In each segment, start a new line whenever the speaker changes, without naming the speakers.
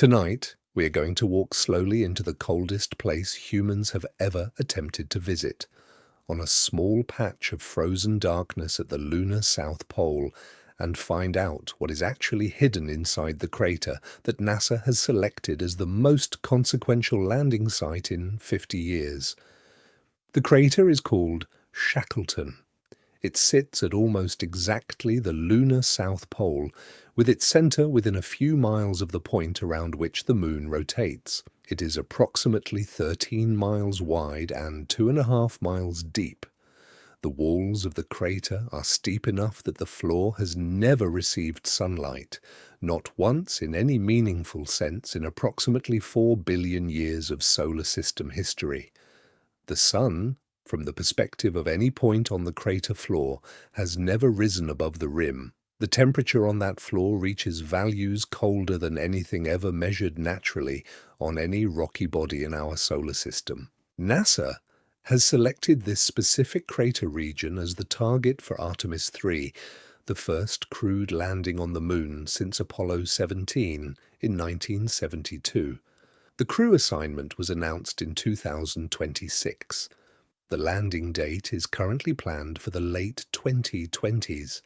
Tonight, we are going to walk slowly into the coldest place humans have ever attempted to visit, on a small patch of frozen darkness at the lunar South Pole, and find out what is actually hidden inside the crater that NASA has selected as the most consequential landing site in 50 years. The crater is called Shackleton. It sits at almost exactly the lunar South Pole, with its center within a few miles of the point around which the Moon rotates. It is approximately 13 miles wide and 2.5 miles deep. The walls of the crater are steep enough that the floor has never received sunlight, not once in any meaningful sense in approximately 4 billion years of solar system history. The sun, from the perspective of any point on the crater floor, has never risen above the rim. The temperature on that floor reaches values colder than anything ever measured naturally on any rocky body in our solar system. NASA has selected this specific crater region as the target for Artemis 3, the first crewed landing on the Moon since Apollo 17 in 1972. The crew assignment was announced in 2026. The landing date is currently planned for the late 2020s.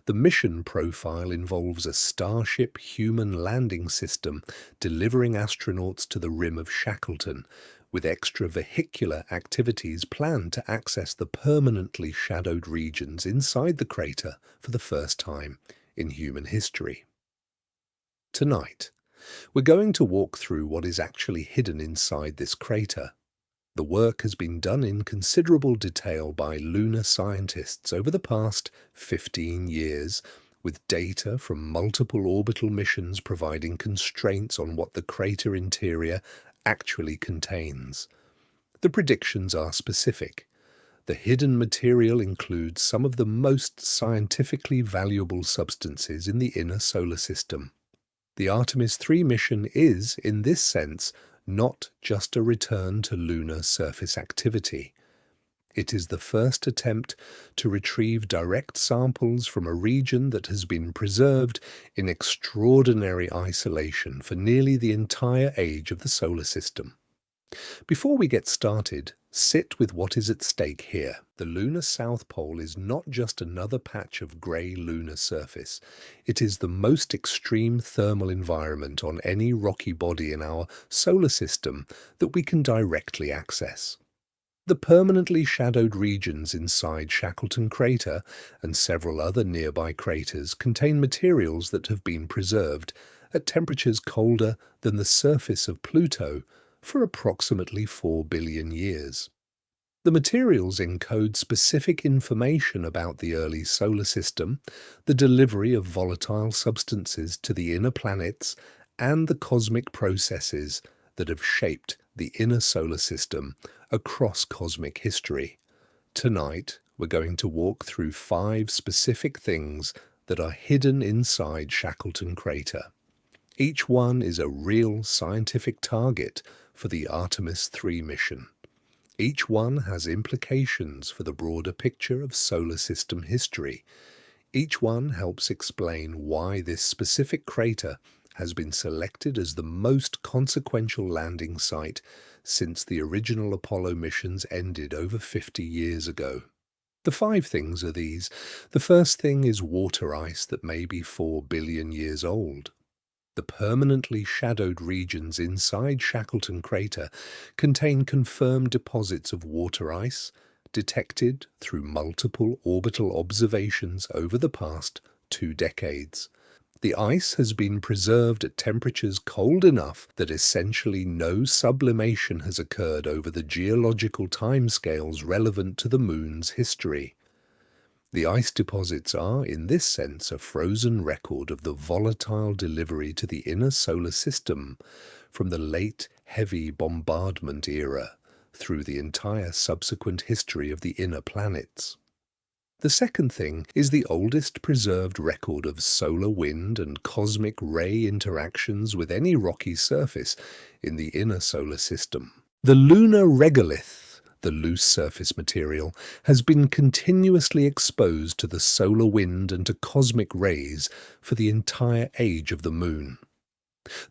The mission profile involves a Starship human landing system delivering astronauts to the rim of Shackleton, with extravehicular activities planned to access the permanently shadowed regions inside the crater for the first time in human history. Tonight, we're going to walk through what is actually hidden inside this crater. The work has been done in considerable detail by lunar scientists over the past 15 years, with data from multiple orbital missions providing constraints on what the crater interior actually contains. The predictions are specific. The hidden material includes some of the most scientifically valuable substances in the inner solar system. The Artemis 3 mission is, in this sense, not just a return to lunar surface activity. It is the first attempt to retrieve direct samples from a region that has been preserved in extraordinary isolation for nearly the entire age of the solar system. Before we get started, sit with what is at stake here. The lunar South Pole is not just another patch of grey lunar surface. It is the most extreme thermal environment on any rocky body in our solar system that we can directly access. The permanently shadowed regions inside Shackleton Crater and several other nearby craters contain materials that have been preserved at temperatures colder than the surface of Pluto for approximately 4 billion years. The materials encode specific information about the early solar system, the delivery of volatile substances to the inner planets, and the cosmic processes that have shaped the inner solar system across cosmic history. Tonight, we're going to walk through 5 specific things that are hidden inside Shackleton Crater. Each one is a real scientific target for the Artemis 3 mission. Each one has implications for the broader picture of solar system history. Each one helps explain why this specific crater has been selected as the most consequential landing site since the original Apollo missions ended over 50 years ago. The 5 things are these. The first thing is water ice that may be 4 billion years old. The permanently shadowed regions inside Shackleton Crater contain confirmed deposits of water ice, detected through multiple orbital observations over the past 2 decades. The ice has been preserved at temperatures cold enough that essentially no sublimation has occurred over the geological timescales relevant to the Moon's history. The ice deposits are, in this sense, a frozen record of the volatile delivery to the inner solar system from the late heavy bombardment era through the entire subsequent history of the inner planets. The second thing is the oldest preserved record of solar wind and cosmic ray interactions with any rocky surface in the inner solar system. The lunar regolith, the loose surface material, has been continuously exposed to the solar wind and to cosmic rays for the entire age of the Moon.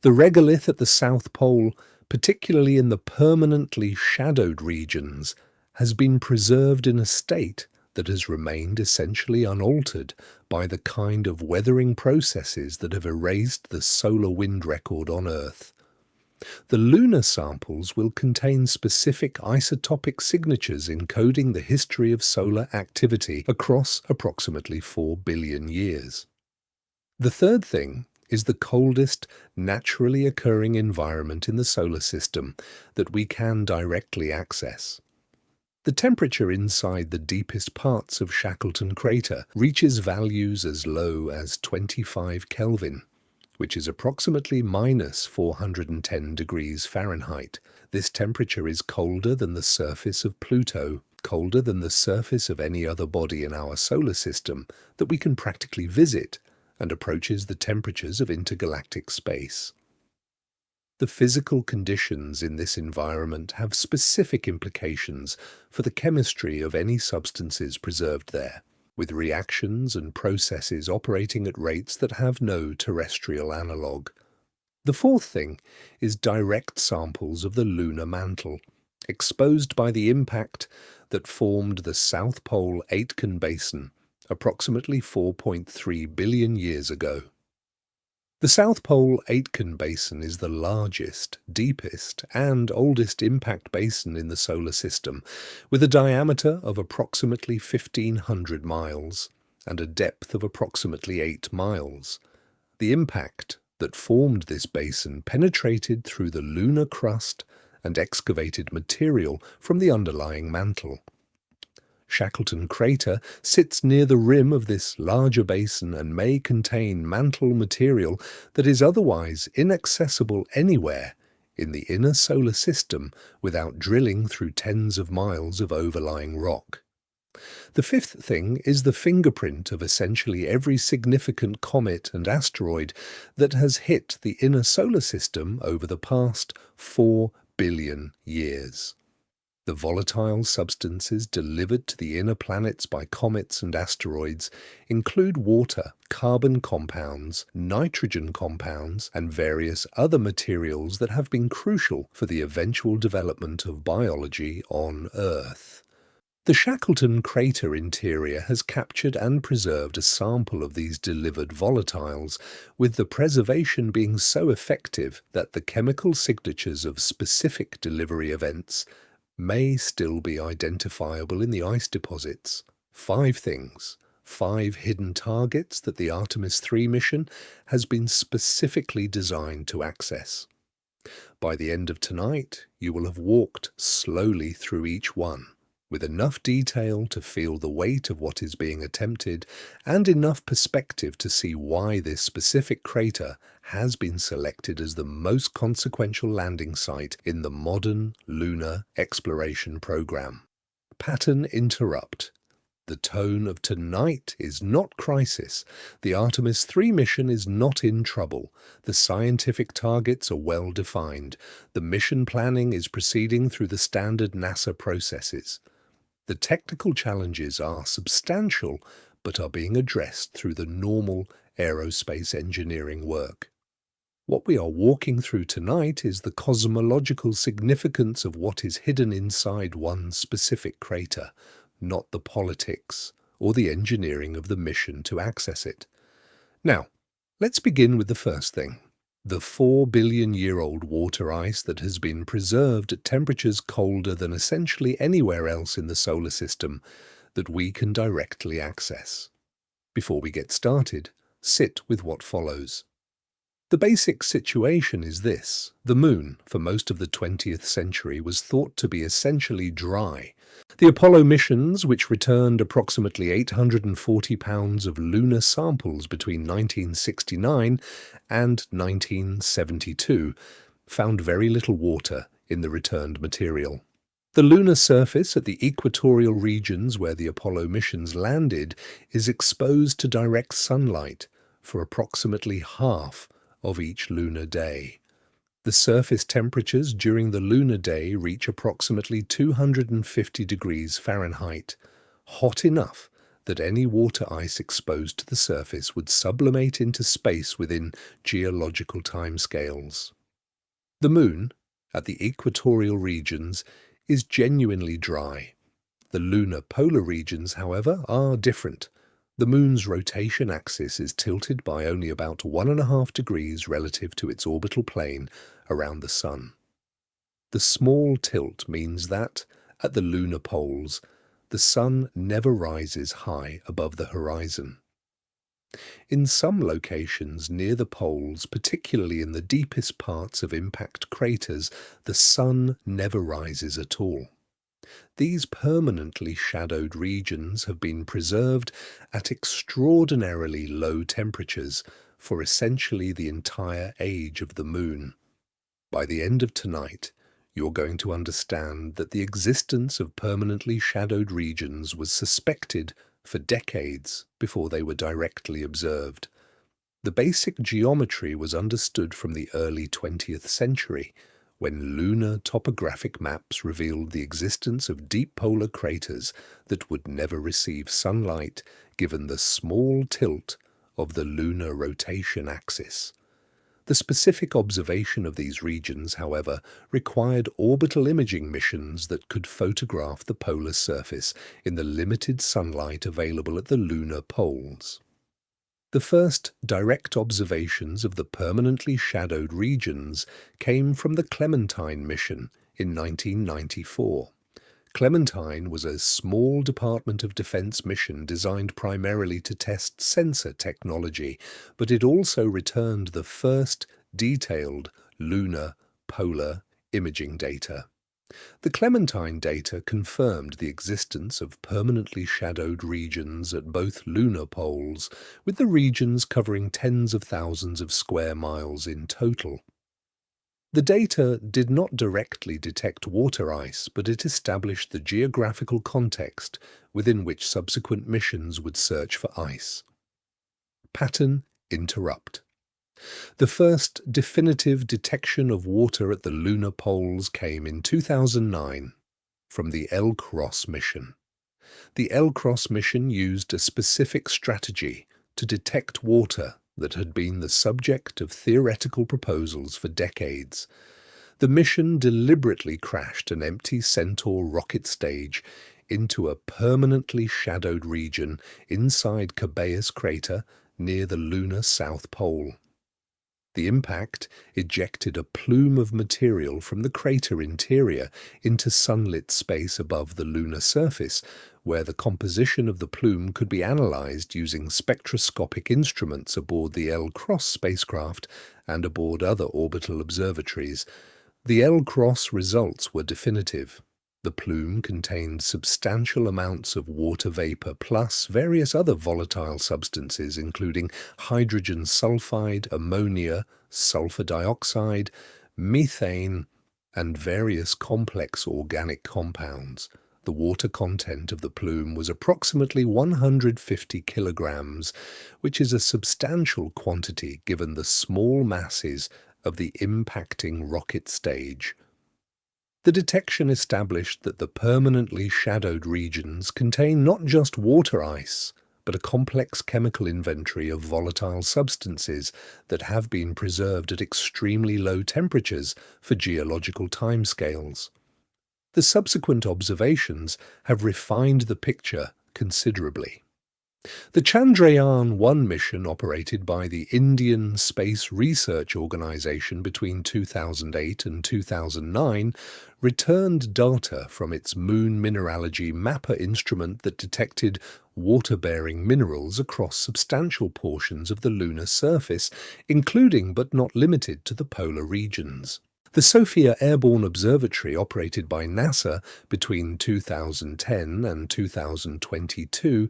The regolith at the South Pole, particularly in the permanently shadowed regions, has been preserved in a state that has remained essentially unaltered by the kind of weathering processes that have erased the solar wind record on Earth. The lunar samples will contain specific isotopic signatures encoding the history of solar activity across approximately 4 billion years. The third thing is the coldest naturally occurring environment in the solar system that we can directly access. The temperature inside the deepest parts of Shackleton Crater reaches values as low as 25 Kelvin, which is approximately minus 410 degrees Fahrenheit. This temperature is colder than the surface of Pluto, colder than the surface of any other body in our solar system that we can practically visit, and approaches the temperatures of intergalactic space. The physical conditions in this environment have specific implications for the chemistry of any substances preserved there, with reactions and processes operating at rates that have no terrestrial analogue. The fourth thing is direct samples of the lunar mantle, exposed by the impact that formed the South Pole-Aitken Basin approximately 4.3 billion years ago. The South Pole-Aitken Basin is the largest, deepest, and oldest impact basin in the solar system, with a diameter of approximately 1,500 miles and a depth of approximately 8 miles. The impact that formed this basin penetrated through the lunar crust and excavated material from the underlying mantle. Shackleton Crater sits near the rim of this larger basin and may contain mantle material that is otherwise inaccessible anywhere in the inner solar system without drilling through tens of miles of overlying rock. The fifth thing is the fingerprint of essentially every significant comet and asteroid that has hit the inner solar system over the past 4 billion years. The volatile substances delivered to the inner planets by comets and asteroids include water, carbon compounds, nitrogen compounds, and various other materials that have been crucial for the eventual development of biology on Earth. The Shackleton Crater interior has captured and preserved a sample of these delivered volatiles, with the preservation being so effective that the chemical signatures of specific delivery events may still be identifiable in the ice deposits. 5 things, 5 hidden targets that the Artemis 3 mission has been specifically designed to access. By the end of tonight, you will have walked slowly through each one, with enough detail to feel the weight of what is being attempted and enough perspective to see why this specific crater has been selected as the most consequential landing site in the modern lunar exploration program. Pattern interrupt. The tone of tonight is not crisis. The Artemis 3 mission is not in trouble. The scientific targets are well defined. The mission planning is proceeding through the standard NASA processes. The technical challenges are substantial, but are being addressed through the normal aerospace engineering work. What we are walking through tonight is the cosmological significance of what is hidden inside one specific crater, not the politics or the engineering of the mission to access it. Now, let's begin with the first thing. The 4 billion year old water ice that has been preserved at temperatures colder than essentially anywhere else in the solar system that we can directly access. Before we get started, sit with what follows. The basic situation is this. The Moon, for most of the 20th century, was thought to be essentially dry. The Apollo missions, which returned approximately 840 pounds of lunar samples between 1969 and 1972, found very little water in the returned material. The lunar surface at the equatorial regions where the Apollo missions landed is exposed to direct sunlight for approximately half of each lunar day. The surface temperatures during the lunar day reach approximately 250 degrees Fahrenheit, hot enough that any water ice exposed to the surface would sublimate into space within geological timescales. The Moon, at the equatorial regions, is genuinely dry. The lunar polar regions, however, are different. The Moon's rotation axis is tilted by only about 1.5 degrees relative to its orbital plane around the Sun. The small tilt means that, at the lunar poles, the Sun never rises high above the horizon. In some locations near the poles, particularly in the deepest parts of impact craters, the Sun never rises at all. These permanently shadowed regions have been preserved at extraordinarily low temperatures for essentially the entire age of the Moon. By the end of tonight, you're going to understand that the existence of permanently shadowed regions was suspected for decades before they were directly observed. The basic geometry was understood from the early 20th century, when lunar topographic maps revealed the existence of deep polar craters that would never receive sunlight given the small tilt of the lunar rotation axis. The specific observation of these regions, however, required orbital imaging missions that could photograph the polar surface in the limited sunlight available at the lunar poles. The first direct observations of the permanently shadowed regions came from the Clementine mission in 1994. Clementine was a small Department of Defense mission designed primarily to test sensor technology, but it also returned the first detailed lunar polar imaging data. The Clementine data confirmed the existence of permanently shadowed regions at both lunar poles, with the regions covering tens of thousands of square miles in total. The data did not directly detect water ice, but it established the geographical context within which subsequent missions would search for ice. Pattern interrupt. The first definitive detection of water at the lunar poles came in 2009 from the L-Cross mission. The L-Cross mission used a specific strategy to detect water that had been the subject of theoretical proposals for decades. The mission deliberately crashed an empty Centaur rocket stage into a permanently shadowed region inside Cabeus crater near the lunar South Pole. The impact ejected a plume of material from the crater interior into sunlit space above the lunar surface, where the composition of the plume could be analyzed using spectroscopic instruments aboard the L-Cross spacecraft and aboard other orbital observatories. The L-Cross results were definitive. The plume contained substantial amounts of water vapor plus various other volatile substances including hydrogen sulfide, ammonia, sulfur dioxide, methane, and various complex organic compounds. The water content of the plume was approximately 150 kilograms, which is a substantial quantity given the small masses of the impacting rocket stage. The detection established that the permanently shadowed regions contain not just water ice, but a complex chemical inventory of volatile substances that have been preserved at extremely low temperatures for geological timescales. The subsequent observations have refined the picture considerably. The Chandrayaan-1 mission operated by the Indian Space Research Organisation between 2008 and 2009 returned data from its Moon Mineralogy Mapper instrument that detected water-bearing minerals across substantial portions of the lunar surface, including but not limited to the polar regions. The SOFIA Airborne Observatory, operated by NASA between 2010 and 2022,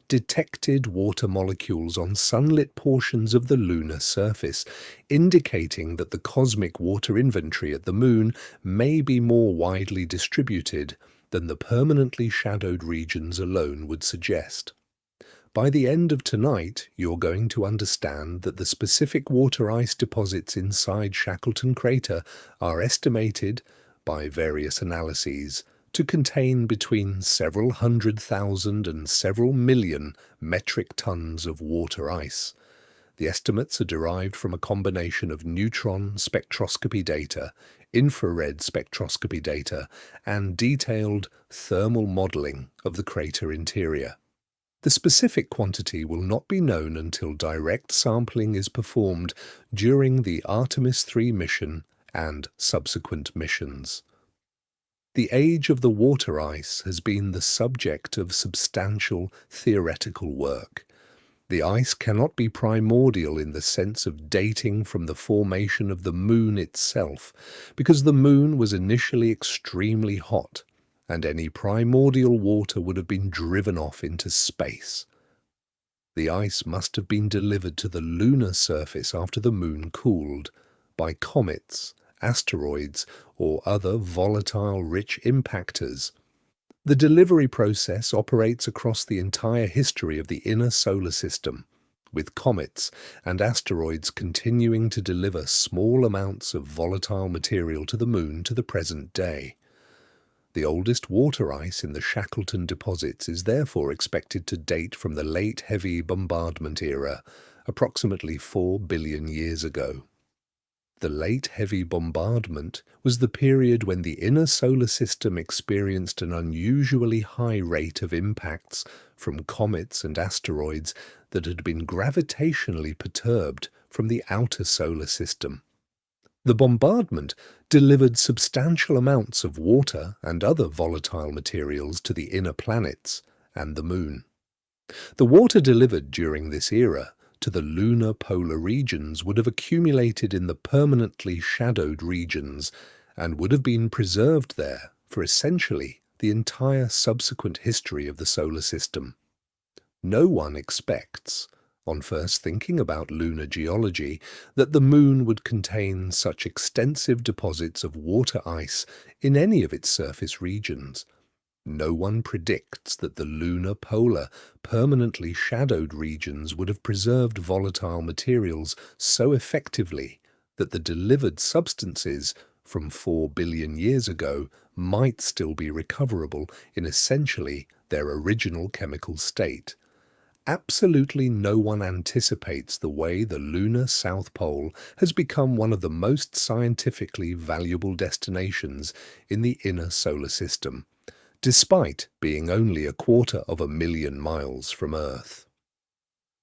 detected water molecules on sunlit portions of the lunar surface, indicating that the cosmic water inventory at the Moon may be more widely distributed than the permanently shadowed regions alone would suggest. By the end of tonight, you're going to understand that the specific water ice deposits inside Shackleton Crater are estimated, by various analyses, to contain between several 100,000 and several million metric tons of water ice. The estimates are derived from a combination of neutron spectroscopy data, infrared spectroscopy data, and detailed thermal modeling of the crater interior. The specific quantity will not be known until direct sampling is performed during the Artemis 3 mission and subsequent missions. The age of the water ice has been the subject of substantial theoretical work. The ice cannot be primordial in the sense of dating from the formation of the Moon itself, because the Moon was initially extremely hot, and any primordial water would have been driven off into space. The ice must have been delivered to the lunar surface after the Moon cooled, by comets, asteroids, or other volatile-rich impactors. The delivery process operates across the entire history of the inner solar system, with comets and asteroids continuing to deliver small amounts of volatile material to the Moon to the present day. The oldest water ice in the Shackleton deposits is therefore expected to date from the late heavy bombardment era, approximately 4 billion years ago. The late heavy bombardment was the period when the inner solar system experienced an unusually high rate of impacts from comets and asteroids that had been gravitationally perturbed from the outer solar system. The bombardment delivered substantial amounts of water and other volatile materials to the inner planets and the Moon. The water delivered during this era to the lunar polar regions would have accumulated in the permanently shadowed regions and would have been preserved there for essentially the entire subsequent history of the solar system. No one expects, on first thinking about lunar geology, that the Moon would contain such extensive deposits of water ice in any of its surface regions. No one predicts that the lunar polar, permanently shadowed regions would have preserved volatile materials so effectively that the delivered substances from 4 billion years ago might still be recoverable in essentially their original chemical state. Absolutely no one anticipates the way the lunar South Pole has become one of the most scientifically valuable destinations in the inner solar system, despite being only 250,000 miles from Earth.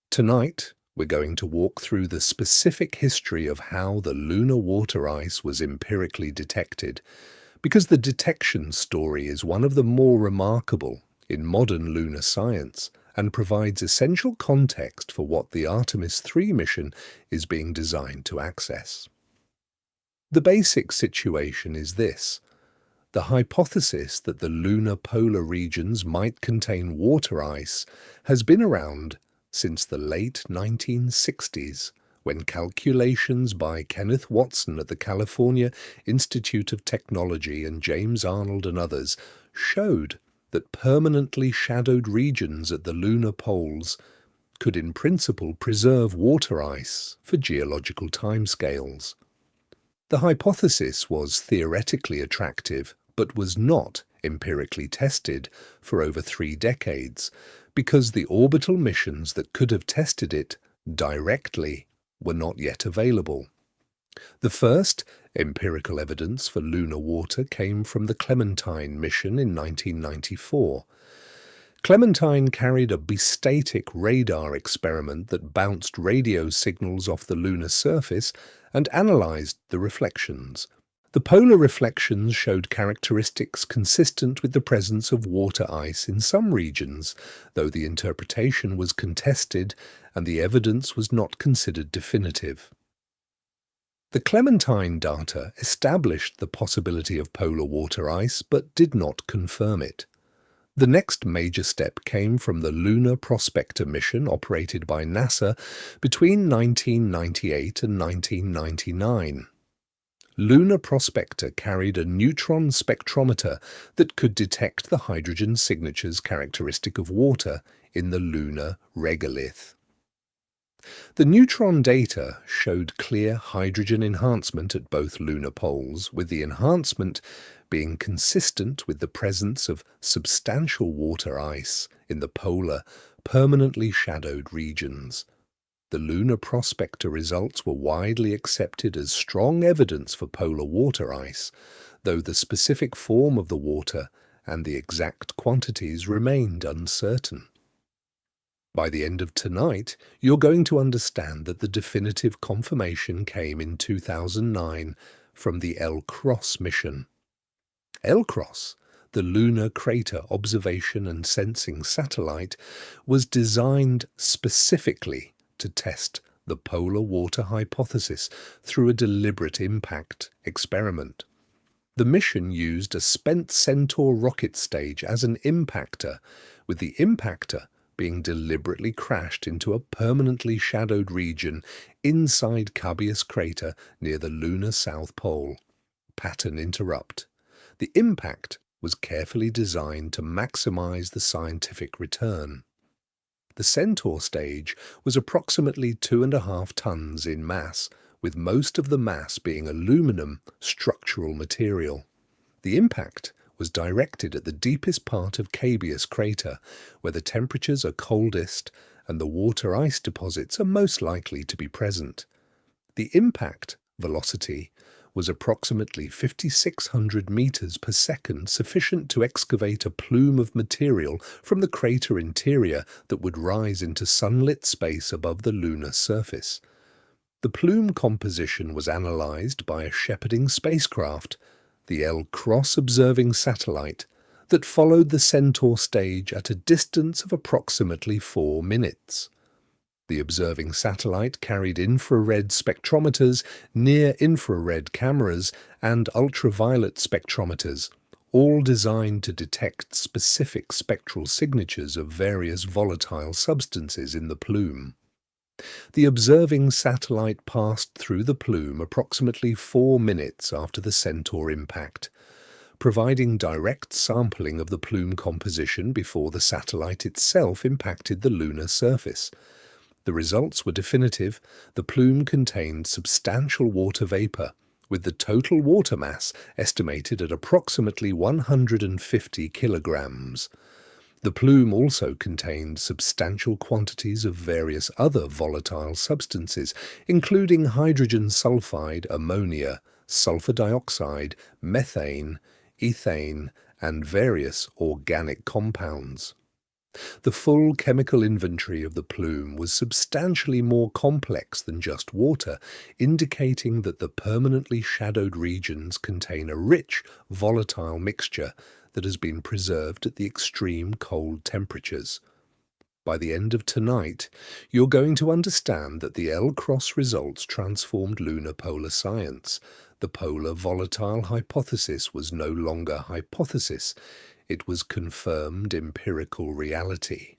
Tonight, we're going to walk through the specific history of how the lunar water ice was empirically detected, because the detection story is one of the more remarkable in modern lunar science and provides essential context for what the Artemis 3 mission is being designed to access. The basic situation is this. The hypothesis that the lunar polar regions might contain water ice has been around since the late 1960s, when calculations by Kenneth Watson at the California Institute of Technology and James Arnold and others showed that permanently shadowed regions at the lunar poles could in principle preserve water ice for geological timescales. The hypothesis was theoretically attractive, but was not empirically tested for over 3 decades, because the orbital missions that could have tested it directly were not yet available. The first empirical evidence for lunar water came from the Clementine mission in 1994. Clementine carried a bistatic radar experiment that bounced radio signals off the lunar surface and analyzed the reflections. The polar reflections showed characteristics consistent with the presence of water ice in some regions, though the interpretation was contested and the evidence was not considered definitive. The Clementine data established the possibility of polar water ice but did not confirm it. The next major step came from the Lunar Prospector mission operated by NASA between 1998 and 1999. Lunar Prospector carried a neutron spectrometer that could detect the hydrogen signatures characteristic of water in the lunar regolith. The neutron data showed clear hydrogen enhancement at both lunar poles, with the enhancement being consistent with the presence of substantial water ice in the polar, permanently shadowed regions. The lunar prospector results were widely accepted as strong evidence for polar water ice, though the specific form of the water and the exact quantities remained uncertain. By the end of tonight, you're going to understand that the definitive confirmation came in 2009 from the L-CROSS mission. L-CROSS, the Lunar Crater Observation and Sensing Satellite, was designed specifically to test the polar water hypothesis through a deliberate impact experiment. The mission used a spent Centaur rocket stage as an impactor, with the impactor being deliberately crashed into a permanently shadowed region inside Cabeus crater near the lunar South Pole. Pattern interrupt. The impact was carefully designed to maximize the scientific return. The Centaur stage was approximately 2.5 tons in mass, with most of the mass being aluminum structural material. The impact was directed at the deepest part of Cabeus crater, where the temperatures are coldest and the water ice deposits are most likely to be present. The impact velocity was approximately 5,600 meters per second, sufficient to excavate a plume of material from the crater interior that would rise into sunlit space above the lunar surface. The plume composition was analyzed by a shepherding spacecraft, the L-CROSS observing satellite, that followed the Centaur stage at a distance of approximately 4 minutes. The observing satellite carried infrared spectrometers, near-infrared cameras, and ultraviolet spectrometers, all designed to detect specific spectral signatures of various volatile substances in the plume. The observing satellite passed through the plume approximately 4 minutes after the Centaur impact, providing direct sampling of the plume composition before the satellite itself impacted the lunar surface. The results were definitive. The plume contained substantial water vapor, with the total water mass estimated at approximately 150 kilograms. The plume also contained substantial quantities of various other volatile substances, including hydrogen sulfide, ammonia, sulfur dioxide, methane, ethane, and various organic compounds. The full chemical inventory of the plume was substantially more complex than just water, indicating that the permanently shadowed regions contain a rich, volatile mixture that has been preserved at the extreme cold temperatures. By the end of tonight, you're going to understand that the L-CROSS results transformed lunar polar science. The polar volatile hypothesis was no longer hypothesis. It was confirmed empirical reality.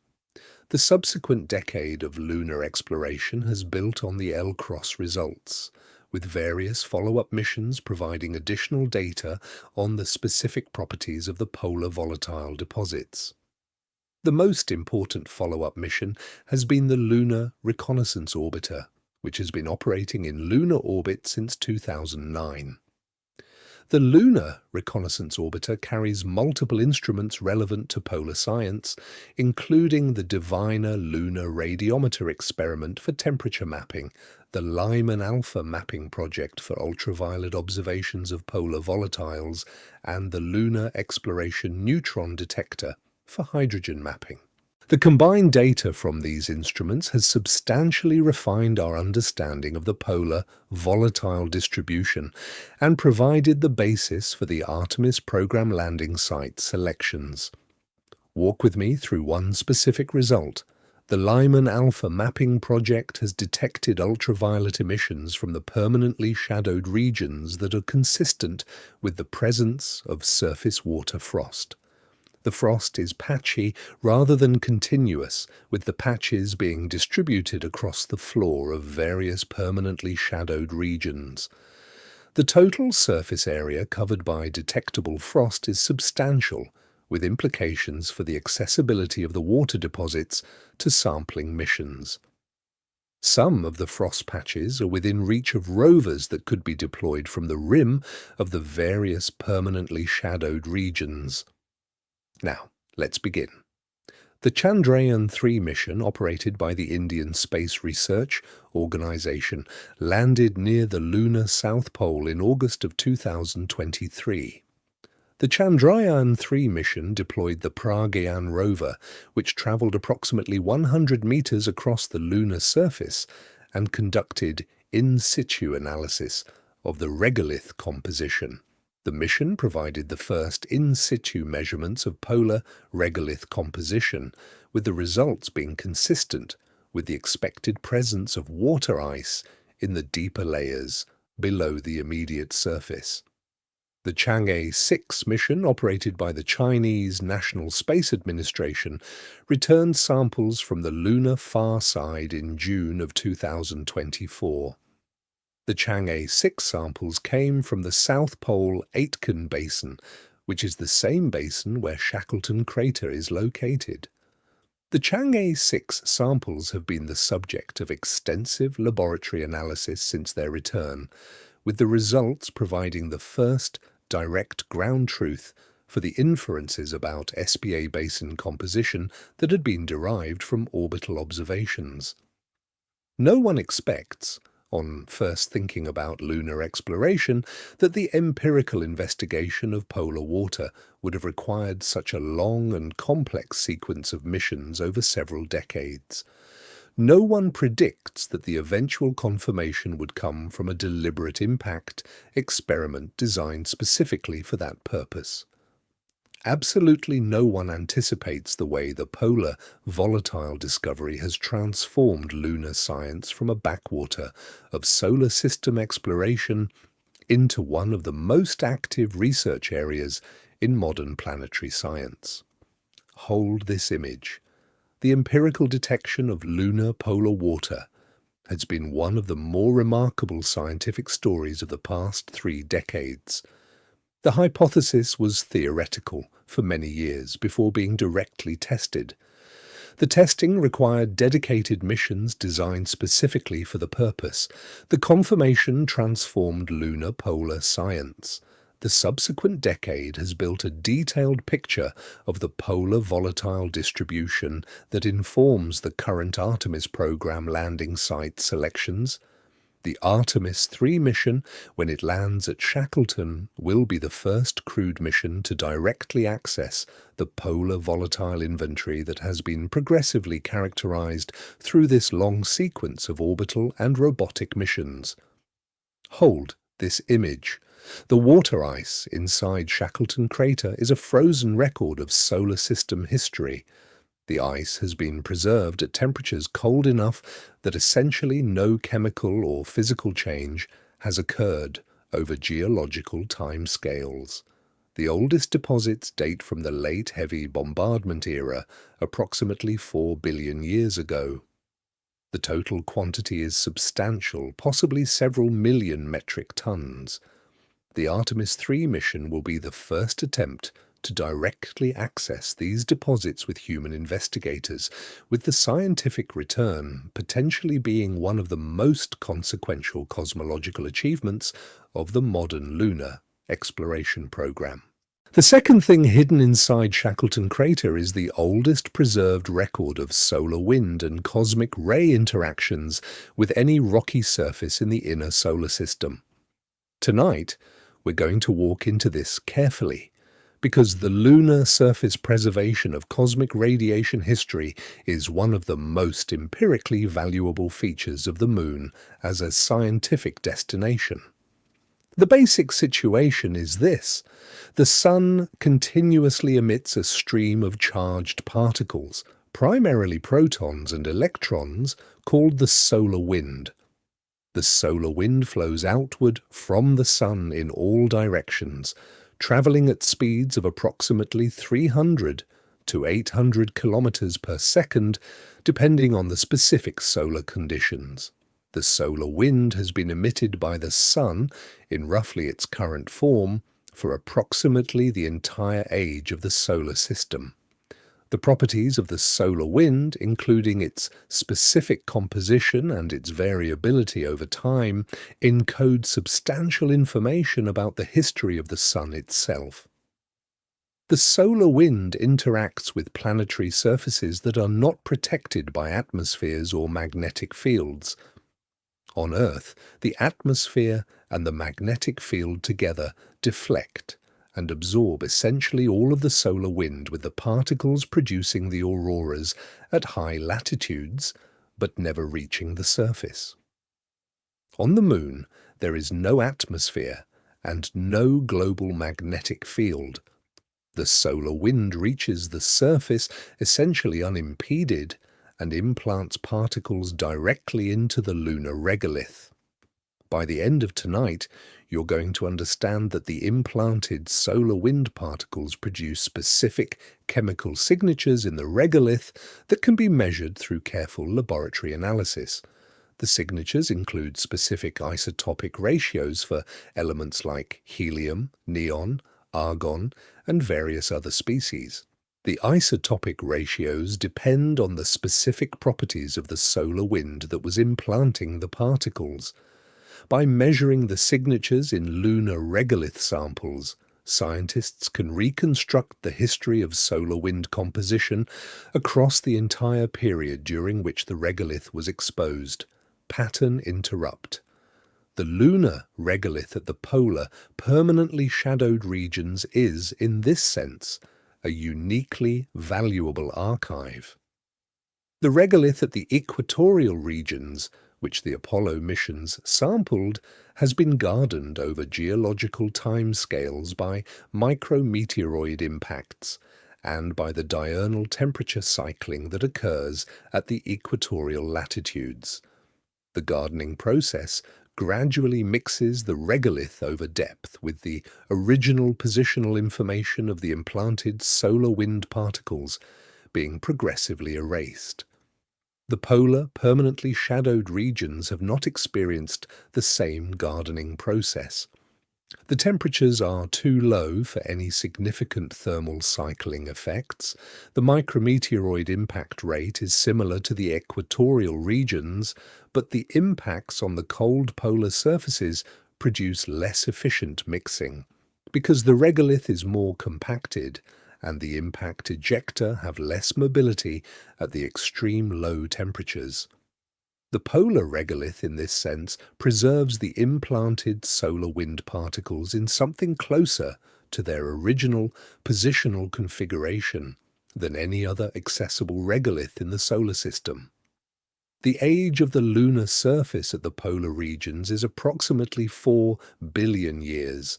The subsequent decade of lunar exploration has built on the L-CROSS results, with various follow-up missions providing additional data on the specific properties of the polar volatile deposits. The most important follow-up mission has been the Lunar Reconnaissance Orbiter, which has been operating in lunar orbit since 2009. The Lunar Reconnaissance Orbiter carries multiple instruments relevant to polar science, including the Diviner Lunar Radiometer Experiment for temperature mapping, the Lyman Alpha Mapping Project for ultraviolet observations of polar volatiles, and the Lunar Exploration Neutron Detector for hydrogen mapping. The combined data from these instruments has substantially refined our understanding of the polar volatile distribution and provided the basis for the Artemis program landing site selections. Walk with me through one specific result. The Lyman Alpha Mapping Project has detected ultraviolet emissions from the permanently shadowed regions that are consistent with the presence of surface water frost. The frost is patchy rather than continuous, with the patches being distributed across the floor of various permanently shadowed regions. The total surface area covered by detectable frost is substantial, with implications for the accessibility of the water deposits to sampling missions. Some of the frost patches are within reach of rovers that could be deployed from the rim of the various permanently shadowed regions. Now, let's begin. The Chandrayaan-3 mission, operated by the Indian Space Research Organisation, landed near the lunar South Pole in August of 2023. The Chandrayaan-3 mission deployed the Pragyan rover, which travelled approximately 100 meters across the lunar surface and conducted in situ analysis of the regolith composition. The mission provided the first in situ measurements of polar regolith composition, with the results being consistent with the expected presence of water ice in the deeper layers below the immediate surface. The Chang'e 6 mission, operated by the Chinese National Space Administration, returned samples from the lunar far side in June of 2024. The Chang'e 6 samples came from the South Pole-Aitken Basin, which is the same basin where Shackleton Crater is located. The Chang'e 6 samples have been the subject of extensive laboratory analysis since their return, with the results providing the first direct ground truth for the inferences about SPA basin composition that had been derived from orbital observations. No one expects, on first thinking about lunar exploration, that the empirical investigation of polar water would have required such a long and complex sequence of missions over several decades. No one predicts that the eventual confirmation would come from a deliberate impact experiment designed specifically for that purpose. Absolutely no one anticipates the way the polar volatile discovery has transformed lunar science from a backwater of solar system exploration into one of the most active research areas in modern planetary science. Hold this image. The empirical detection of lunar polar water has been one of the more remarkable scientific stories of the past 3 decades. The hypothesis was theoretical for many years before being directly tested. The testing required dedicated missions designed specifically for the purpose. The confirmation transformed lunar polar science. The subsequent decade has built a detailed picture of the polar volatile distribution that informs the current Artemis program landing site selections. The Artemis 3 mission, when it lands at Shackleton, will be the first crewed mission to directly access the polar volatile inventory that has been progressively characterized through this long sequence of orbital and robotic missions. Hold this image. The water ice inside Shackleton Crater is a frozen record of solar system history. The ice has been preserved at temperatures cold enough that essentially no chemical or physical change has occurred over geological timescales. The oldest deposits date from the late heavy bombardment era, approximately 4 billion years ago. The total quantity is substantial, possibly several million metric tons. The Artemis 3 mission will be the first attempt to directly access these deposits with human investigators, with the scientific return potentially being one of the most consequential cosmological achievements of the modern lunar exploration program. The second thing hidden inside Shackleton Crater is the oldest preserved record of solar wind and cosmic ray interactions with any rocky surface in the inner solar system. Tonight, we're going to walk into this carefully, because the lunar surface preservation of cosmic radiation history is one of the most empirically valuable features of the Moon as a scientific destination. The basic situation is this: the Sun continuously emits a stream of charged particles, primarily protons and electrons, called the solar wind. The solar wind flows outward from the Sun in all directions, travelling at speeds of approximately 300 to 800 kilometers per second, depending on the specific solar conditions. The solar wind has been emitted by the Sun, in roughly its current form, for approximately the entire age of the solar system. The properties of the solar wind, including its specific composition and its variability over time, encode substantial information about the history of the Sun itself. The solar wind interacts with planetary surfaces that are not protected by atmospheres or magnetic fields. On Earth, the atmosphere and the magnetic field together deflect and absorb essentially all of the solar wind, with the particles producing the auroras at high latitudes, but never reaching the surface. On the Moon, there is no atmosphere and no global magnetic field. The solar wind reaches the surface essentially unimpeded and implants particles directly into the lunar regolith. By the end of tonight, you're going to understand that the implanted solar wind particles produce specific chemical signatures in the regolith that can be measured through careful laboratory analysis. The signatures include specific isotopic ratios for elements like helium, neon, argon, and various other species. The isotopic ratios depend on the specific properties of the solar wind that was implanting the particles. By measuring the signatures in lunar regolith samples, scientists can reconstruct the history of solar wind composition across the entire period during which the regolith was exposed. Pattern interrupt. The lunar regolith at the polar, permanently shadowed regions is, in this sense, a uniquely valuable archive. The regolith at the equatorial regions, which the Apollo missions sampled, has been garnered over geological timescales by micrometeoroid impacts and by the diurnal temperature cycling that occurs at the equatorial latitudes. The gardening process gradually mixes the regolith over depth with the original positional information of the implanted solar wind particles, being progressively erased. The polar, permanently shadowed regions have not experienced the same gardening process. The temperatures are too low for any significant thermal cycling effects. The micrometeoroid impact rate is similar to the equatorial regions, but the impacts on the cold polar surfaces produce less efficient mixing. Because the regolith is more compacted, and the impact ejecta have less mobility at the extreme low temperatures. The polar regolith, in this sense, preserves the implanted solar wind particles in something closer to their original positional configuration than any other accessible regolith in the solar system. The age of the lunar surface at the polar regions is approximately 4 billion years,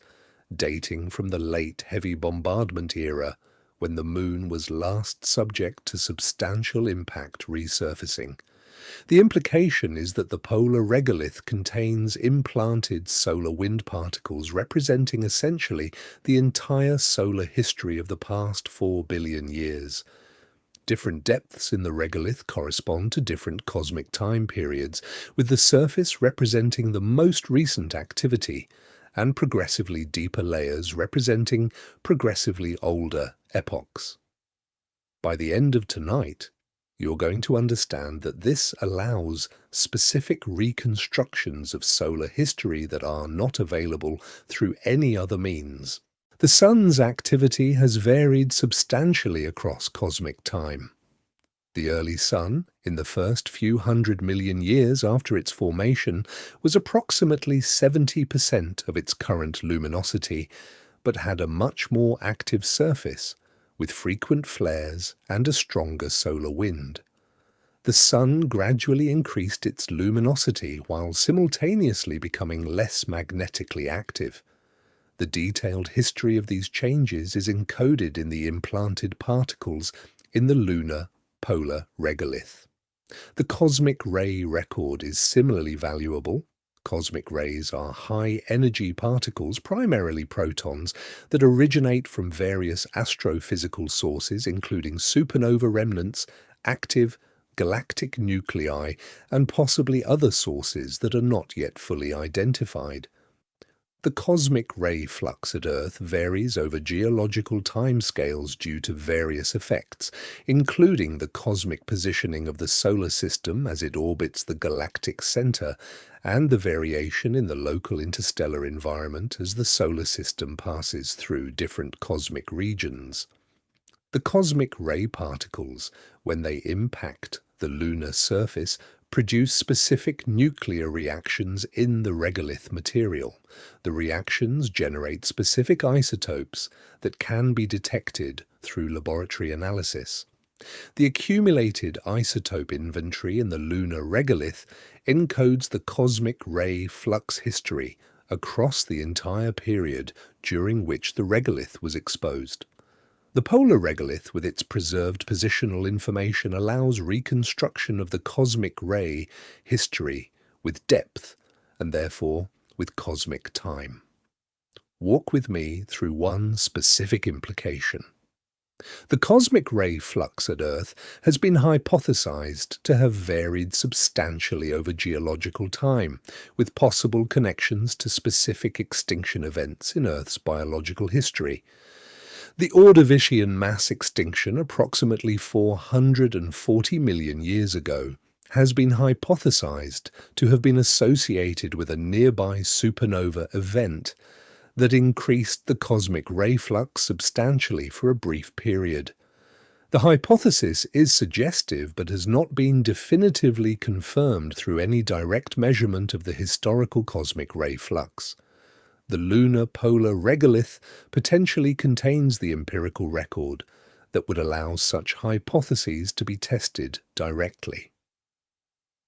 dating from the late heavy bombardment era, when the Moon was last subject to substantial impact resurfacing. The implication is that the polar regolith contains implanted solar wind particles representing essentially the entire solar history of the past 4 billion years. Different depths in the regolith correspond to different cosmic time periods, with the surface representing the most recent activity and progressively deeper layers representing progressively older epochs. By the end of tonight, you're going to understand that this allows specific reconstructions of solar history that are not available through any other means. The Sun's activity has varied substantially across cosmic time. The early Sun, in the first few 100 million years after its formation, was approximately 70% of its current luminosity, but had a much more active surface, with frequent flares and a stronger solar wind. The Sun gradually increased its luminosity while simultaneously becoming less magnetically active. The detailed history of these changes is encoded in the implanted particles in the lunar polar regolith. The cosmic ray record is similarly valuable. Cosmic rays are high-energy particles, primarily protons, that originate from various astrophysical sources including supernova remnants, active galactic nuclei, and possibly other sources that are not yet fully identified. The cosmic ray flux at Earth varies over geological timescales due to various effects, including the cosmic positioning of the solar system as it orbits the galactic center, and the variation in the local interstellar environment as the solar system passes through different cosmic regions. The cosmic ray particles, when they impact the lunar surface, produce specific nuclear reactions in the regolith material. The reactions generate specific isotopes that can be detected through laboratory analysis. The accumulated isotope inventory in the lunar regolith encodes the cosmic ray flux history across the entire period during which the regolith was exposed. The polar regolith, with its preserved positional information, allows reconstruction of the cosmic ray history with depth and therefore with cosmic time. Walk with me through one specific implication. The cosmic ray flux at Earth has been hypothesized to have varied substantially over geological time, with possible connections to specific extinction events in Earth's biological history. The Ordovician mass extinction approximately 440 million years ago has been hypothesized to have been associated with a nearby supernova event that increased the cosmic ray flux substantially for a brief period. The hypothesis is suggestive but has not been definitively confirmed through any direct measurement of the historical cosmic ray flux. The lunar polar regolith potentially contains the empirical record that would allow such hypotheses to be tested directly.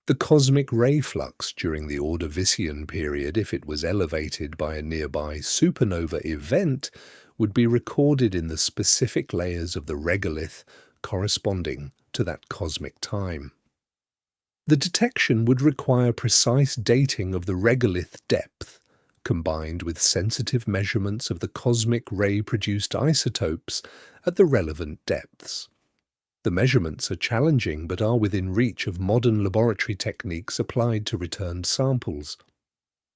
The cosmic ray flux during the Ordovician period, if it was elevated by a nearby supernova event, would be recorded in the specific layers of the regolith corresponding to that cosmic time. The detection would require precise dating of the regolith depth, combined with sensitive measurements of the cosmic ray-produced isotopes at the relevant depths. The measurements are challenging but are within reach of modern laboratory techniques applied to returned samples.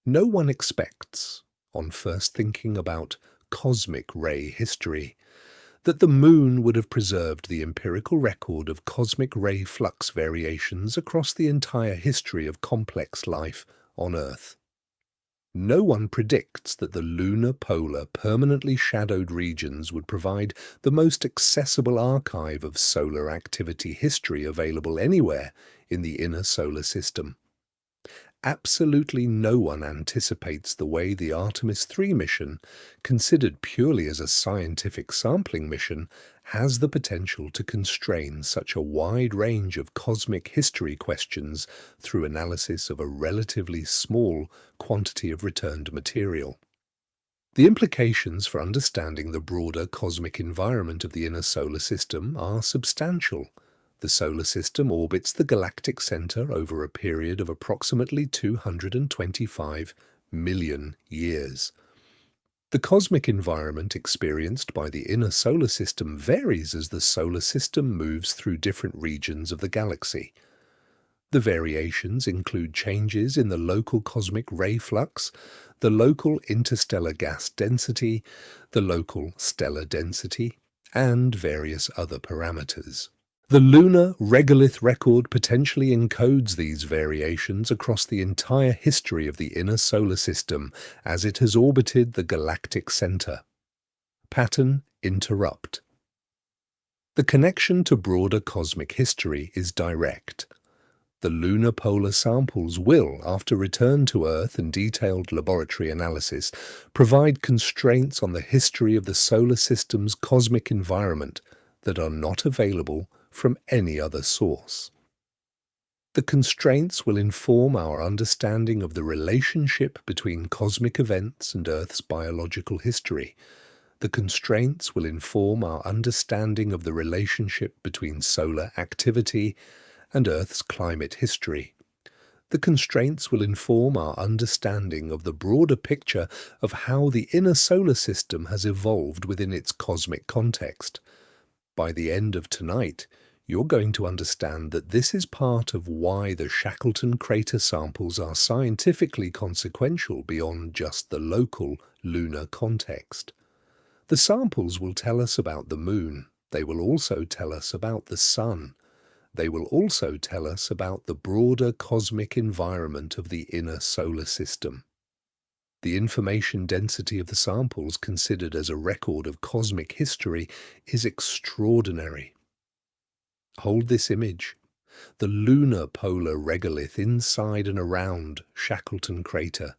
No one expects, on first thinking about cosmic ray history, that the Moon would have preserved the empirical record of cosmic ray flux variations across the entire history of complex life on Earth. No one predicts that the lunar polar permanently shadowed regions would provide the most accessible archive of solar activity history available anywhere in the inner solar system. Absolutely no one anticipates the way the Artemis 3 mission, considered purely as a scientific sampling mission, has the potential to constrain such a wide range of cosmic history questions through analysis of a relatively small quantity of returned material. The implications for understanding the broader cosmic environment of the inner solar system are substantial. The solar system orbits the galactic center over a period of approximately 225 million years. The cosmic environment experienced by the inner solar system varies as the solar system moves through different regions of the galaxy. The variations include changes in the local cosmic ray flux, the local interstellar gas density, the local stellar density, and various other parameters. The lunar regolith record potentially encodes these variations across the entire history of the inner solar system as it has orbited the galactic center. Pattern interrupt. The connection to broader cosmic history is direct. The lunar polar samples will, after return to Earth and detailed laboratory analysis, provide constraints on the history of the solar system's cosmic environment that are not available from any other source. The constraints will inform our understanding of the relationship between cosmic events and Earth's biological history. The constraints will inform our understanding of the relationship between solar activity and Earth's climate history. The constraints will inform our understanding of the broader picture of how the inner solar system has evolved within its cosmic context. By the end of tonight, you're going to understand that this is part of why the Shackleton Crater samples are scientifically consequential beyond just the local lunar context. The samples will tell us about the Moon. They will also tell us about the Sun. They will also tell us about the broader cosmic environment of the inner solar system. The information density of the samples considered as a record of cosmic history is extraordinary. Hold this image. The lunar polar regolith inside and around Shackleton Crater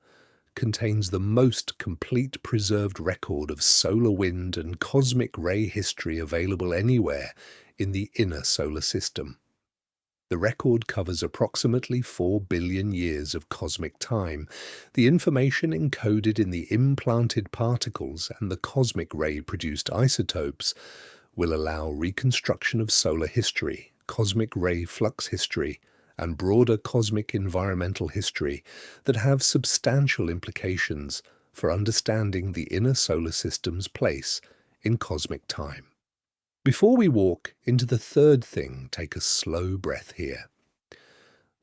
contains the most complete preserved record of solar wind and cosmic ray history available anywhere in the inner solar system. The record covers approximately 4 billion years of cosmic time. The information encoded in the implanted particles and the cosmic ray-produced isotopes will allow reconstruction of solar history, cosmic ray flux history, and broader cosmic environmental history that have substantial implications for understanding the inner solar system's place in cosmic time. Before we walk into the third thing, take a slow breath here.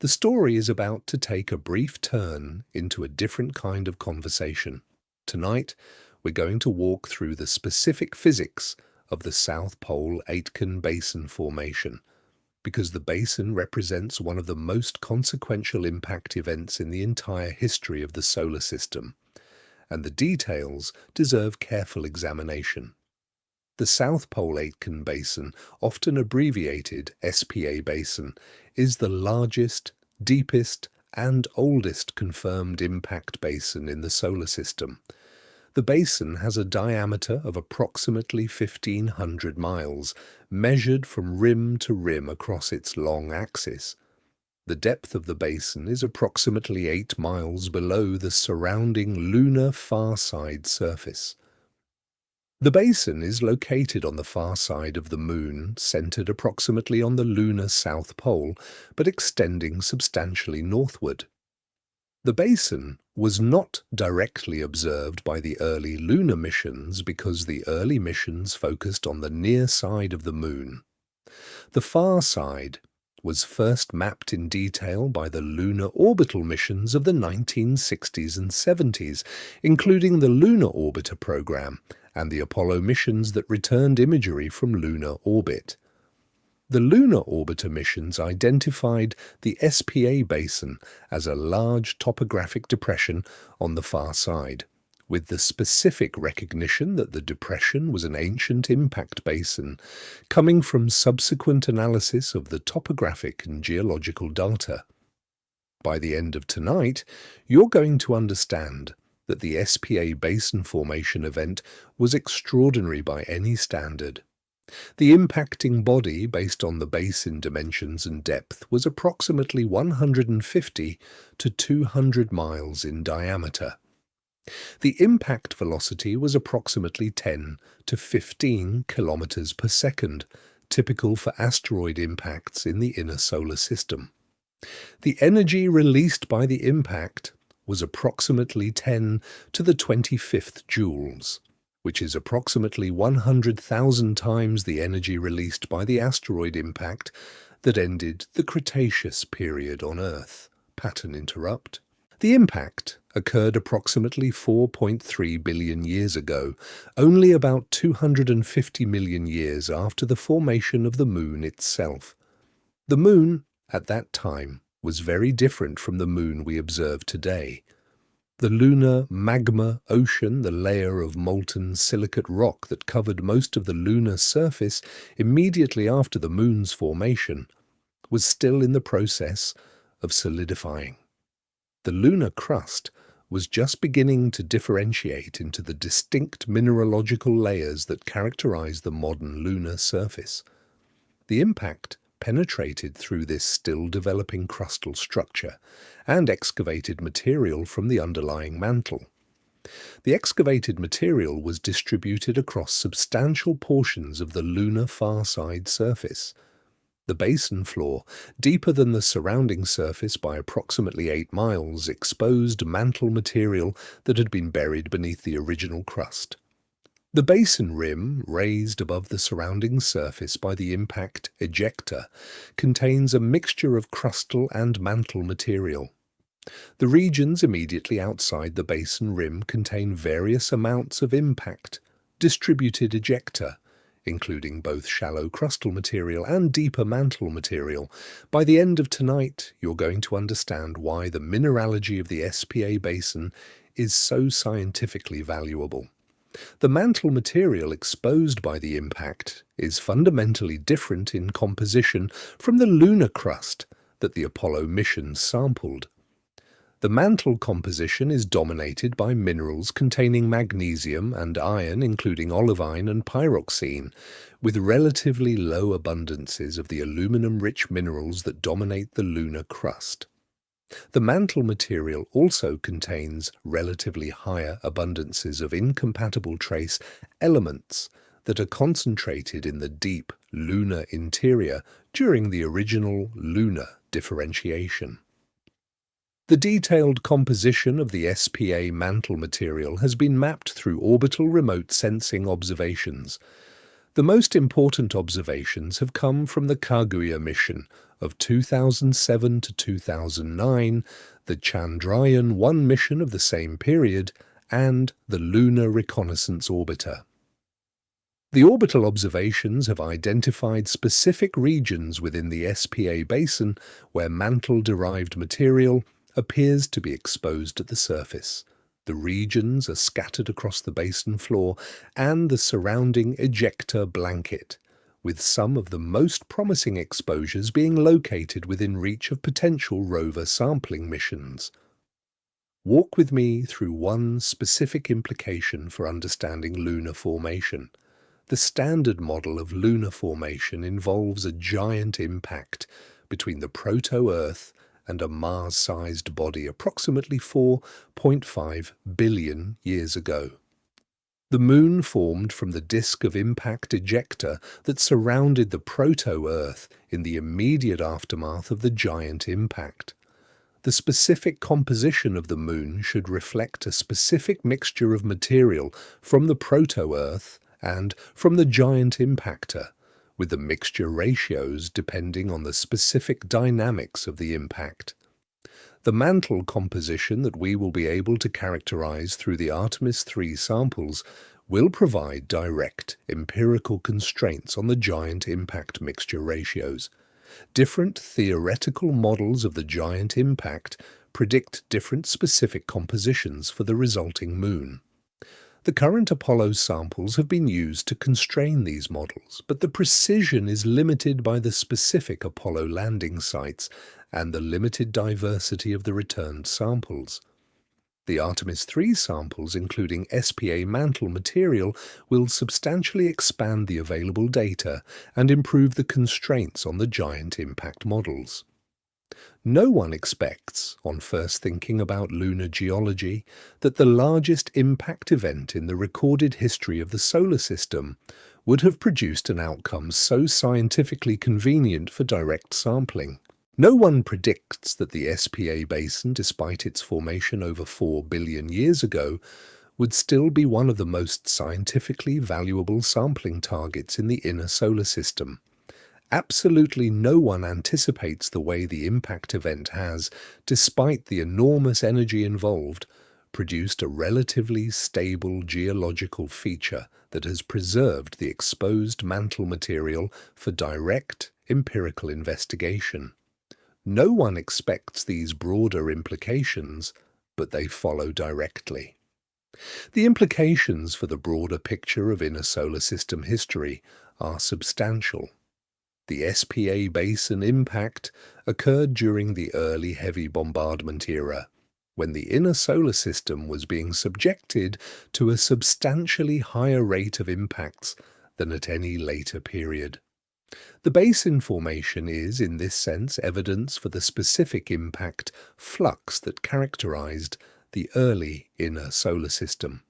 The story is about to take a brief turn into a different kind of conversation. Tonight, we're going to walk through the specific physics of the South Pole-Aitken Basin formation, because the basin represents one of the most consequential impact events in the entire history of the solar system, and the details deserve careful examination. The South Pole-Aitken Basin, often abbreviated SPA Basin, is the largest, deepest, and oldest confirmed impact basin in the solar system. The basin has a diameter of approximately 1,500 miles, measured from rim to rim across its long axis. The depth of the basin is approximately 8 miles below the surrounding lunar far side surface. The basin is located on the far side of the Moon, centered approximately on the lunar south pole, but extending substantially northward. The basin was not directly observed by the early lunar missions because the early missions focused on the near side of the Moon. The far side was first mapped in detail by the lunar orbital missions of the 1960s and 70s, including the Lunar Orbiter program and the Apollo missions that returned imagery from lunar orbit. The Lunar Orbiter missions identified the SPA Basin as a large topographic depression on the far side, with the specific recognition that the depression was an ancient impact basin, coming from subsequent analysis of the topographic and geological data. By the end of tonight, you're going to understand that the SPA Basin formation event was extraordinary by any standard. The impacting body, based on the basin dimensions and depth, was approximately 150 to 200 miles in diameter. The impact velocity was approximately 10 to 15 kilometers per second, typical for asteroid impacts in the inner solar system. The energy released by the impact was approximately 10 to the 25th joules, which is approximately 100,000 times the energy released by the asteroid impact that ended the Cretaceous period on Earth. Pattern interrupt. The impact occurred approximately 4.3 billion years ago, only about 250 million years after the formation of the Moon itself. The Moon, at that time, was very different from the Moon we observe today. The lunar magma ocean, the layer of molten silicate rock that covered most of the lunar surface immediately after the Moon's formation, was still in the process of solidifying. The lunar crust was just beginning to differentiate into the distinct mineralogical layers that characterize the modern lunar surface. The impact penetrated through this still developing crustal structure and excavated material from the underlying mantle. The excavated material was distributed across substantial portions of the lunar far side surface. The basin floor, deeper than the surrounding surface by approximately 8 miles, exposed mantle material that had been buried beneath the original crust. The basin rim, raised above the surrounding surface by the impact ejecta, contains a mixture of crustal and mantle material. The regions immediately outside the basin rim contain various amounts of impact, distributed ejecta, including both shallow crustal material and deeper mantle material. By the end of tonight, you're going to understand why the mineralogy of the SPA basin is so scientifically valuable. The mantle material exposed by the impact is fundamentally different in composition from the lunar crust that the Apollo mission sampled. The mantle composition is dominated by minerals containing magnesium and iron, including olivine and pyroxene, with relatively low abundances of the aluminum-rich minerals that dominate the lunar crust. The mantle material also contains relatively higher abundances of incompatible trace elements that are concentrated in the deep lunar interior during the original lunar differentiation. The detailed composition of the SPA mantle material has been mapped through orbital remote sensing observations. The most important observations have come from the Kaguya mission of 2007 to 2009, the Chandrayaan-1 mission of the same period, and the Lunar Reconnaissance Orbiter. The orbital observations have identified specific regions within the SPA basin where mantle-derived material appears to be exposed at the surface. The regions are scattered across the basin floor and the surrounding ejecta blanket, with some of the most promising exposures being located within reach of potential rover sampling missions. Walk with me through one specific implication for understanding lunar formation. The standard model of lunar formation involves a giant impact between the proto-Earth and a Mars-sized body approximately 4.5 billion years ago. The Moon formed from the disk of impact ejecta that surrounded the proto-Earth in the immediate aftermath of the giant impact. The specific composition of the Moon should reflect a specific mixture of material from the proto-Earth and from the giant impactor, with the mixture ratios depending on the specific dynamics of the impact. The mantle composition that we will be able to characterize through the Artemis 3 samples will provide direct empirical constraints on the giant impact mixture ratios. Different theoretical models of the giant impact predict different specific compositions for the resulting Moon. The current Apollo samples have been used to constrain these models, but the precision is limited by the specific Apollo landing sites and the limited diversity of the returned samples. The Artemis 3 samples, including SPA mantle material, will substantially expand the available data and improve the constraints on the giant impact models. No one expects, on first thinking about lunar geology, that the largest impact event in the recorded history of the solar system would have produced an outcome so scientifically convenient for direct sampling. No one predicts that the SPA basin, despite its formation over 4 billion years ago, would still be one of the most scientifically valuable sampling targets in the inner solar system. Absolutely no one anticipates the way the impact event has, despite the enormous energy involved, produced a relatively stable geological feature that has preserved the exposed mantle material for direct empirical investigation. No one expects these broader implications, but they follow directly. The implications for the broader picture of inner solar system history are substantial. The SPA basin impact occurred during the early heavy bombardment era, when the inner solar system was being subjected to a substantially higher rate of impacts than at any later period. The basin formation is, in this sense, evidence for the specific impact flux that characterized the early inner solar system.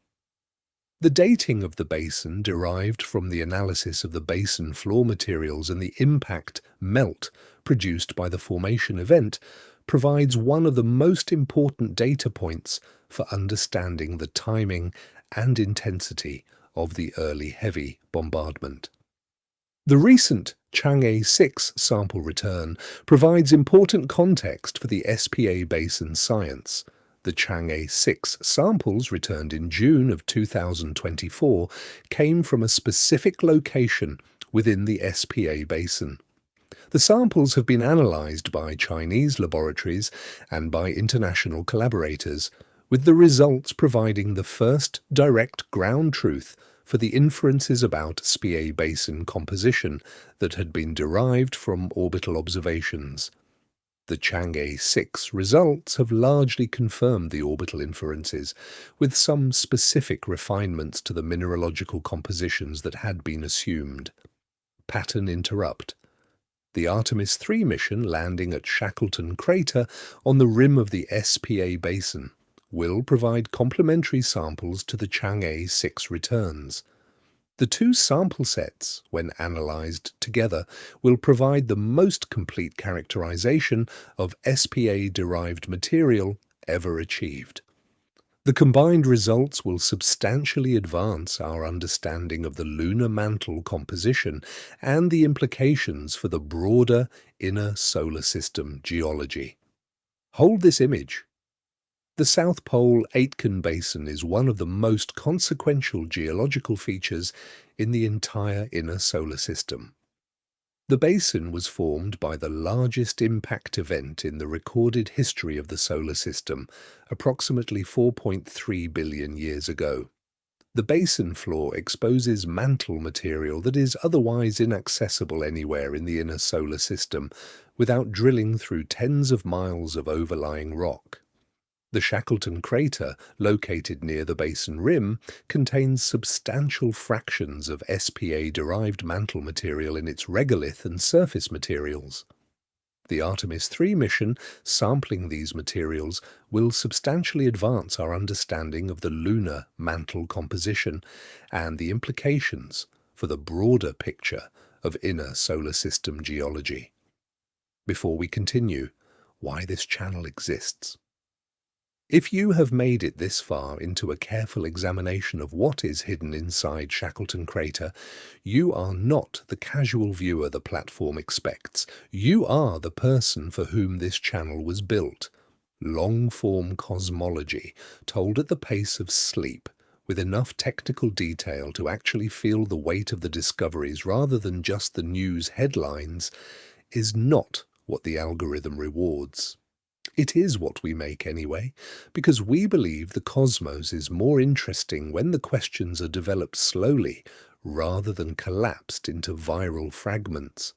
The dating of the basin, derived from the analysis of the basin floor materials and the impact melt produced by the formation event, provides one of the most important data points for understanding the timing and intensity of the early heavy bombardment. The recent Chang'e 6 sample return provides important context for the SPA Basin science. The Chang'e 6 samples returned in June of 2024 came from a specific location within the SPA Basin. The samples have been analysed by Chinese laboratories and by international collaborators, with the results providing the first direct ground truth for the inferences about SPA Basin composition that had been derived from orbital observations. The Chang'e 6 results have largely confirmed the orbital inferences, with some specific refinements to the mineralogical compositions that had been assumed. Pattern interrupt. The Artemis 3 mission landing at Shackleton Crater on the rim of the SPA Basin will provide complementary samples to the Chang'e 6 returns. The two sample sets, when analysed together, will provide the most complete characterization of SPA-derived material ever achieved. The combined results will substantially advance our understanding of the lunar mantle composition and the implications for the broader inner solar system geology. Hold this image. The South Pole-Aitken Basin is one of the most consequential geological features in the entire inner solar system. The basin was formed by the largest impact event in the recorded history of the solar system, approximately 4.3 billion years ago. The basin floor exposes mantle material that is otherwise inaccessible anywhere in the inner solar system without drilling through tens of miles of overlying rock. The Shackleton Crater, located near the basin rim, contains substantial fractions of SPA-derived mantle material in its regolith and surface materials. The Artemis 3 mission, sampling these materials, will substantially advance our understanding of the lunar mantle composition and the implications for the broader picture of inner solar system geology. Before we continue, why this channel exists. If you have made it this far into a careful examination of what is hidden inside Shackleton Crater, you are not the casual viewer the platform expects. You are the person for whom this channel was built. Long-form cosmology, told at the pace of sleep, with enough technical detail to actually feel the weight of the discoveries rather than just the news headlines, is not what the algorithm rewards. It is what we make anyway, because we believe the cosmos is more interesting when the questions are developed slowly rather than collapsed into viral fragments.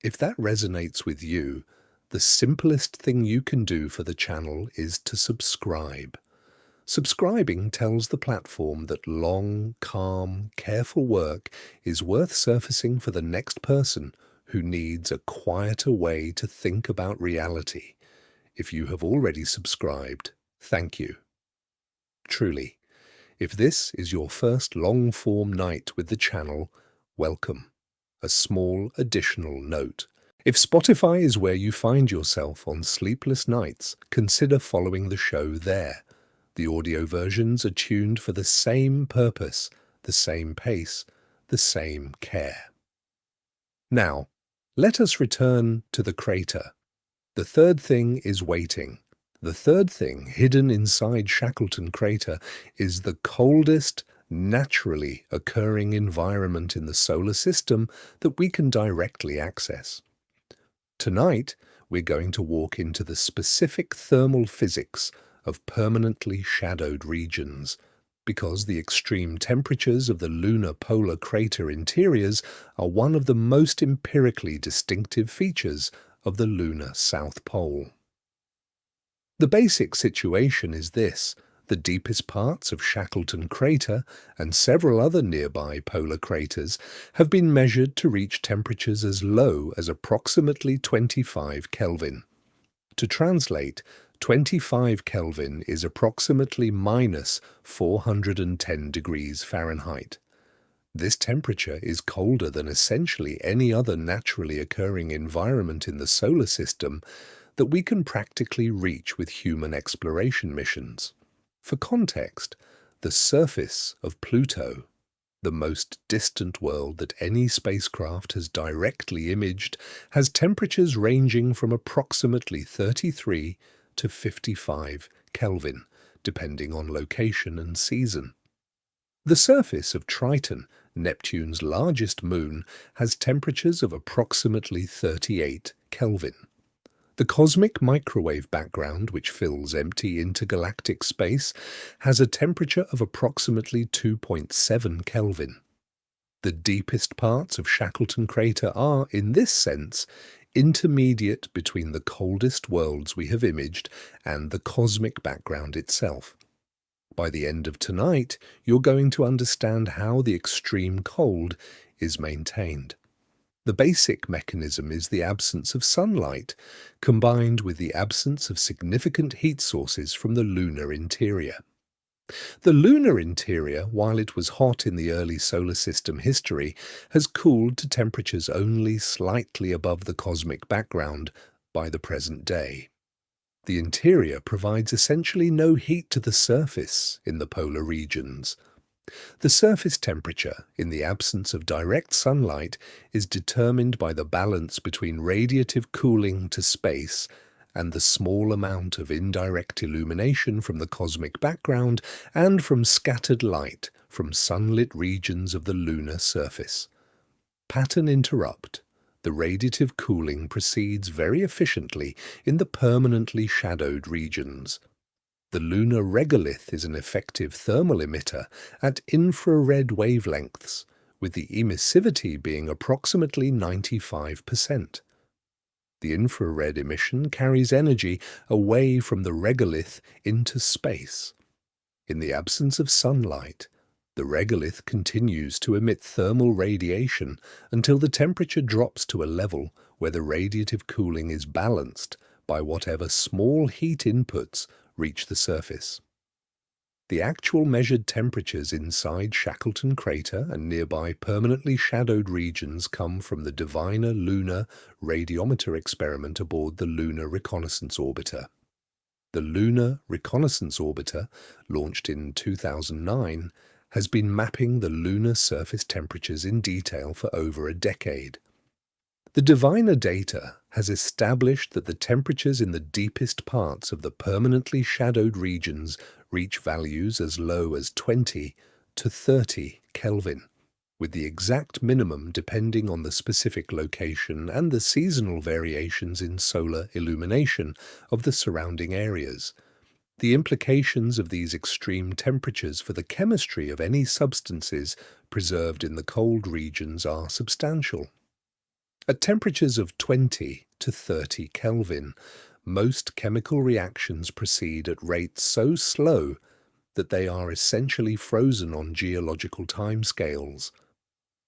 If that resonates with you, the simplest thing you can do for the channel is to subscribe. Subscribing tells the platform that long, calm, careful work is worth surfacing for the next person who needs a quieter way to think about reality. If you have already subscribed, thank you. Truly, if this is your first long-form night with the channel, welcome. A small additional note. If Spotify is where you find yourself on sleepless nights, consider following the show there. The audio versions are tuned for the same purpose, the same pace, the same care. Now, let us return to the crater. The third thing is waiting. The third thing hidden inside Shackleton Crater is the coldest, naturally occurring environment in the solar system that we can directly access. Tonight, we're going to walk into the specific thermal physics of permanently shadowed regions, because the extreme temperatures of the lunar polar crater interiors are one of the most empirically distinctive features of the lunar South Pole. The basic situation is this: the deepest parts of Shackleton Crater and several other nearby polar craters have been measured to reach temperatures as low as approximately 25 Kelvin. To translate, 25 Kelvin is approximately minus 410 degrees Fahrenheit. This temperature is colder than essentially any other naturally occurring environment in the solar system that we can practically reach with human exploration missions. For context, the surface of Pluto, The most distant world that any spacecraft has directly imaged has temperatures ranging from approximately 33 to 55 Kelvin, depending on location and season. The surface of Triton, Neptune's largest moon, has temperatures of approximately 38 Kelvin. The cosmic microwave background, which fills empty intergalactic space, has a temperature of approximately 2.7 Kelvin. The deepest parts of Shackleton Crater are, in this sense, intermediate between the coldest worlds we have imaged and the cosmic background itself. By the end of tonight, you're going to understand how the extreme cold is maintained. The basic mechanism is the absence of sunlight, combined with the absence of significant heat sources from the lunar interior. The lunar interior, while it was hot in the early solar system history, has cooled to temperatures only slightly above the cosmic background by the present day. The interior provides essentially no heat to the surface in the polar regions. The surface temperature, in the absence of direct sunlight, is determined by the balance between radiative cooling to space and the small amount of indirect illumination from the cosmic background and from scattered light from sunlit regions of the lunar surface. Pattern interrupt. The radiative cooling proceeds very efficiently in the permanently shadowed regions. The lunar regolith is an effective thermal emitter at infrared wavelengths, with the emissivity being approximately 95%. The infrared emission carries energy away from the regolith into space. In the absence of sunlight, the regolith continues to emit thermal radiation until the temperature drops to a level where the radiative cooling is balanced by whatever small heat inputs reach the surface. The actual measured temperatures inside Shackleton Crater and nearby permanently shadowed regions come from the Diviner Lunar Radiometer experiment aboard the Lunar Reconnaissance Orbiter. The Lunar Reconnaissance Orbiter, launched in 2009, has been mapping the lunar surface temperatures in detail for over a decade. The Diviner data has established that the temperatures in the deepest parts of the permanently shadowed regions reach values as low as 20 to 30 Kelvin, with the exact minimum depending on the specific location and the seasonal variations in solar illumination of the surrounding areas. The implications of these extreme temperatures for the chemistry of any substances preserved in the cold regions are substantial. At temperatures of 20 to 30 Kelvin, most chemical reactions proceed at rates so slow that they are essentially frozen on geological timescales.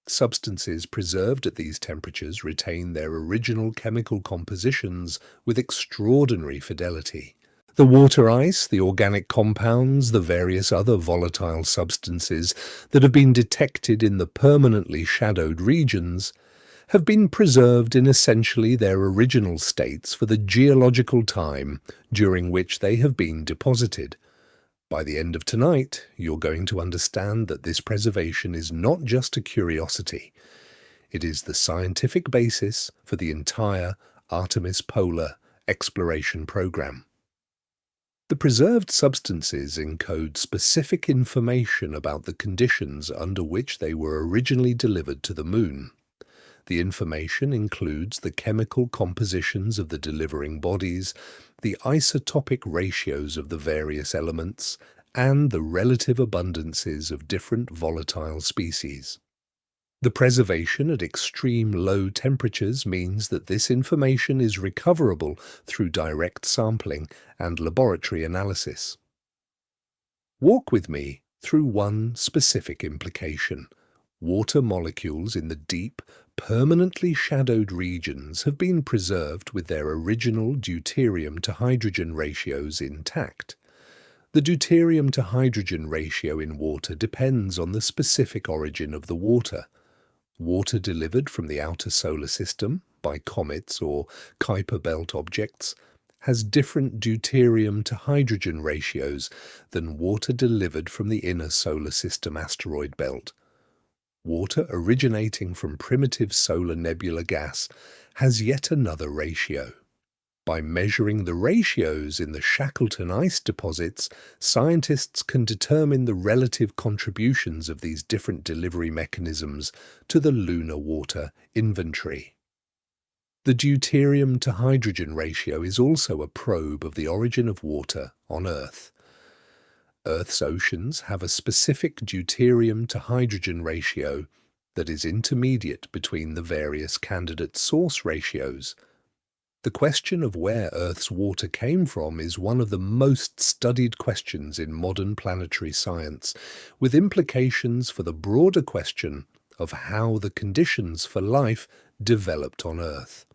Substances preserved at these temperatures retain their original chemical compositions with extraordinary fidelity. The water ice, the organic compounds, the various other volatile substances that have been detected in the permanently shadowed regions have been preserved in essentially their original states for the geological time during which they have been deposited. By the end of tonight, you're going to understand that this preservation is not just a curiosity. It is the scientific basis for the entire Artemis polar exploration program. The preserved substances encode specific information about the conditions under which they were originally delivered to the Moon. The information includes the chemical compositions of the delivering bodies, the isotopic ratios of the various elements, and the relative abundances of different volatile species. The preservation at extreme low temperatures means that this information is recoverable through direct sampling and laboratory analysis. Walk with me through one specific implication. Water molecules in the deep, permanently shadowed regions have been preserved with their original deuterium to hydrogen ratios intact. The deuterium to hydrogen ratio in water depends on the specific origin of the water. Water delivered from the outer solar system by comets or Kuiper belt objects has different deuterium to hydrogen ratios than water delivered from the inner solar system asteroid belt. Water originating from primitive solar nebula gas has yet another ratio. By measuring the ratios in the Shackleton ice deposits, scientists can determine the relative contributions of these different delivery mechanisms to the lunar water inventory. The deuterium to hydrogen ratio is also a probe of the origin of water on Earth. Earth's oceans have a specific deuterium to hydrogen ratio that is intermediate between the various candidate source ratios. The question of where Earth's water came from is one of the most studied questions in modern planetary science, with implications for the broader question of how the conditions for life developed on Earth.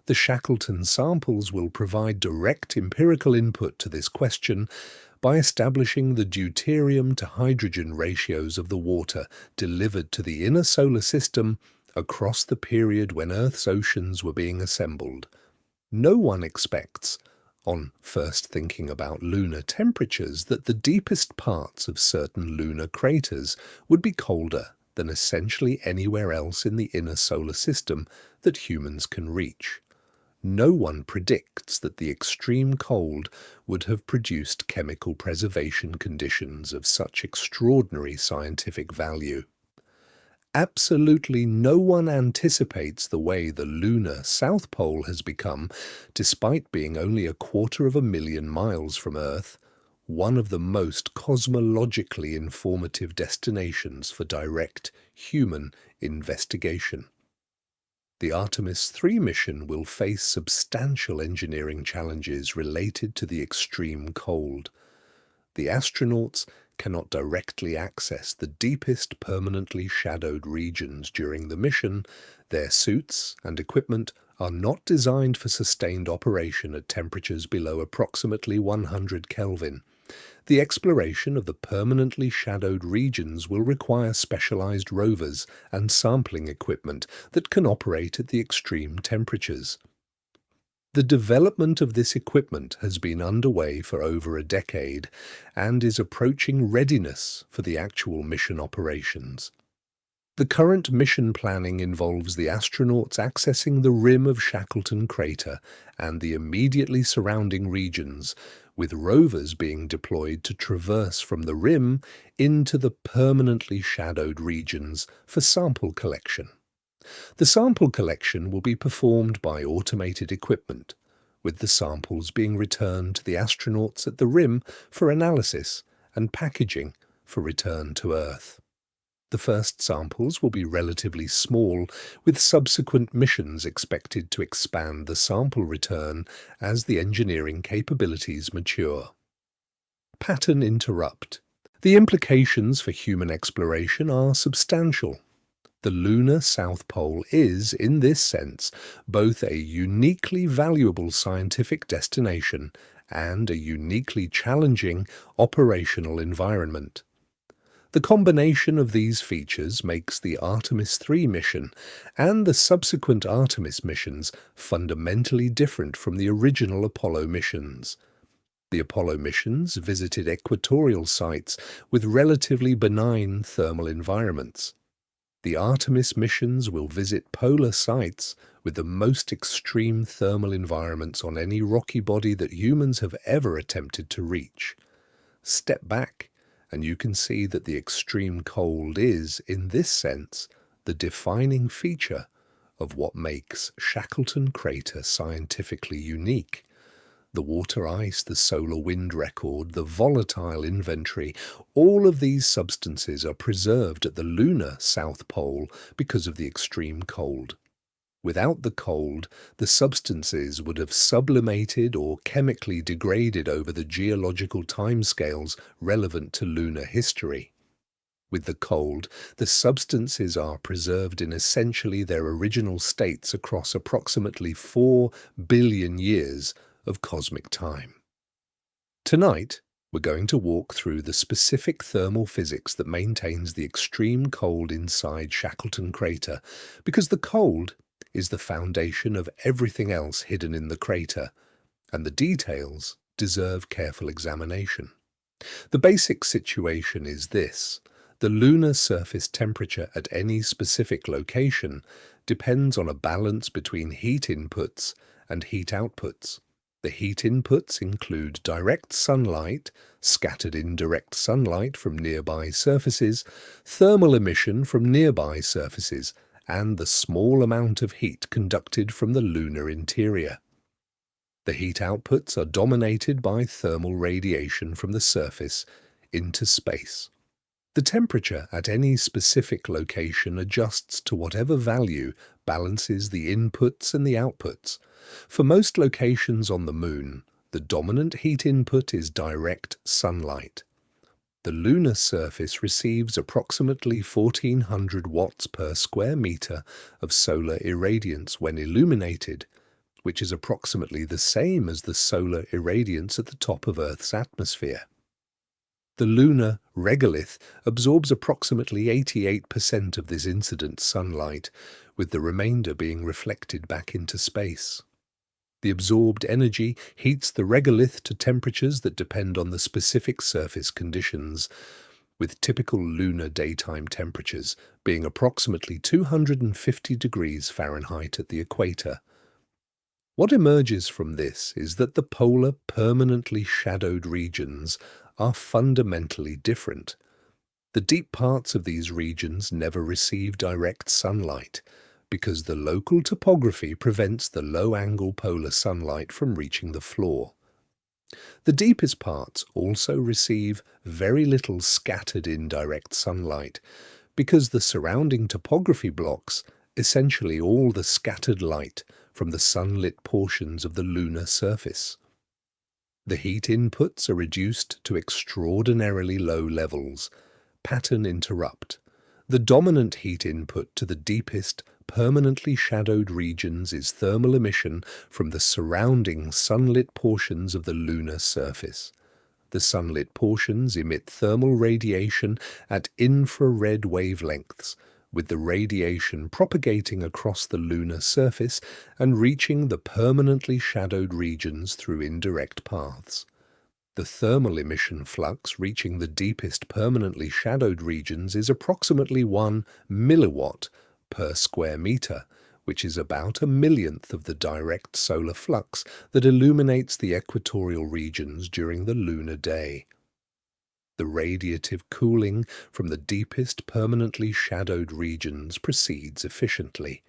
The Shackleton samples will provide direct empirical input to this question by establishing the deuterium to hydrogen ratios of the water delivered to the inner solar system across the period when Earth's oceans were being assembled. No one expects, on first thinking about lunar temperatures, that the deepest parts of certain lunar craters would be colder than essentially anywhere else in the inner solar system that humans can reach. No one predicts that the extreme cold would have produced chemical preservation conditions of such extraordinary scientific value. Absolutely no one anticipates the way the lunar South Pole has become, despite being only 250,000 miles from Earth, one of the most cosmologically informative destinations for direct human investigation. The Artemis 3 mission will face substantial engineering challenges related to the extreme cold. The astronauts cannot directly access the deepest permanently shadowed regions during the mission. Their suits and equipment are not designed for sustained operation at temperatures below approximately 100 Kelvin. The exploration of the permanently shadowed regions will require specialized rovers and sampling equipment that can operate at the extreme temperatures. The development of this equipment has been underway for over a decade and is approaching readiness for the actual mission operations. The current mission planning involves the astronauts accessing the rim of Shackleton Crater and the immediately surrounding regions, with rovers being deployed to traverse from the rim into the permanently shadowed regions for sample collection. The sample collection will be performed by automated equipment, with the samples being returned to the astronauts at the rim for analysis and packaging for return to Earth. The first samples will be relatively small, with subsequent missions expected to expand the sample return as the engineering capabilities mature. Pattern interrupt. The implications for human exploration are substantial. The lunar South Pole is, in this sense, both a uniquely valuable scientific destination and a uniquely challenging operational environment. The combination of these features makes the Artemis 3 mission and the subsequent Artemis missions fundamentally different from the original Apollo missions. The Apollo missions visited equatorial sites with relatively benign thermal environments. The Artemis missions will visit polar sites with the most extreme thermal environments on any rocky body that humans have ever attempted to reach. Step back, and you can see that the extreme cold is, in this sense, the defining feature of what makes Shackleton Crater scientifically unique. The water ice, the solar wind record, the volatile inventory, all of these substances are preserved at the lunar South Pole because of the extreme cold. Without the cold, the substances would have sublimated or chemically degraded over the geological timescales relevant to lunar history. With the cold, the substances are preserved in essentially their original states across approximately 4 billion years of cosmic time. Tonight, we're going to walk through the specific thermal physics that maintains the extreme cold inside Shackleton Crater, because the cold is the foundation of everything else hidden in the crater, and the details deserve careful examination. The basic situation is this. The lunar surface temperature at any specific location depends on a balance between heat inputs and heat outputs. The heat inputs include direct sunlight, scattered indirect sunlight from nearby surfaces, thermal emission from nearby surfaces, and the small amount of heat conducted from the lunar interior. The heat outputs are dominated by thermal radiation from the surface into space. The temperature at any specific location adjusts to whatever value balances the inputs and the outputs. For most locations on the Moon, the dominant heat input is direct sunlight. The lunar surface receives approximately 1400 watts per square meter of solar irradiance when illuminated, which is approximately the same as the solar irradiance at the top of Earth's atmosphere. The lunar regolith absorbs approximately 88% of this incident sunlight, with the remainder being reflected back into space. The absorbed energy heats the regolith to temperatures that depend on the specific surface conditions, with typical lunar daytime temperatures being approximately 250 degrees Fahrenheit at the equator. What emerges from this is that the polar permanently shadowed regions are fundamentally different. The deep parts of these regions never receive direct sunlight because the local topography prevents the low-angle polar sunlight from reaching the floor. The deepest parts also receive very little scattered indirect sunlight because the surrounding topography blocks essentially all the scattered light from the sunlit portions of the lunar surface. The heat inputs are reduced to extraordinarily low levels. Pattern interrupt. The dominant heat input to the deepest, permanently shadowed regions is thermal emission from the surrounding sunlit portions of the lunar surface. The sunlit portions emit thermal radiation at infrared wavelengths, with the radiation propagating across the lunar surface and reaching the permanently shadowed regions through indirect paths. The thermal emission flux reaching the deepest permanently shadowed regions is approximately 1 milliwatt per square meter, which is about a millionth of the direct solar flux that illuminates the equatorial regions during the lunar day. The radiative cooling from the deepest permanently shadowed regions proceeds efficiently.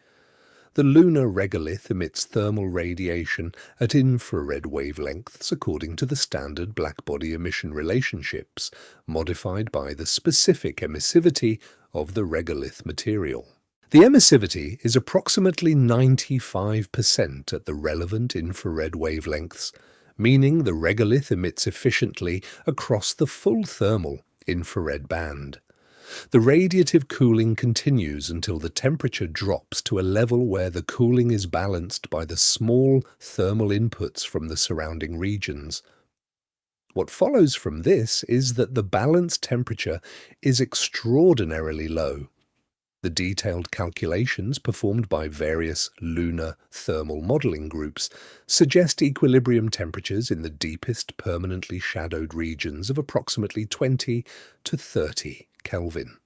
The lunar regolith emits thermal radiation at infrared wavelengths according to the standard blackbody emission relationships, modified by the specific emissivity of the regolith material. The emissivity is approximately 95% at the relevant infrared wavelengths, meaning the regolith emits efficiently across the full thermal infrared band. The radiative cooling continues until the temperature drops to a level where the cooling is balanced by the small thermal inputs from the surrounding regions. What follows from this is that the balanced temperature is extraordinarily low. The detailed calculations performed by various lunar thermal modeling groups suggest equilibrium temperatures in the deepest permanently shadowed regions of approximately 20 to 30 Kelvin.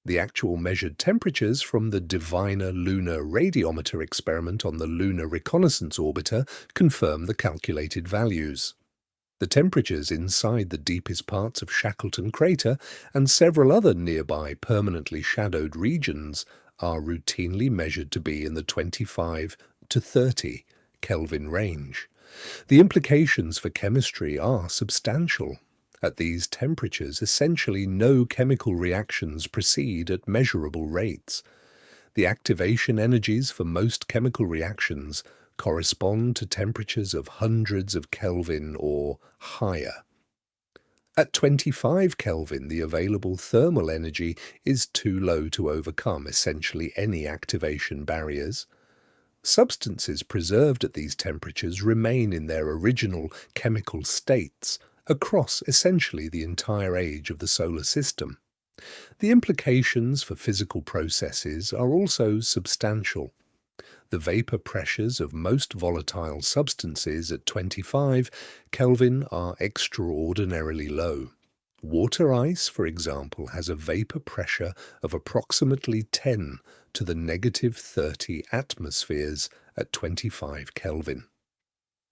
The actual measured temperatures from the Diviner Lunar Radiometer experiment on the Lunar Reconnaissance Orbiter confirm the calculated values. The temperatures inside the deepest parts of Shackleton Crater and several other nearby permanently shadowed regions are routinely measured to be in the 25 to 30 Kelvin range. The implications for chemistry are substantial. At these temperatures, essentially no chemical reactions proceed at measurable rates. The activation energies for most chemical reactions correspond to temperatures of hundreds of Kelvin or higher. At 25 Kelvin, the available thermal energy is too low to overcome essentially any activation barriers. Substances preserved at these temperatures remain in their original chemical states across essentially the entire age of the solar system. The implications for physical processes are also substantial. The vapor pressures of most volatile substances at 25 Kelvin are extraordinarily low. Water ice, for example, has a vapor pressure of approximately 10 to the negative 30 atmospheres at 25 Kelvin.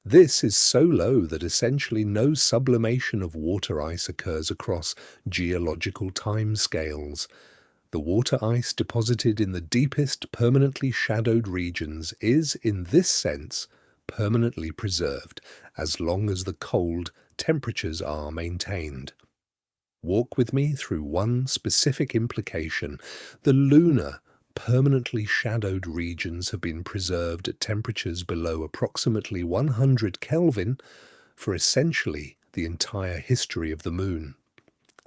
This is so low that essentially no sublimation of water ice occurs across geological timescales. The water ice deposited in the deepest permanently shadowed regions is, in this sense, permanently preserved as long as the cold temperatures are maintained. Walk with me through one specific implication. The lunar, permanently shadowed regions have been preserved at temperatures below approximately 100 Kelvin for essentially the entire history of the Moon.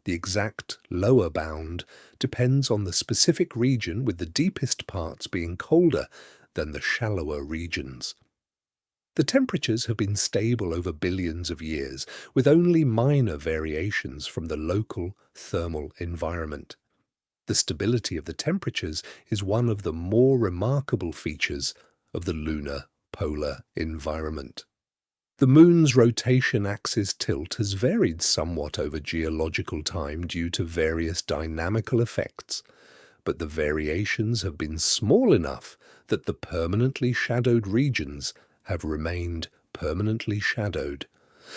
The exact lower bound depends on the specific region, with the deepest parts being colder than the shallower regions. The temperatures have been stable over billions of years, with only minor variations from the local thermal environment. The stability of the temperatures is one of the more remarkable features of the lunar polar environment. The Moon's rotation axis tilt has varied somewhat over geological time due to various dynamical effects, but the variations have been small enough that the permanently shadowed regions have remained permanently shadowed.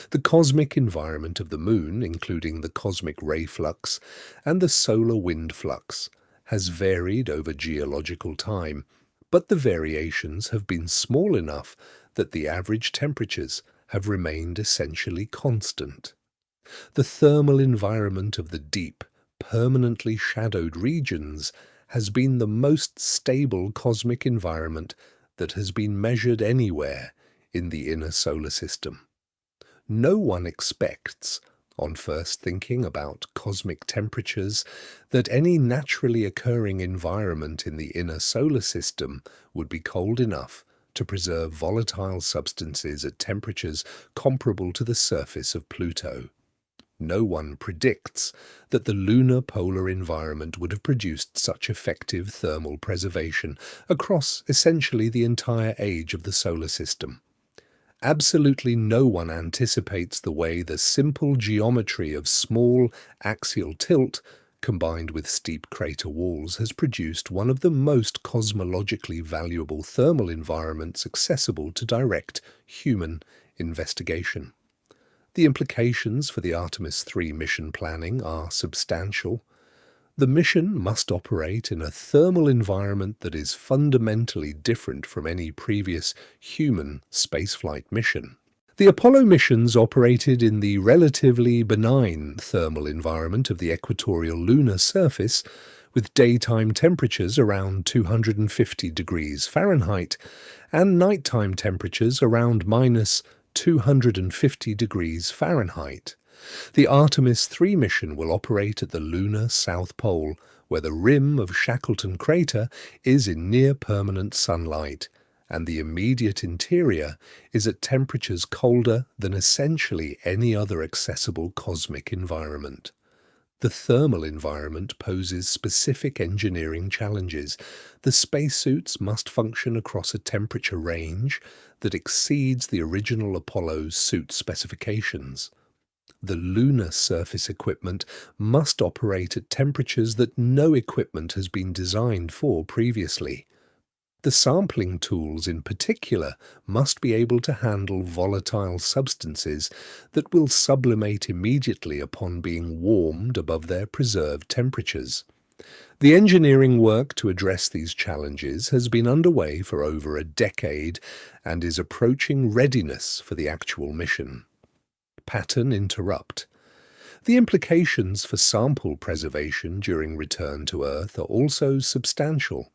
The cosmic environment of the Moon, including the cosmic ray flux and the solar wind flux, has varied over geological time, but the variations have been small enough that the average temperatures have remained essentially constant. The thermal environment of the deep, permanently shadowed regions has been the most stable cosmic environment that has been measured anywhere in the inner solar system. No one expects, on first thinking about cosmic temperatures, that any naturally occurring environment in the inner solar system would be cold enough to preserve volatile substances at temperatures comparable to the surface of Pluto. No one predicts that the lunar polar environment would have produced such effective thermal preservation across essentially the entire age of the solar system. Absolutely no one anticipates the way the simple geometry of small axial tilt combined with steep crater walls has produced one of the most cosmologically valuable thermal environments accessible to direct human investigation. The implications for the Artemis 3 mission planning are substantial. The mission must operate in a thermal environment that is fundamentally different from any previous human spaceflight mission. The Apollo missions operated in the relatively benign thermal environment of the equatorial lunar surface, with daytime temperatures around 250 degrees Fahrenheit and nighttime temperatures around minus 250 degrees Fahrenheit. The Artemis 3 mission will operate at the lunar South Pole, where the rim of Shackleton Crater is in near-permanent sunlight, and the immediate interior is at temperatures colder than essentially any other accessible cosmic environment. The thermal environment poses specific engineering challenges. The spacesuits must function across a temperature range that exceeds the original Apollo's suit specifications. The lunar surface equipment must operate at temperatures that no equipment has been designed for previously. The sampling tools in particular must be able to handle volatile substances that will sublimate immediately upon being warmed above their preserved temperatures. The engineering work to address these challenges has been underway for over a decade and is approaching readiness for the actual mission. Pattern interrupt. The implications for sample preservation during return to Earth are also substantial.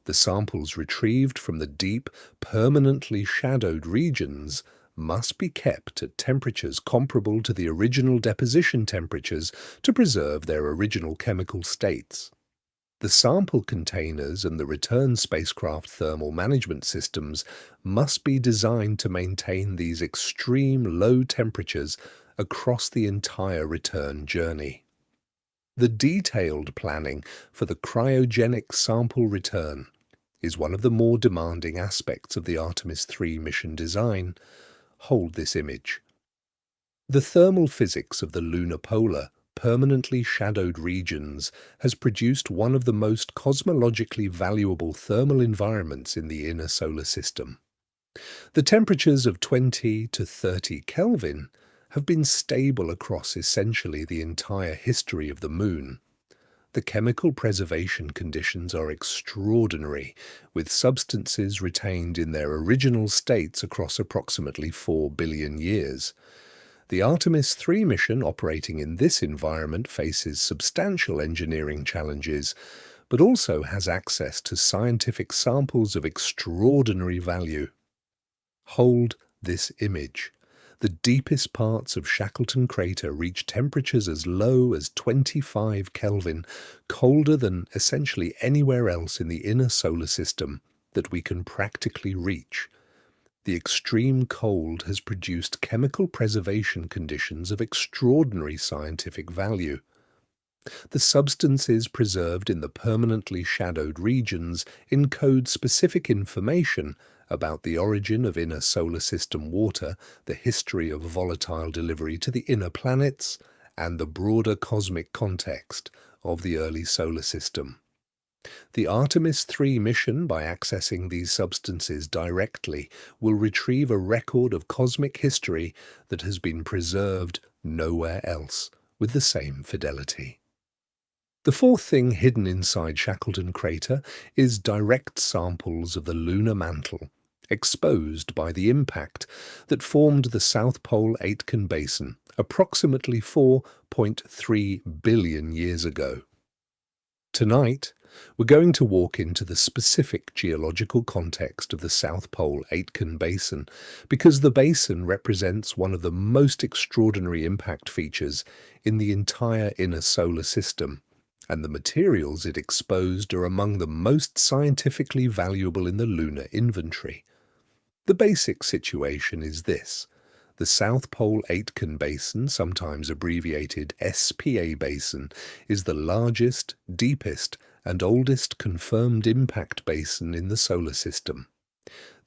The samples retrieved from the deep, permanently shadowed regions must be kept at temperatures comparable to the original deposition temperatures to preserve their original chemical states. The sample containers and the return spacecraft thermal management systems must be designed to maintain these extreme low temperatures across the entire return journey. The detailed planning for the cryogenic sample return is one of the more demanding aspects of the Artemis 3 mission design. Hold this image. The thermal physics of the lunar polar permanently shadowed regions has produced one of the most cosmologically valuable thermal environments in the inner solar system. The temperatures of 20 to 30 Kelvin have been stable across essentially the entire history of the Moon. The chemical preservation conditions are extraordinary, with substances retained in their original states across approximately 4 billion years. The Artemis 3 mission operating in this environment faces substantial engineering challenges, but also has access to scientific samples of extraordinary value. Hold this image. The deepest parts of Shackleton Crater reach temperatures as low as 25 Kelvin, colder than essentially anywhere else in the inner solar system that we can practically reach. The extreme cold has produced chemical preservation conditions of extraordinary scientific value. The substances preserved in the permanently shadowed regions encode specific information about the origin of inner solar system water, the history of volatile delivery to the inner planets, and the broader cosmic context of the early solar system. The Artemis 3 mission, by accessing these substances directly, will retrieve a record of cosmic history that has been preserved nowhere else with the same fidelity. The fourth thing hidden inside Shackleton Crater is direct samples of the lunar mantle, exposed by the impact that formed the South Pole-Aitken Basin approximately 4.3 billion years ago. Tonight, we're going to walk into the specific geological context of the South Pole-Aitken Basin because the basin represents one of the most extraordinary impact features in the entire inner solar system, and the materials it exposed are among the most scientifically valuable in the lunar inventory. The basic situation is this. The South Pole-Aitken Basin, sometimes abbreviated SPA Basin, is the largest, deepest, and oldest confirmed impact basin in the solar system.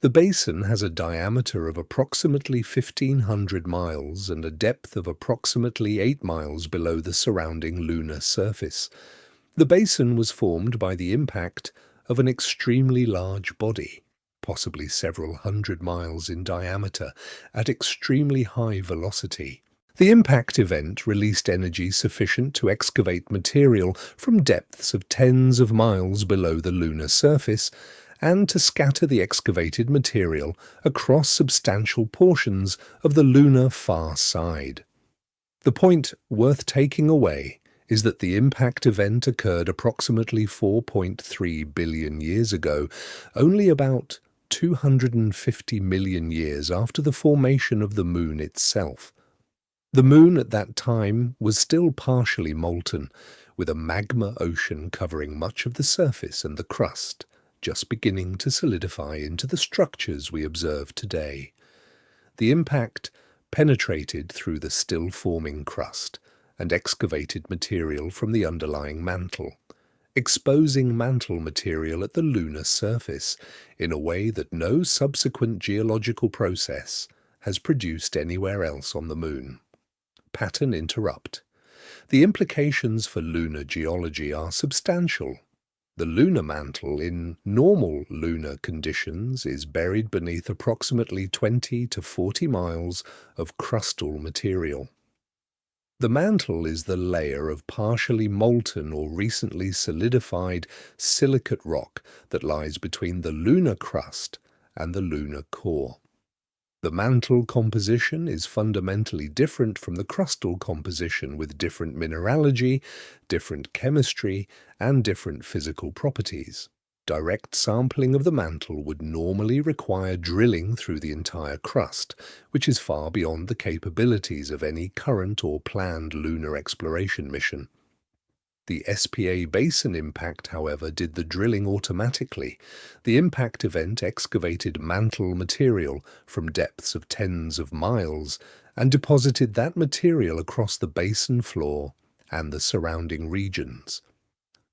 The basin has a diameter of approximately 1,500 miles and a depth of approximately 8 miles below the surrounding lunar surface. The basin was formed by the impact of an extremely large body, possibly several hundred miles in diameter, at extremely high velocity. The impact event released energy sufficient to excavate material from depths of tens of miles below the lunar surface and to scatter the excavated material across substantial portions of the lunar far side. The point worth taking away is that the impact event occurred approximately 4.3 billion years ago, only about 250 million years after the formation of the Moon itself. The Moon at that time was still partially molten, with a magma ocean covering much of the surface and the crust, just beginning to solidify into the structures we observe today. The impact penetrated through the still-forming crust and excavated material from the underlying mantle, exposing mantle material at the lunar surface in a way that no subsequent geological process has produced anywhere else on the Moon. Pattern interrupt. The implications for lunar geology are substantial. The lunar mantle in normal lunar conditions is buried beneath approximately 20 to 40 miles of crustal material. The mantle is the layer of partially molten or recently solidified silicate rock that lies between the lunar crust and the lunar core. The mantle composition is fundamentally different from the crustal composition, with different mineralogy, different chemistry, and different physical properties. Direct sampling of the mantle would normally require drilling through the entire crust, which is far beyond the capabilities of any current or planned lunar exploration mission. The SPA Basin impact, however, did the drilling automatically. The impact event excavated mantle material from depths of tens of miles and deposited that material across the basin floor and the surrounding regions.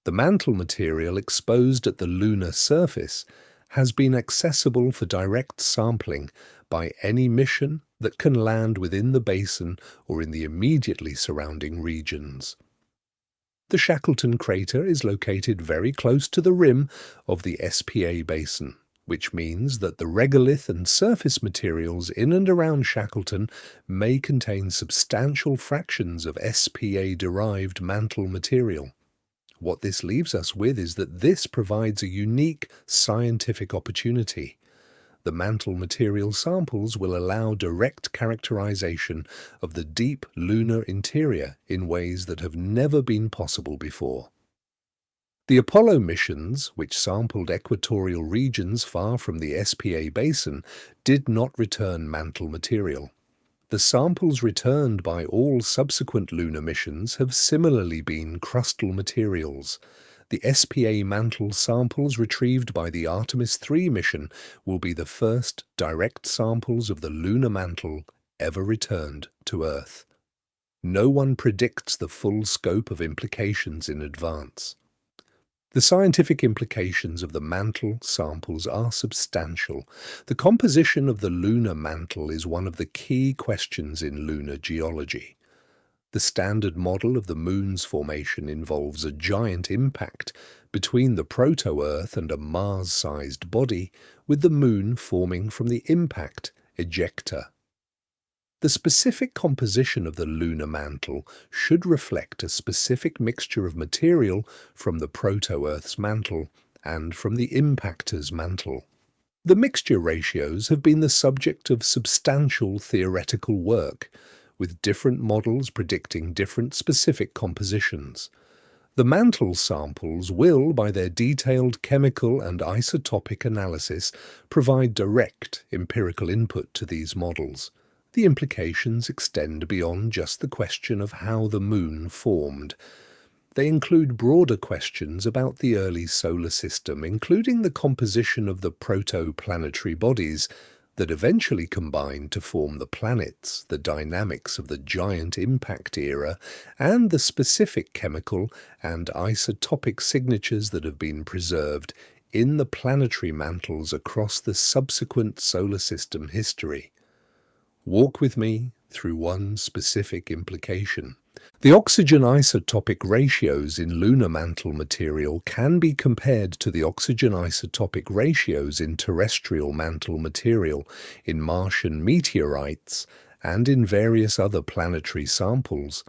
The mantle material exposed at the lunar surface has been accessible for direct sampling by any mission that can land within the basin or in the immediately surrounding regions. The Shackleton Crater is located very close to the rim of the SPA Basin, which means that the regolith and surface materials in and around Shackleton may contain substantial fractions of SPA-derived mantle material. What this leaves us with is that this provides a unique scientific opportunity. The mantle material samples will allow direct characterization of the deep lunar interior in ways that have never been possible before. The Apollo missions, which sampled equatorial regions far from the SPA basin, did not return mantle material. The samples returned by all subsequent lunar missions have similarly been crustal materials. The SPA mantle samples retrieved by the Artemis 3 mission will be the first direct samples of the lunar mantle ever returned to Earth. No one predicts the full scope of implications in advance. The scientific implications of the mantle samples are substantial. The composition of the lunar mantle is one of the key questions in lunar geology. The standard model of the Moon's formation involves a giant impact between the proto-Earth and a Mars-sized body, with the Moon forming from the impact ejecta. The specific composition of the lunar mantle should reflect a specific mixture of material from the proto-Earth's mantle and from the impactor's mantle. The mixture ratios have been the subject of substantial theoretical work, with different models predicting different specific compositions. The mantle samples will, by their detailed chemical and isotopic analysis, provide direct empirical input to these models. The implications extend beyond just the question of how the Moon formed. They include broader questions about the early solar system, including the composition of the protoplanetary bodies that eventually combined to form the planets, the dynamics of the giant impact era, and the specific chemical and isotopic signatures that have been preserved in the planetary mantles across the subsequent solar system history. Walk with me through one specific implication. The oxygen isotopic ratios in lunar mantle material can be compared to the oxygen isotopic ratios in terrestrial mantle material, in Martian meteorites, and in various other planetary samples.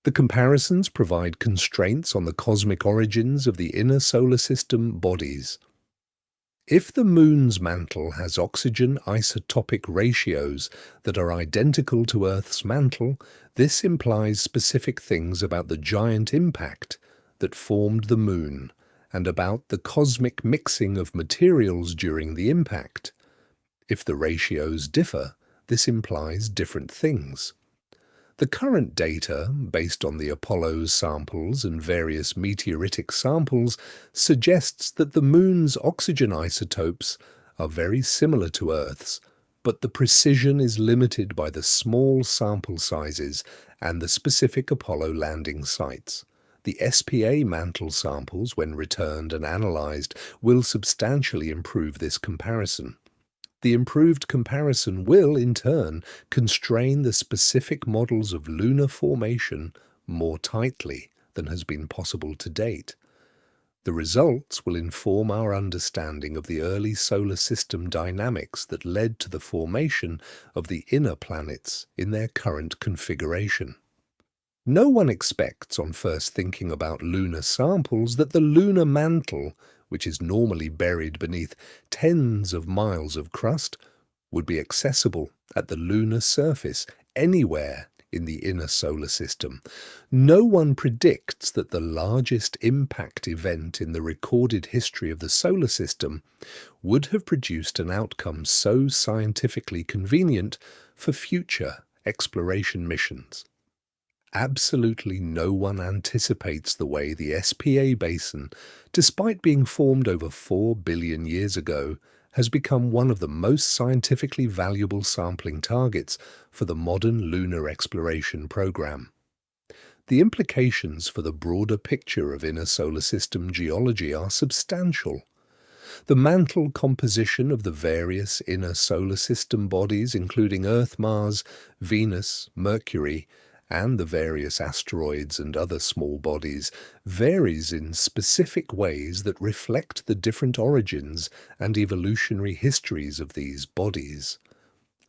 The comparisons provide constraints on the cosmic origins of the inner solar system bodies. If the Moon's mantle has oxygen isotopic ratios that are identical to Earth's mantle, this implies specific things about the giant impact that formed the Moon and about the cosmic mixing of materials during the impact. If the ratios differ, this implies different things. The current data, based on the Apollo's samples and various meteoritic samples, suggests that the Moon's oxygen isotopes are very similar to Earth's, but the precision is limited by the small sample sizes and the specific Apollo landing sites. The SPA mantle samples, when returned and analyzed, will substantially improve this comparison. The improved comparison will, in turn, constrain the specific models of lunar formation more tightly than has been possible to date. The results will inform our understanding of the early solar system dynamics that led to the formation of the inner planets in their current configuration. No one expects, on first thinking about lunar samples, that the lunar mantle, which is normally buried beneath tens of miles of crust, would be accessible at the lunar surface anywhere in the inner solar system. No one predicts that the largest impact event in the recorded history of the solar system would have produced an outcome so scientifically convenient for future exploration missions. Absolutely no one anticipates the way the SPA Basin, despite being formed over 4 billion years ago, has become one of the most scientifically valuable sampling targets for the modern lunar exploration program. The implications for the broader picture of inner solar system geology are substantial. The mantle composition of the various inner solar system bodies, including Earth, Mars, Venus, Mercury, and the various asteroids and other small bodies, varies in specific ways that reflect the different origins and evolutionary histories of these bodies.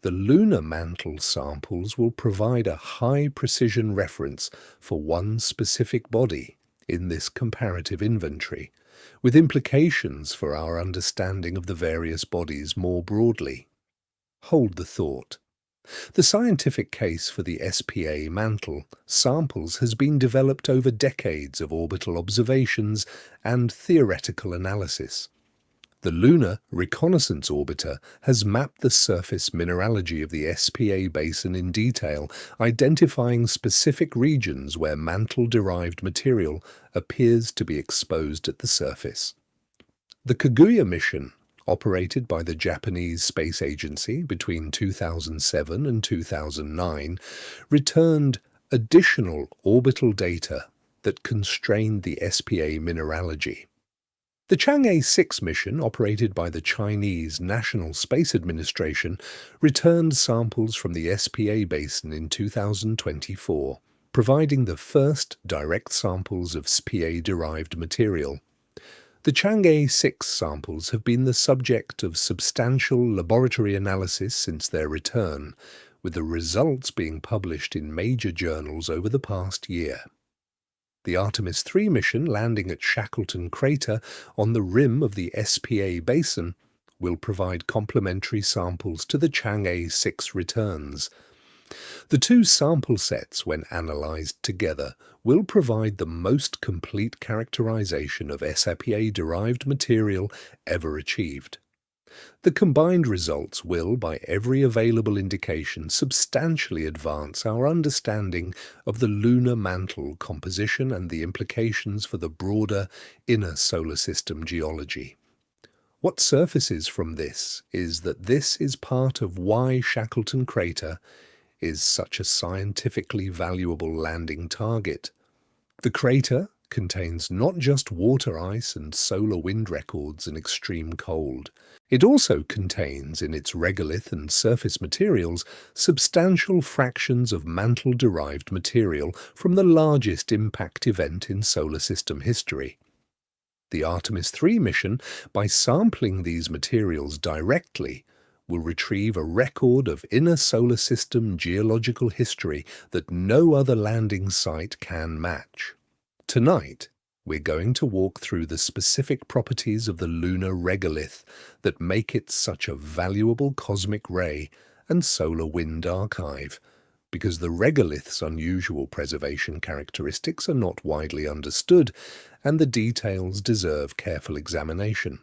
The lunar mantle samples will provide a high-precision reference for one specific body in this comparative inventory, with implications for our understanding of the various bodies more broadly. Hold the thought. The scientific case for the SPA mantle samples has been developed over decades of orbital observations and theoretical analysis. The Lunar Reconnaissance Orbiter has mapped the surface mineralogy of the SPA basin in detail, identifying specific regions where mantle-derived material appears to be exposed at the surface. The Kaguya mission, operated by the Japanese Space Agency between 2007 and 2009, returned additional orbital data that constrained the SPA mineralogy. The Chang'e 6 mission, operated by the Chinese National Space Administration, returned samples from the SPA basin in 2024, providing the first direct samples of SPA-derived material. The Chang'e 6 samples have been the subject of substantial laboratory analysis since their return, with the results being published in major journals over the past year. The Artemis 3 mission, landing at Shackleton Crater on the rim of the SPA basin, will provide complementary samples to the Chang'e 6 returns. The two sample sets, when analyzed together, will provide the most complete characterization of SPA-derived material ever achieved. The combined results will, by every available indication, substantially advance our understanding of the lunar mantle composition and the implications for the broader inner solar system geology. What surfaces from this is that this is part of why Shackleton Crater is such a scientifically valuable landing target. The crater contains not just water ice and solar wind records in extreme cold. It also contains in its regolith and surface materials substantial fractions of mantle-derived material from the largest impact event in solar system history. The Artemis 3 mission, by sampling these materials directly, will retrieve a record of inner solar system geological history that no other landing site can match. Tonight, we're going to walk through the specific properties of the lunar regolith that make it such a valuable cosmic ray and solar wind archive, because the regolith's unusual preservation characteristics are not widely understood, and the details deserve careful examination.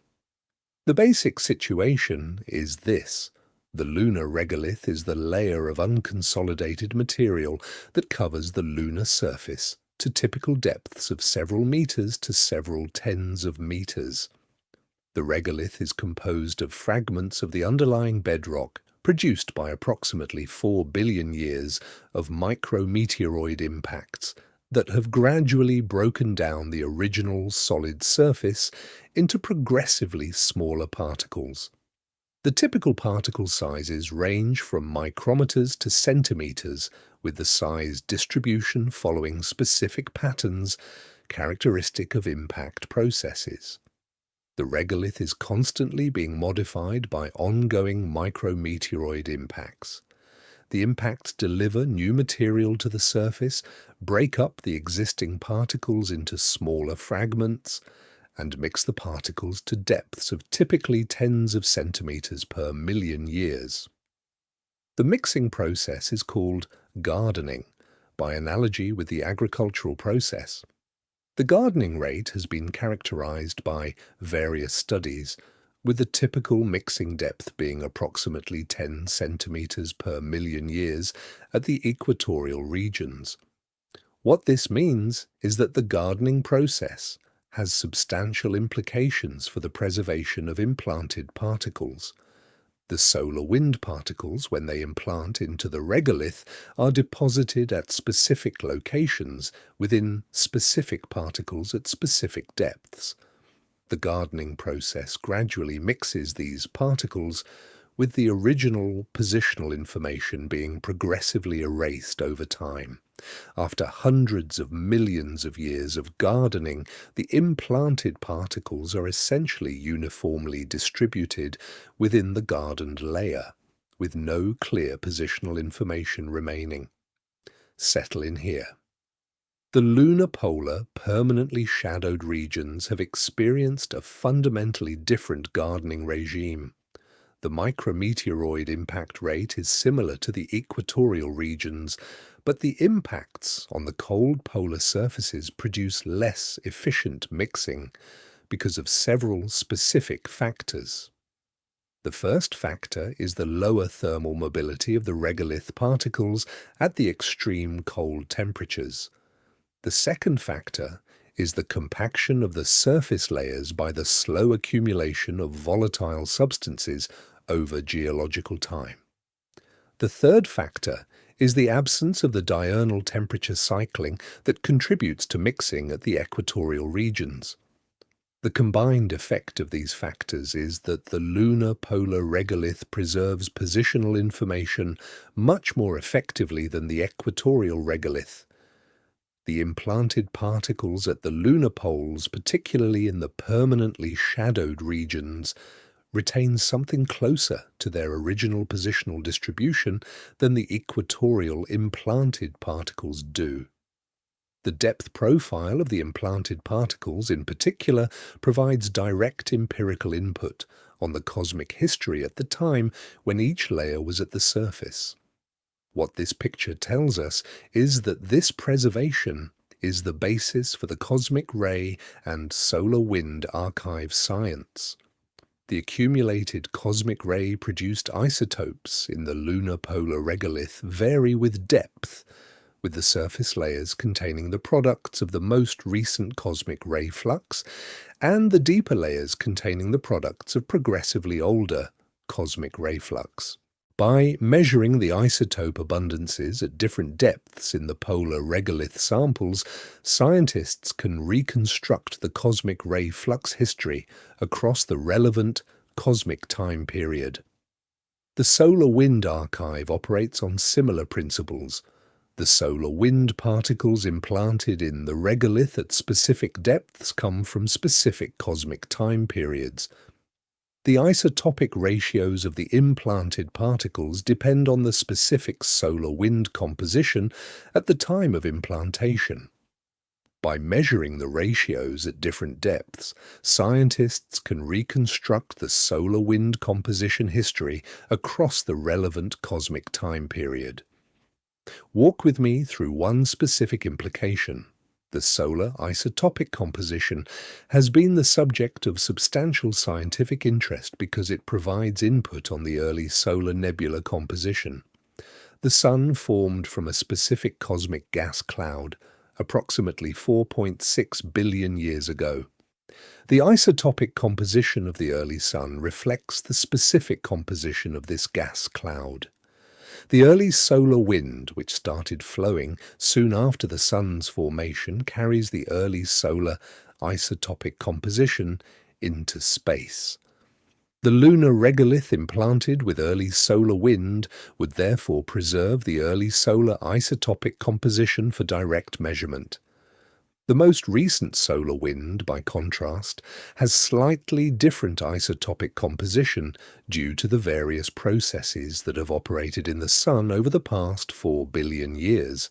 The basic situation is this. The lunar regolith is the layer of unconsolidated material that covers the lunar surface to typical depths of several meters to several tens of meters. The regolith is composed of fragments of the underlying bedrock produced by approximately 4 billion years of micrometeoroid impacts that have gradually broken down the original solid surface into progressively smaller particles. The typical particle sizes range from micrometers to centimeters, with the size distribution following specific patterns characteristic of impact processes. The regolith is constantly being modified by ongoing micrometeoroid impacts. The impacts deliver new material to the surface, break up the existing particles into smaller fragments, and mix the particles to depths of typically tens of centimeters per million years. The mixing process is called gardening, by analogy with the agricultural process. The gardening rate has been characterized by various studies, with the typical mixing depth being approximately 10 centimeters per million years at the equatorial regions. What this means is that the gardening process has substantial implications for the preservation of implanted particles. The solar wind particles, when they implant into the regolith, are deposited at specific locations within specific particles at specific depths. The gardening process gradually mixes these particles, with the original positional information being progressively erased over time. After hundreds of millions of years of gardening, the implanted particles are essentially uniformly distributed within the gardened layer, with no clear positional information remaining. Settle in here. The lunar polar, permanently shadowed regions have experienced a fundamentally different gardening regime. The micrometeoroid impact rate is similar to the equatorial regions, but the impacts on the cold polar surfaces produce less efficient mixing because of several specific factors. The first factor is the lower thermal mobility of the regolith particles at the extreme cold temperatures. The second factor is the compaction of the surface layers by the slow accumulation of volatile substances over geological time. The third factor is the absence of the diurnal temperature cycling that contributes to mixing at the equatorial regions. The combined effect of these factors is that the lunar polar regolith preserves positional information much more effectively than the equatorial regolith. The implanted particles at the lunar poles, particularly in the permanently shadowed regions, retain something closer to their original positional distribution than the equatorial implanted particles do. The depth profile of the implanted particles, in particular, provides direct empirical input on the cosmic history at the time when each layer was at the surface. What this picture tells us is that this preservation is the basis for the cosmic ray and solar wind archive science. The accumulated cosmic ray-produced isotopes in the lunar polar regolith vary with depth, with the surface layers containing the products of the most recent cosmic ray flux and the deeper layers containing the products of progressively older cosmic ray flux. By measuring the isotope abundances at different depths in the polar regolith samples, scientists can reconstruct the cosmic ray flux history across the relevant cosmic time period. The solar wind archive operates on similar principles. The solar wind particles implanted in the regolith at specific depths come from specific cosmic time periods. The isotopic ratios of the implanted particles depend on the specific solar wind composition at the time of implantation. By measuring the ratios at different depths, scientists can reconstruct the solar wind composition history across the relevant cosmic time period. Walk with me through one specific implication. The solar isotopic composition has been the subject of substantial scientific interest because it provides input on the early solar nebula composition. The Sun formed from a specific cosmic gas cloud approximately 4.6 billion years ago. The isotopic composition of the early Sun reflects the specific composition of this gas cloud. The early solar wind, which started flowing soon after the Sun's formation, carries the early solar isotopic composition into space. The lunar regolith implanted with early solar wind would therefore preserve the early solar isotopic composition for direct measurement. The most recent solar wind, by contrast, has slightly different isotopic composition due to the various processes that have operated in the Sun over the past 4 billion years,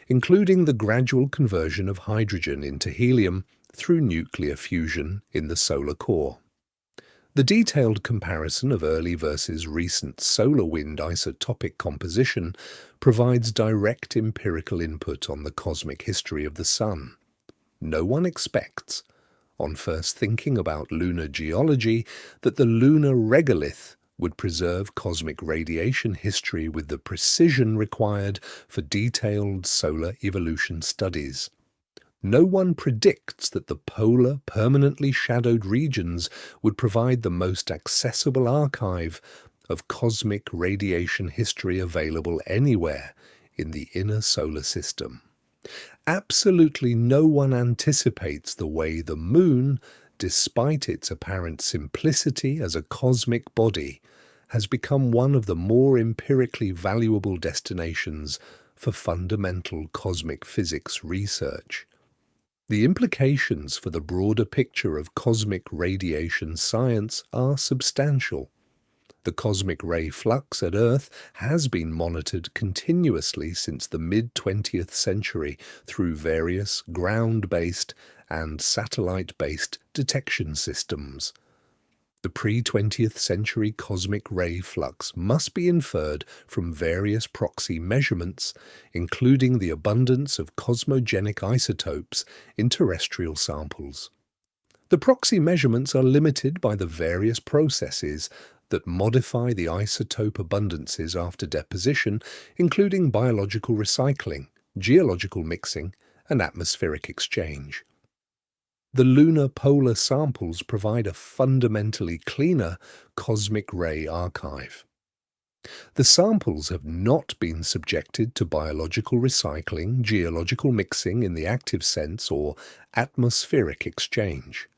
including the gradual conversion of hydrogen into helium through nuclear fusion in the solar core. The detailed comparison of early versus recent solar wind isotopic composition provides direct empirical input on the cosmic history of the Sun. No one expects, on first thinking about lunar geology, that the lunar regolith would preserve cosmic radiation history with the precision required for detailed solar evolution studies. No one predicts that the polar, permanently shadowed regions would provide the most accessible archive of cosmic radiation history available anywhere in the inner solar system. Absolutely no one anticipates the way the Moon despite its apparent simplicity as a cosmic body, has become one of the more empirically valuable destinations for fundamental cosmic physics research. The implications for the broader picture of cosmic radiation science are substantial. The cosmic ray flux at Earth has been monitored continuously since the mid-20th century through various ground-based and satellite-based detection systems. The pre-20th century cosmic ray flux must be inferred from various proxy measurements, including the abundance of cosmogenic isotopes in terrestrial samples. The proxy measurements are limited by the various processes that modify the isotope abundances after deposition, including biological recycling, geological mixing, and atmospheric exchange. The lunar polar samples provide a fundamentally cleaner cosmic ray archive. The samples have not been subjected to biological recycling, geological mixing in the active sense, or atmospheric exchange.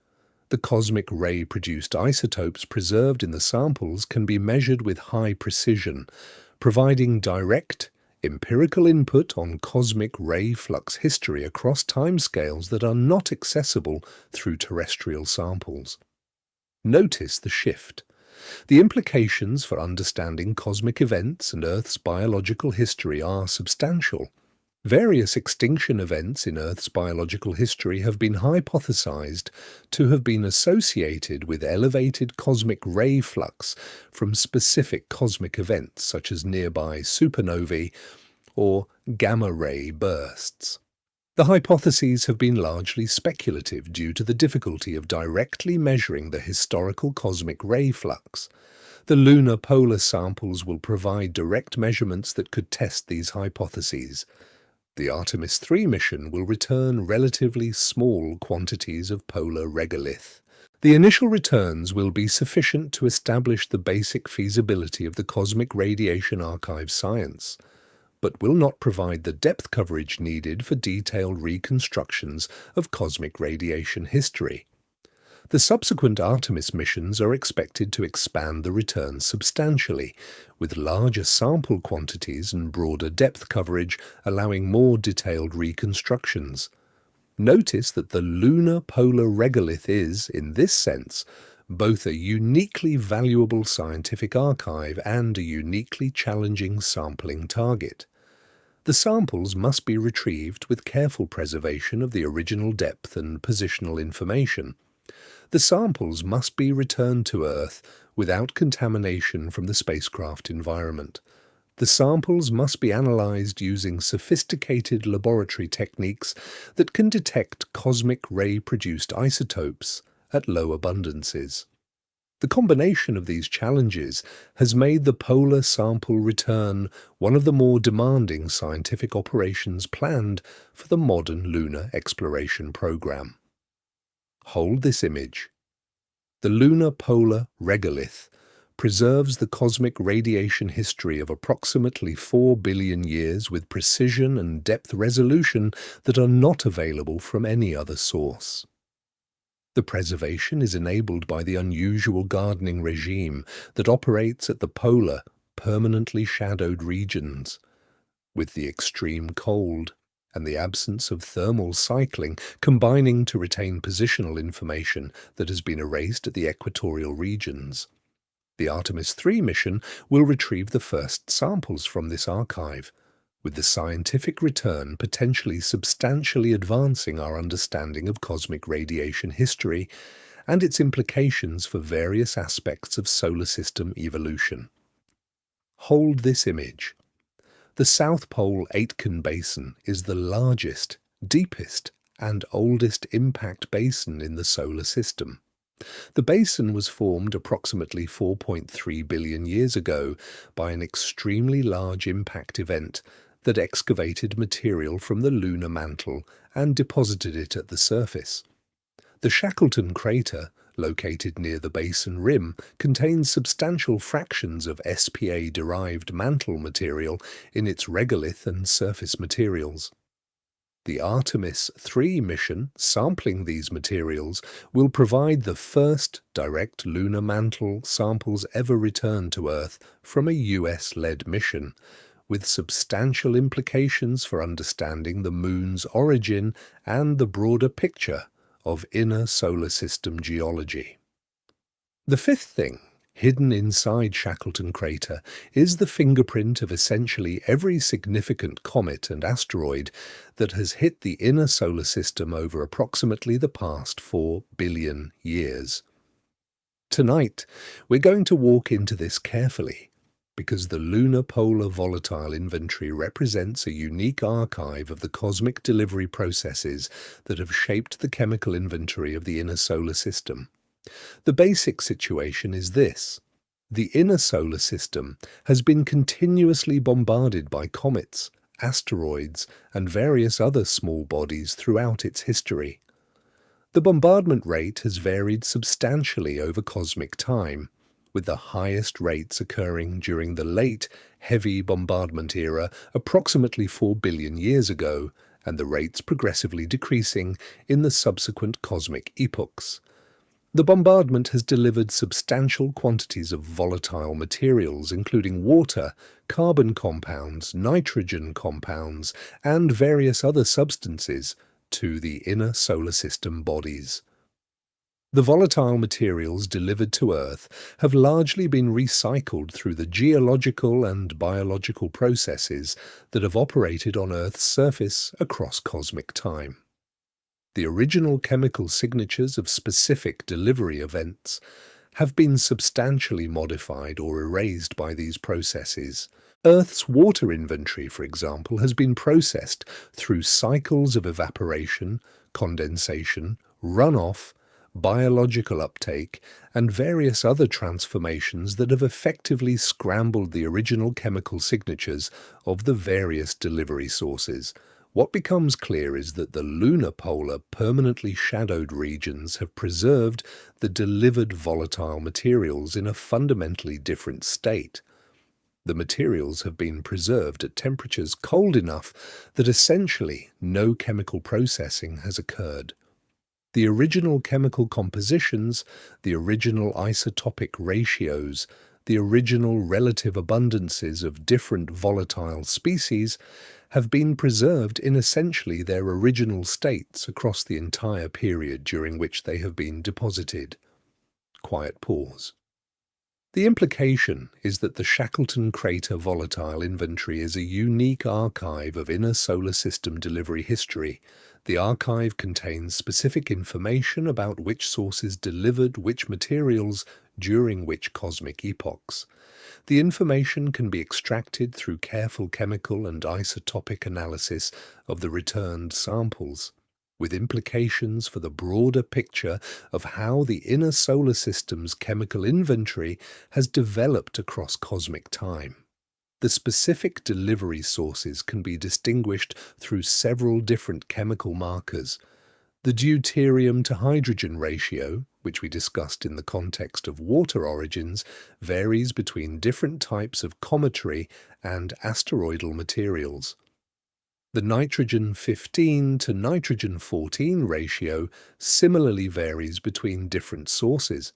The cosmic ray-produced isotopes preserved in the samples can be measured with high precision, providing direct, empirical input on cosmic ray flux history across timescales that are not accessible through terrestrial samples. Notice the shift. The implications for understanding cosmic events and Earth's biological history are substantial. Various extinction events in Earth's biological history have been hypothesized to have been associated with elevated cosmic ray flux from specific cosmic events such as nearby supernovae or gamma-ray bursts. The hypotheses have been largely speculative due to the difficulty of directly measuring the historical cosmic ray flux. The lunar polar samples will provide direct measurements that could test these hypotheses. The Artemis 3 mission will return relatively small quantities of polar regolith. The initial returns will be sufficient to establish the basic feasibility of the cosmic radiation archive science, but will not provide the depth coverage needed for detailed reconstructions of cosmic radiation history. The subsequent Artemis missions are expected to expand the returns substantially, with larger sample quantities and broader depth coverage allowing more detailed reconstructions. Notice that the lunar polar regolith is, in this sense, both a uniquely valuable scientific archive and a uniquely challenging sampling target. The samples must be retrieved with careful preservation of the original depth and positional information. The samples must be returned to Earth without contamination from the spacecraft environment. The samples must be analyzed using sophisticated laboratory techniques that can detect cosmic ray-produced isotopes at low abundances. The combination of these challenges has made the polar sample return one of the more demanding scientific operations planned for the modern lunar exploration program. Hold this image. The lunar polar regolith preserves the cosmic radiation history of approximately 4 billion years with precision and depth resolution that are not available from any other source. The preservation is enabled by the unusual gardening regime that operates at the polar, permanently shadowed regions. With the extreme cold and the absence of thermal cycling combining to retain positional information that has been erased at the equatorial regions. The Artemis 3 mission will retrieve the first samples from this archive, with the scientific return potentially substantially advancing our understanding of cosmic radiation history and its implications for various aspects of solar system evolution. Hold this image. The South Pole-Aitken Basin is the largest, deepest, and oldest impact basin in the solar system. The basin was formed approximately 4.3 billion years ago by an extremely large impact event that excavated material from the lunar mantle and deposited it at the surface. The Shackleton Crater, located near the basin rim, contains substantial fractions of SPA-derived mantle material in its regolith and surface materials. The Artemis 3 mission sampling these materials will provide the first direct lunar mantle samples ever returned to Earth from a US-led mission, with substantial implications for understanding the Moon's origin and the broader picture of inner solar system geology. The fifth thing, hidden inside Shackleton Crater, is the fingerprint of essentially every significant comet and asteroid that has hit the inner solar system over approximately the past 4 billion years. Tonight, we're going to walk into this carefully, because the Lunar Polar Volatile Inventory represents a unique archive of the cosmic delivery processes that have shaped the chemical inventory of the inner solar system. The basic situation is this. The inner solar system has been continuously bombarded by comets, asteroids, and various other small bodies throughout its history. The bombardment rate has varied substantially over cosmic time, with the highest rates occurring during the late, heavy bombardment era approximately 4 billion years ago, and the rates progressively decreasing in the subsequent cosmic epochs. The bombardment has delivered substantial quantities of volatile materials, including water, carbon compounds, nitrogen compounds, and various other substances, to the inner solar system bodies. The volatile materials delivered to Earth have largely been recycled through the geological and biological processes that have operated on Earth's surface across cosmic time. The original chemical signatures of specific delivery events have been substantially modified or erased by these processes. Earth's water inventory, for example, has been processed through cycles of evaporation, condensation, runoff, biological uptake, and various other transformations that have effectively scrambled the original chemical signatures of the various delivery sources. What becomes clear is that the lunar polar permanently shadowed regions have preserved the delivered volatile materials in a fundamentally different state. The materials have been preserved at temperatures cold enough that essentially no chemical processing has occurred. The original chemical compositions, the original isotopic ratios, the original relative abundances of different volatile species have been preserved in essentially their original states across the entire period during which they have been deposited. Quiet pause. The implication is that the Shackleton Crater Volatile Inventory is a unique archive of inner solar system delivery history. The archive contains specific information about which sources delivered which materials during which cosmic epochs. The information can be extracted through careful chemical and isotopic analysis of the returned samples, with implications for the broader picture of how the inner solar system's chemical inventory has developed across cosmic time. The specific delivery sources can be distinguished through several different chemical markers. The deuterium to hydrogen ratio, which we discussed in the context of water origins, varies between different types of cometary and asteroidal materials. The nitrogen-15 to nitrogen-14 ratio similarly varies between different sources.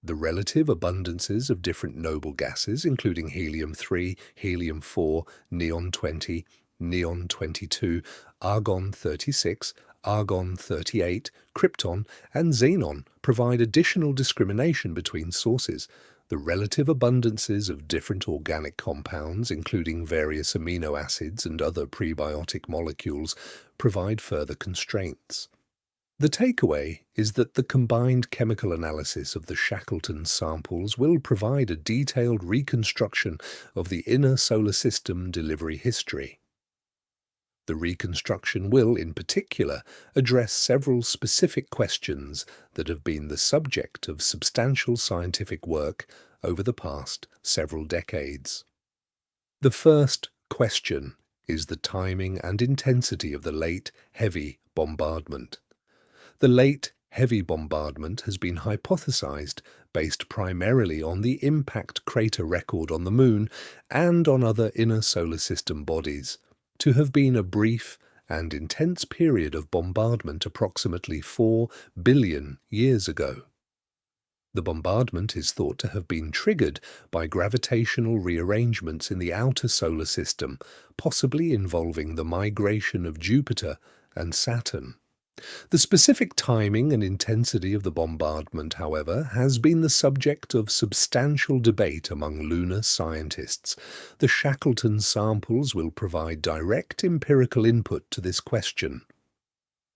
The relative abundances of different noble gases, including helium-3, helium-4, neon-20, neon-22, argon-36, argon-38, krypton, and xenon, provide additional discrimination between sources. The relative abundances of different organic compounds, including various amino acids and other prebiotic molecules, provide further constraints. The takeaway is that the combined chemical analysis of the Shackleton samples will provide a detailed reconstruction of the inner solar system delivery history. The reconstruction will, in particular, address several specific questions that have been the subject of substantial scientific work over the past several decades. The first question is the timing and intensity of the late, heavy bombardment. The late, heavy bombardment has been hypothesized based primarily on the impact crater record on the Moon and on other inner solar system bodies, to have been a brief and intense period of bombardment approximately 4 billion years ago. The bombardment is thought to have been triggered by gravitational rearrangements in the outer solar system, possibly involving the migration of Jupiter and Saturn. The specific timing and intensity of the bombardment, however, has been the subject of substantial debate among lunar scientists. The Shackleton samples will provide direct empirical input to this question.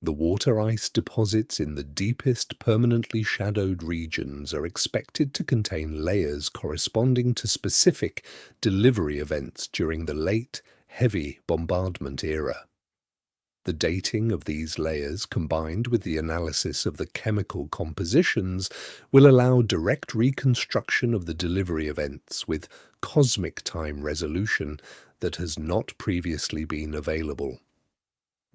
The water ice deposits in the deepest permanently shadowed regions are expected to contain layers corresponding to specific delivery events during the late, heavy bombardment era. The dating of these layers, combined with the analysis of the chemical compositions, will allow direct reconstruction of the delivery events with cosmic time resolution that has not previously been available.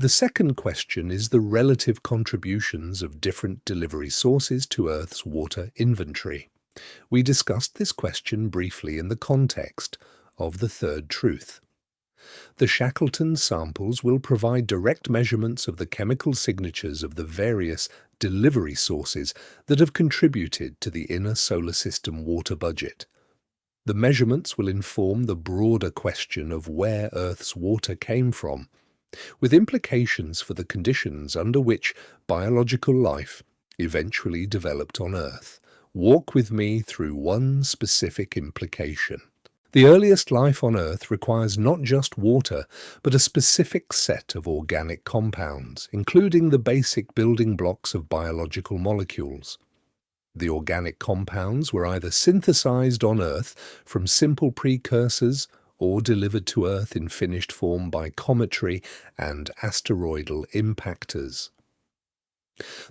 The second question is the relative contributions of different delivery sources to Earth's water inventory. We discussed this question briefly in the context of the third truth. The Shackleton samples will provide direct measurements of the chemical signatures of the various delivery sources that have contributed to the inner solar system water budget. The measurements will inform the broader question of where Earth's water came from, with implications for the conditions under which biological life eventually developed on Earth. Walk with me through one specific implication. The earliest life on Earth requires not just water, but a specific set of organic compounds, including the basic building blocks of biological molecules. The organic compounds were either synthesized on Earth from simple precursors or delivered to Earth in finished form by cometary and asteroidal impactors.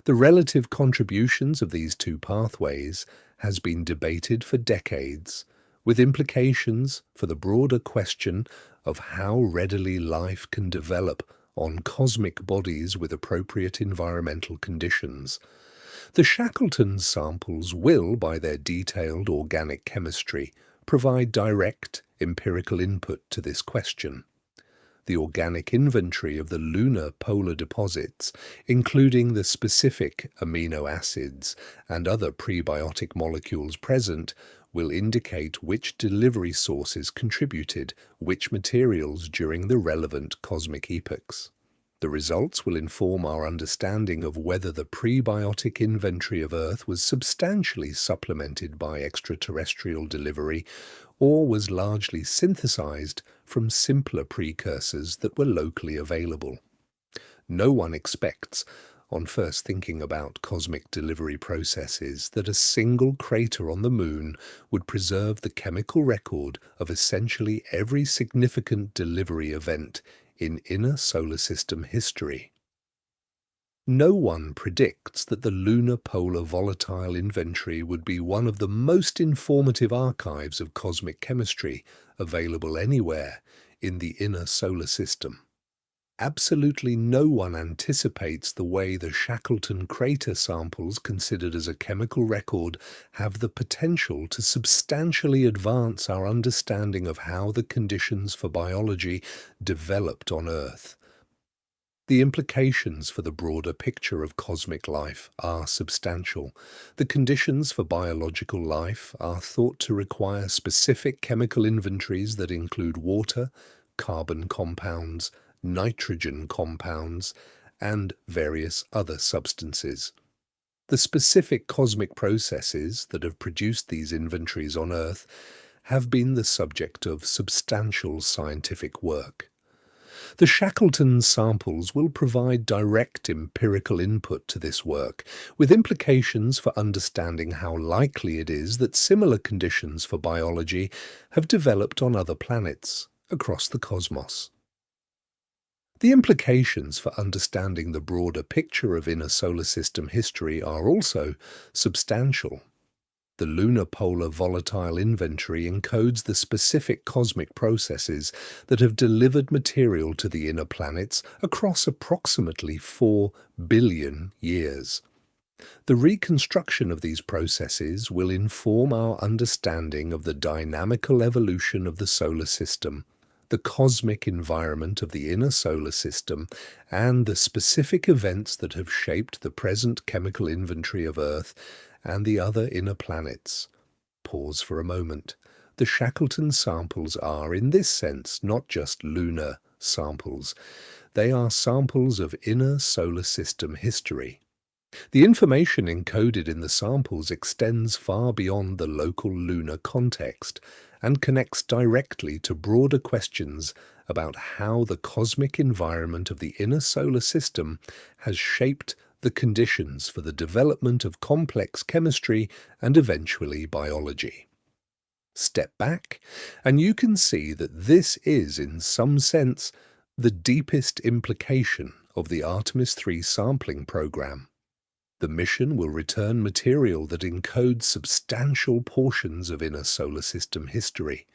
The relative contributions of these two pathways has been debated for decades, with implications for the broader question of how readily life can develop on cosmic bodies with appropriate environmental conditions. The Shackleton samples will, by their detailed organic chemistry, provide direct empirical input to this question. The organic inventory of the lunar polar deposits, including the specific amino acids and other prebiotic molecules present, will indicate which delivery sources contributed which materials during the relevant cosmic epochs. The results will inform our understanding of whether the prebiotic inventory of Earth was substantially supplemented by extraterrestrial delivery or was largely synthesized from simpler precursors that were locally available. No one expects, on first thinking about cosmic delivery processes, that a single crater on the Moon would preserve the chemical record of essentially every significant delivery event in inner solar system history. No one predicts that the lunar polar volatile inventory would be one of the most informative archives of cosmic chemistry available anywhere in the inner solar system. Absolutely no one anticipates the way the Shackleton Crater samples considered as a chemical record have the potential to substantially advance our understanding of how the conditions for biology developed on Earth. The implications for the broader picture of cosmic life are substantial. The conditions for biological life are thought to require specific chemical inventories that include water, carbon compounds, nitrogen compounds, and various other substances. The specific cosmic processes that have produced these inventories on Earth have been the subject of substantial scientific work. The Shackleton samples will provide direct empirical input to this work, with implications for understanding how likely it is that similar conditions for biology have developed on other planets across the cosmos. The implications for understanding the broader picture of inner solar system history are also substantial. The lunar polar volatile inventory encodes the specific cosmic processes that have delivered material to the inner planets across approximately 4 billion years. The reconstruction of these processes will inform our understanding of the dynamical evolution of the solar system, the cosmic environment of the inner solar system, and the specific events that have shaped the present chemical inventory of Earth and the other inner planets. Pause for a moment. The Shackleton samples are, in this sense, not just lunar samples. They are samples of inner solar system history. The information encoded in the samples extends far beyond the local lunar context and connects directly to broader questions about how the cosmic environment of the inner solar system has shaped the conditions for the development of complex chemistry and eventually biology. Step back, and you can see that this is, in some sense, the deepest implication of the Artemis 3 sampling program. The mission will return material that encodes substantial portions of inner solar system history.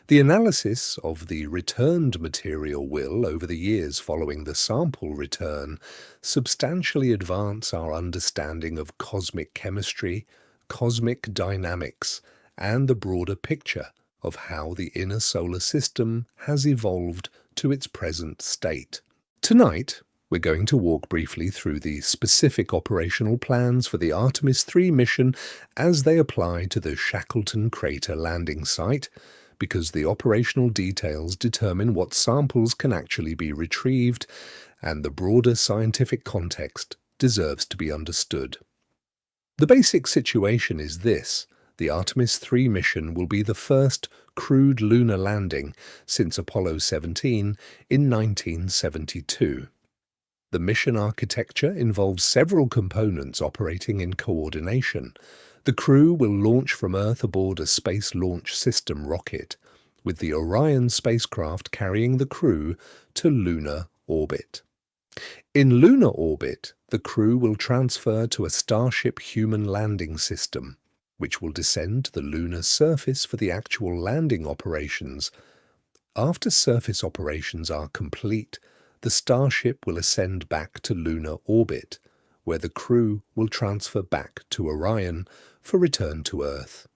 The analysis of the returned material will, over the years following the sample return, substantially advance our understanding of cosmic chemistry, cosmic dynamics, and the broader picture of how the inner solar system has evolved to its present state. Tonight, we're going to walk briefly through the specific operational plans for the Artemis 3 mission as they apply to the Shackleton Crater landing site, because the operational details determine what samples can actually be retrieved, and the broader scientific context deserves to be understood. The basic situation is this. The Artemis 3 mission will be the first crewed lunar landing since Apollo 17 in 1972. The mission architecture involves several components operating in coordination. The crew will launch from Earth aboard a Space Launch System rocket, with the Orion spacecraft carrying the crew to lunar orbit. In lunar orbit, the crew will transfer to a Starship human landing system, which will descend to the lunar surface for the actual landing operations. After surface operations are complete, the Starship will ascend back to lunar orbit, where the crew will transfer back to Orion for return to Earth.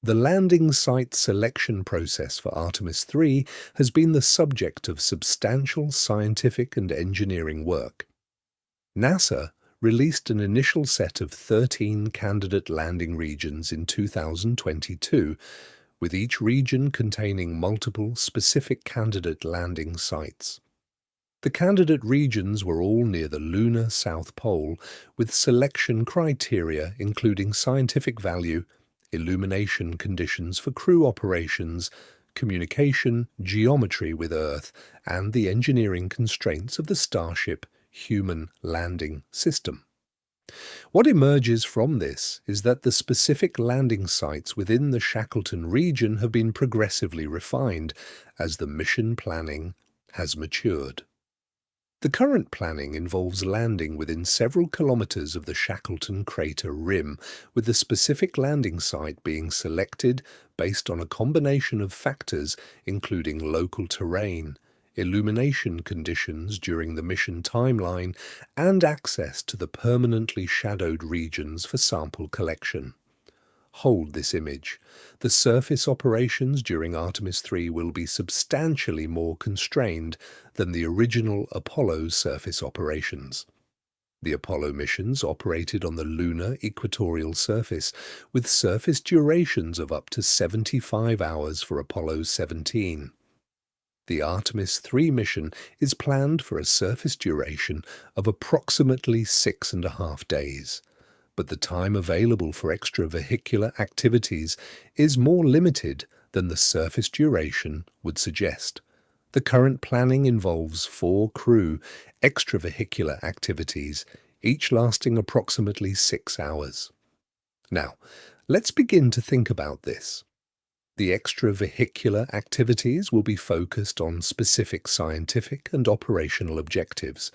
The landing site selection process for Artemis 3 has been the subject of substantial scientific and engineering work. NASA released an initial set of 13 candidate landing regions in 2022, with each region containing multiple specific candidate landing sites. The candidate regions were all near the lunar South Pole, with selection criteria including scientific value, illumination conditions for crew operations, communication, geometry with Earth, and the engineering constraints of the Starship human landing system. What emerges from this is that the specific landing sites within the Shackleton region have been progressively refined as the mission planning has matured. The current planning involves landing within several kilometers of the Shackleton Crater rim, with the specific landing site being selected based on a combination of factors including local terrain, illumination conditions during the mission timeline, and access to the permanently shadowed regions for sample collection. Hold this image. The surface operations during Artemis 3 will be substantially more constrained than the original Apollo surface operations. The Apollo missions operated on the lunar equatorial surface, with surface durations of up to 75 hours for Apollo 17. The Artemis 3 mission is planned for a surface duration of approximately 6.5 days. But the time available for extravehicular activities is more limited than the surface duration would suggest. The current planning involves 4 crew extravehicular activities, each lasting approximately 6 hours. Now, let's begin to think about this. The extravehicular activities will be focused on specific scientific and operational objectives.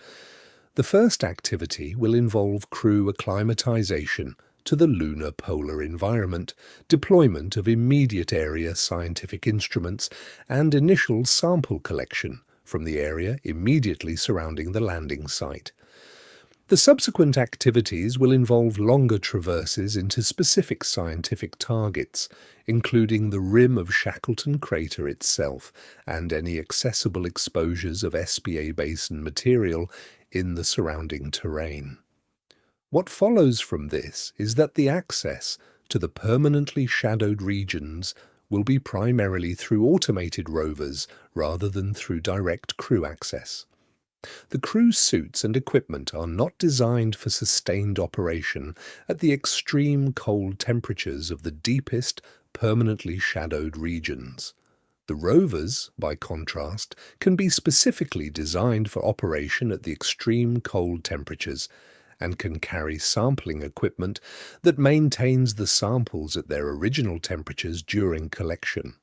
The first activity will involve crew acclimatization to the lunar polar environment, deployment of immediate area scientific instruments, and initial sample collection from the area immediately surrounding the landing site. The subsequent activities will involve longer traverses into specific scientific targets, including the rim of Shackleton Crater itself and any accessible exposures of SPA Basin material in the surrounding terrain. What follows from this is that the access to the permanently shadowed regions will be primarily through automated rovers rather than through direct crew access. The crew's suits and equipment are not designed for sustained operation at the extreme cold temperatures of the deepest, permanently shadowed regions. The rovers, by contrast, can be specifically designed for operation at the extreme cold temperatures and can carry sampling equipment that maintains the samples at their original temperatures during collection.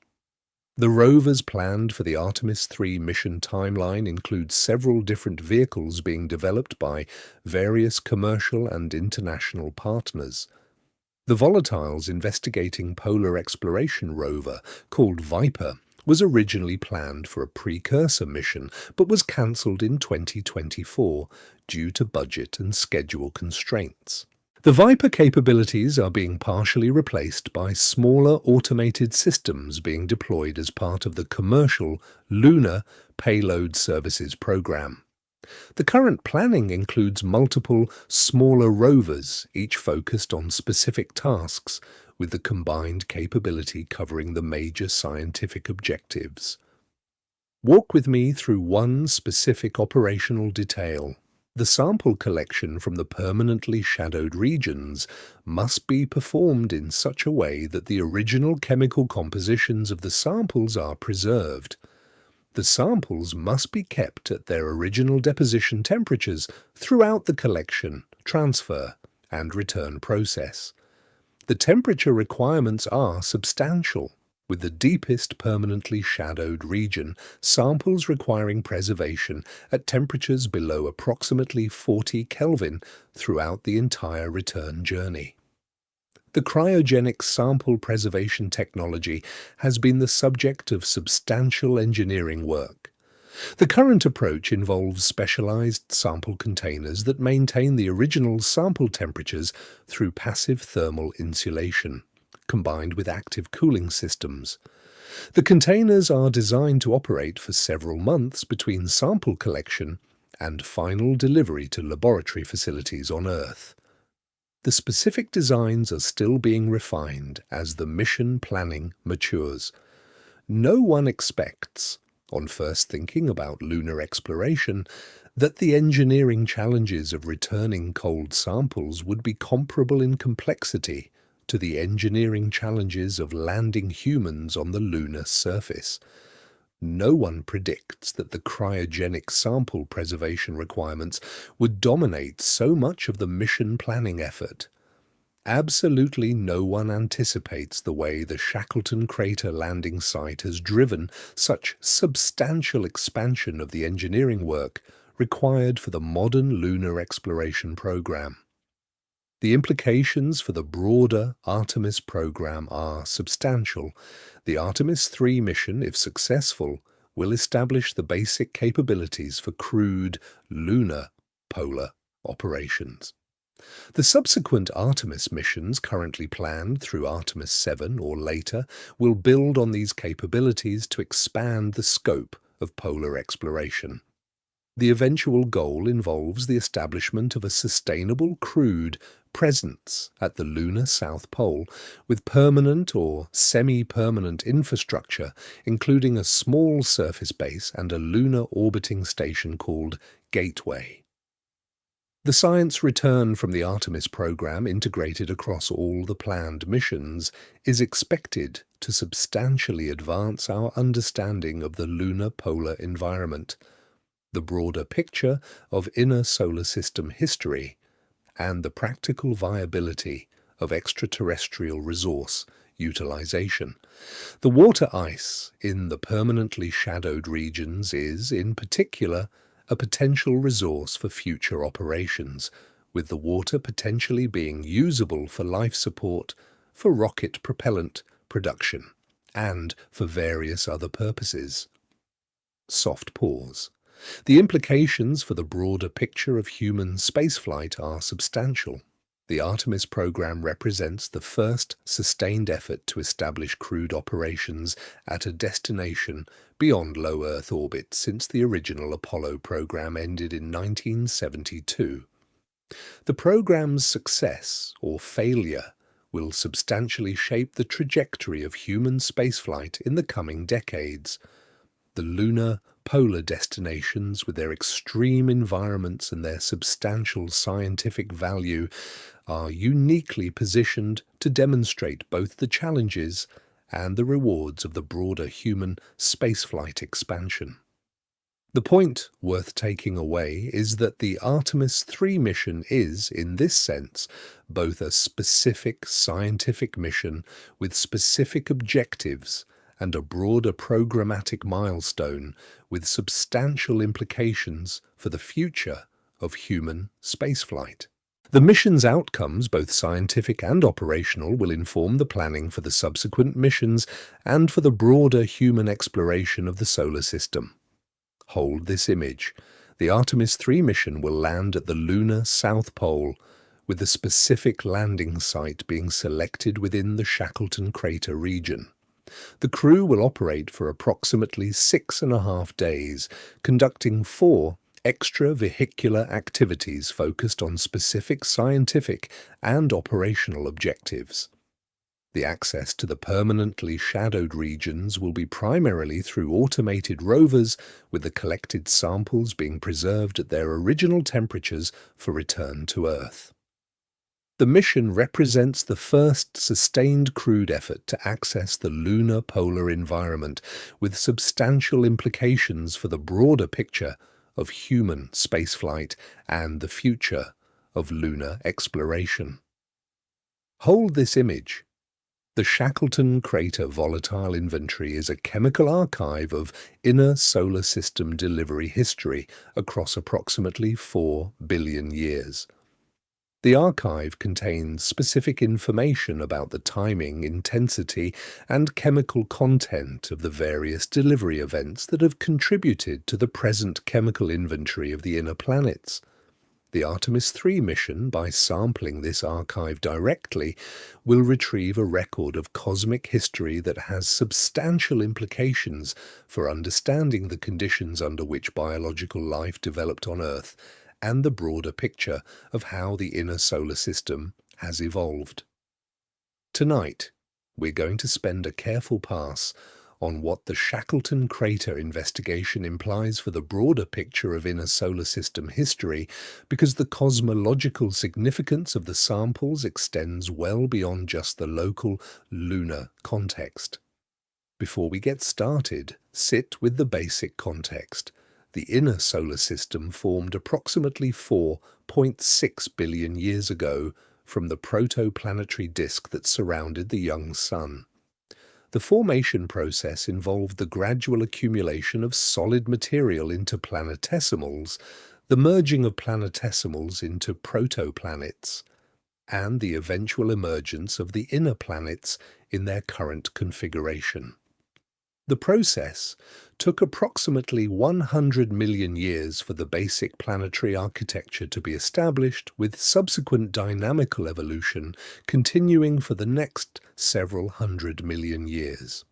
The rovers planned for the Artemis 3 mission timeline include several different vehicles being developed by various commercial and international partners. The Volatiles Investigating Polar Exploration rover, called Viper, was originally planned for a precursor mission but was cancelled in 2024 due to budget and schedule constraints. The Viper capabilities are being partially replaced by smaller automated systems being deployed as part of the commercial Lunar Payload Services program. The current planning includes multiple smaller rovers, each focused on specific tasks, with the combined capability covering the major scientific objectives. Walk with me through one specific operational detail. The sample collection from the permanently shadowed regions must be performed in such a way that the original chemical compositions of the samples are preserved. The samples must be kept at their original deposition temperatures throughout the collection, transfer, and return process. The temperature requirements are substantial, with the deepest permanently shadowed region samples requiring preservation at temperatures below approximately 40 Kelvin throughout the entire return journey. The cryogenic sample preservation technology has been the subject of substantial engineering work. The current approach involves specialized sample containers that maintain the original sample temperatures through passive thermal insulation, combined with active cooling systems. The containers are designed to operate for several months between sample collection and final delivery to laboratory facilities on Earth. The specific designs are still being refined as the mission planning matures. No one expects, on first thinking about lunar exploration, that the engineering challenges of returning cold samples would be comparable in complexity to the engineering challenges of landing humans on the lunar surface. No one predicts that the cryogenic sample preservation requirements would dominate so much of the mission planning effort. Absolutely no one anticipates the way the Shackleton Crater landing site has driven such substantial expansion of the engineering work required for the modern lunar exploration program. The implications for the broader Artemis program are substantial. The Artemis 3 mission, if successful, will establish the basic capabilities for crewed lunar polar operations. The subsequent Artemis missions currently planned through Artemis 7 or later will build on these capabilities to expand the scope of polar exploration. The eventual goal involves the establishment of a sustainable crewed presence at the lunar South Pole with permanent or semi-permanent infrastructure, including a small surface base and a lunar orbiting station called Gateway. The science return from the Artemis program, integrated across all the planned missions, is expected to substantially advance our understanding of the lunar polar environment, the broader picture of inner solar system history, and the practical viability of extraterrestrial resource utilization. The water ice in the permanently shadowed regions is, in particular, a potential resource for future operations, with the water potentially being usable for life support, for rocket propellant production, and for various other purposes. Soft pause. The implications for the broader picture of human spaceflight are substantial. The Artemis program represents the first sustained effort to establish crewed operations at a destination beyond low Earth orbit since the original Apollo program ended in 1972. The program's success or failure will substantially shape the trajectory of human spaceflight in the coming decades. The lunar polar destinations, with their extreme environments and their substantial scientific value, are uniquely positioned to demonstrate both the challenges and the rewards of the broader human spaceflight expansion. The point worth taking away is that the Artemis 3 mission is, in this sense, both a specific scientific mission with specific objectives and a broader programmatic milestone with substantial implications for the future of human spaceflight. The mission's outcomes, both scientific and operational, will inform the planning for the subsequent missions and for the broader human exploration of the solar system. Hold this image. The Artemis 3 mission will land at the lunar South Pole, with the specific landing site being selected within the Shackleton Crater region. The crew will operate for approximately 6.5 days, conducting 4 extravehicular activities focused on specific scientific and operational objectives. The access to the permanently shadowed regions will be primarily through automated rovers, with the collected samples being preserved at their original temperatures for return to Earth. The mission represents the first sustained crewed effort to access the lunar polar environment, with substantial implications for the broader picture of human spaceflight and the future of lunar exploration. Hold this image. The Shackleton Crater Volatile Inventory is a chemical archive of inner solar system delivery history across approximately 4 billion years. The archive contains specific information about the timing, intensity, and chemical content of the various delivery events that have contributed to the present chemical inventory of the inner planets. The Artemis 3 mission, by sampling this archive directly, will retrieve a record of cosmic history that has substantial implications for understanding the conditions under which biological life developed on Earth and the broader picture of how the inner solar system has evolved. Tonight, we're going to spend a careful pass on what the Shackleton Crater investigation implies for the broader picture of inner solar system history, because the cosmological significance of the samples extends well beyond just the local lunar context. Before we get started, sit with the basic context. The inner solar system formed approximately 4.6 billion years ago from the protoplanetary disk that surrounded the young Sun. The formation process involved the gradual accumulation of solid material into planetesimals, the merging of planetesimals into protoplanets, and the eventual emergence of the inner planets in their current configuration. The process took approximately 100 million years for the basic planetary architecture to be established, with subsequent dynamical evolution continuing for the next several hundred million years.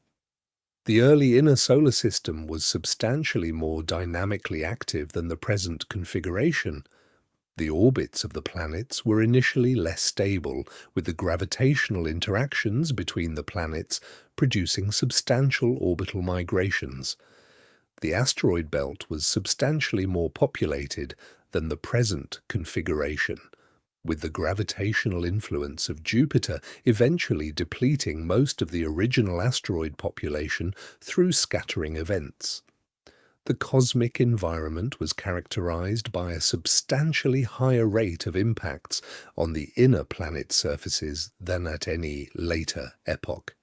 The early inner solar system was substantially more dynamically active than the present configuration. The orbits of the planets were initially less stable, with the gravitational interactions between the planets producing substantial orbital migrations. The asteroid belt was substantially more populated than the present configuration, with the gravitational influence of Jupiter eventually depleting most of the original asteroid population through scattering events. The cosmic environment was characterized by a substantially higher rate of impacts on the inner planet surfaces than at any later epoch.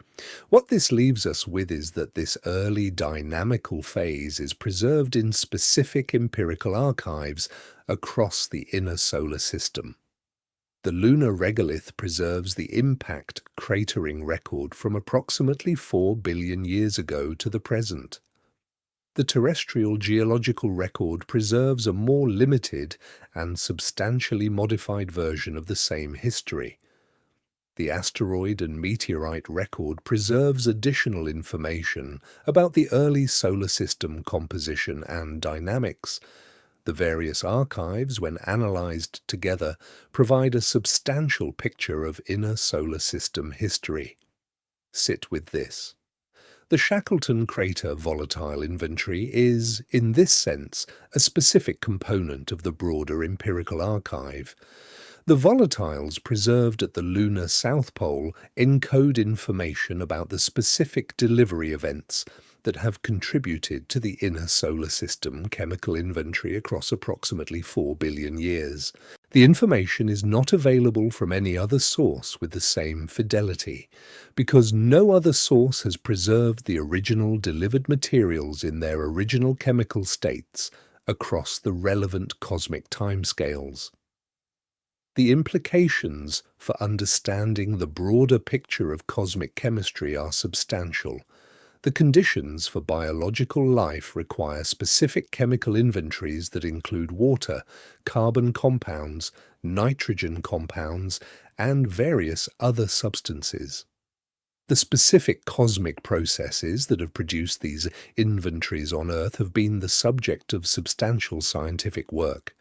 What this leaves us with is that this early dynamical phase is preserved in specific empirical archives across the inner solar system. The lunar regolith preserves the impact cratering record from approximately 4 billion years ago to the present. The terrestrial geological record preserves a more limited and substantially modified version of the same history. The asteroid and meteorite record preserves additional information about the early solar system composition and dynamics. The various archives, when analyzed together, provide a substantial picture of inner solar system history. Sit with this. The Shackleton Crater volatile inventory is, in this sense, a specific component of the broader empirical archive. The volatiles preserved at the lunar South Pole encode information about the specific delivery events that have contributed to the inner solar system chemical inventory across approximately 4 billion years. The information is not available from any other source with the same fidelity, because no other source has preserved the original delivered materials in their original chemical states across the relevant cosmic timescales. The implications for understanding the broader picture of cosmic chemistry are substantial. The conditions for biological life require specific chemical inventories that include water, carbon compounds, nitrogen compounds, and various other substances. The specific cosmic processes that have produced these inventories on Earth have been the subject of substantial scientific work.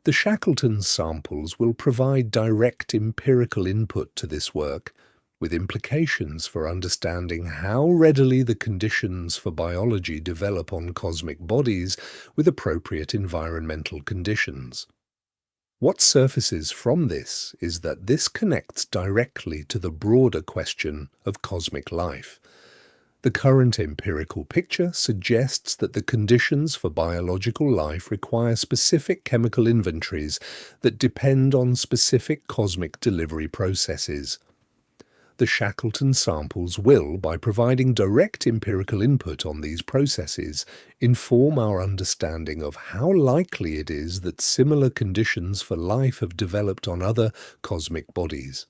The Shackleton samples will provide direct empirical input to this work, with implications for understanding how readily the conditions for biology develop on cosmic bodies with appropriate environmental conditions. What surfaces from this is that this connects directly to the broader question of cosmic life. The current empirical picture suggests that the conditions for biological life require specific chemical inventories that depend on specific cosmic delivery processes. The Shackleton samples will, by providing direct empirical input on these processes, inform our understanding of how likely it is that similar conditions for life have developed on other cosmic bodies.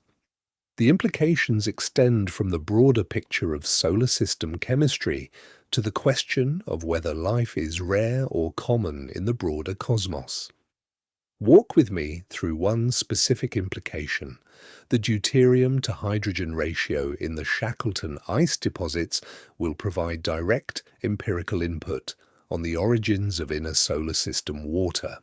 The implications extend from the broader picture of solar system chemistry to the question of whether life is rare or common in the broader cosmos. Walk with me through one specific implication. The deuterium to hydrogen ratio in the Shackleton ice deposits will provide direct empirical input on the origins of inner solar system water.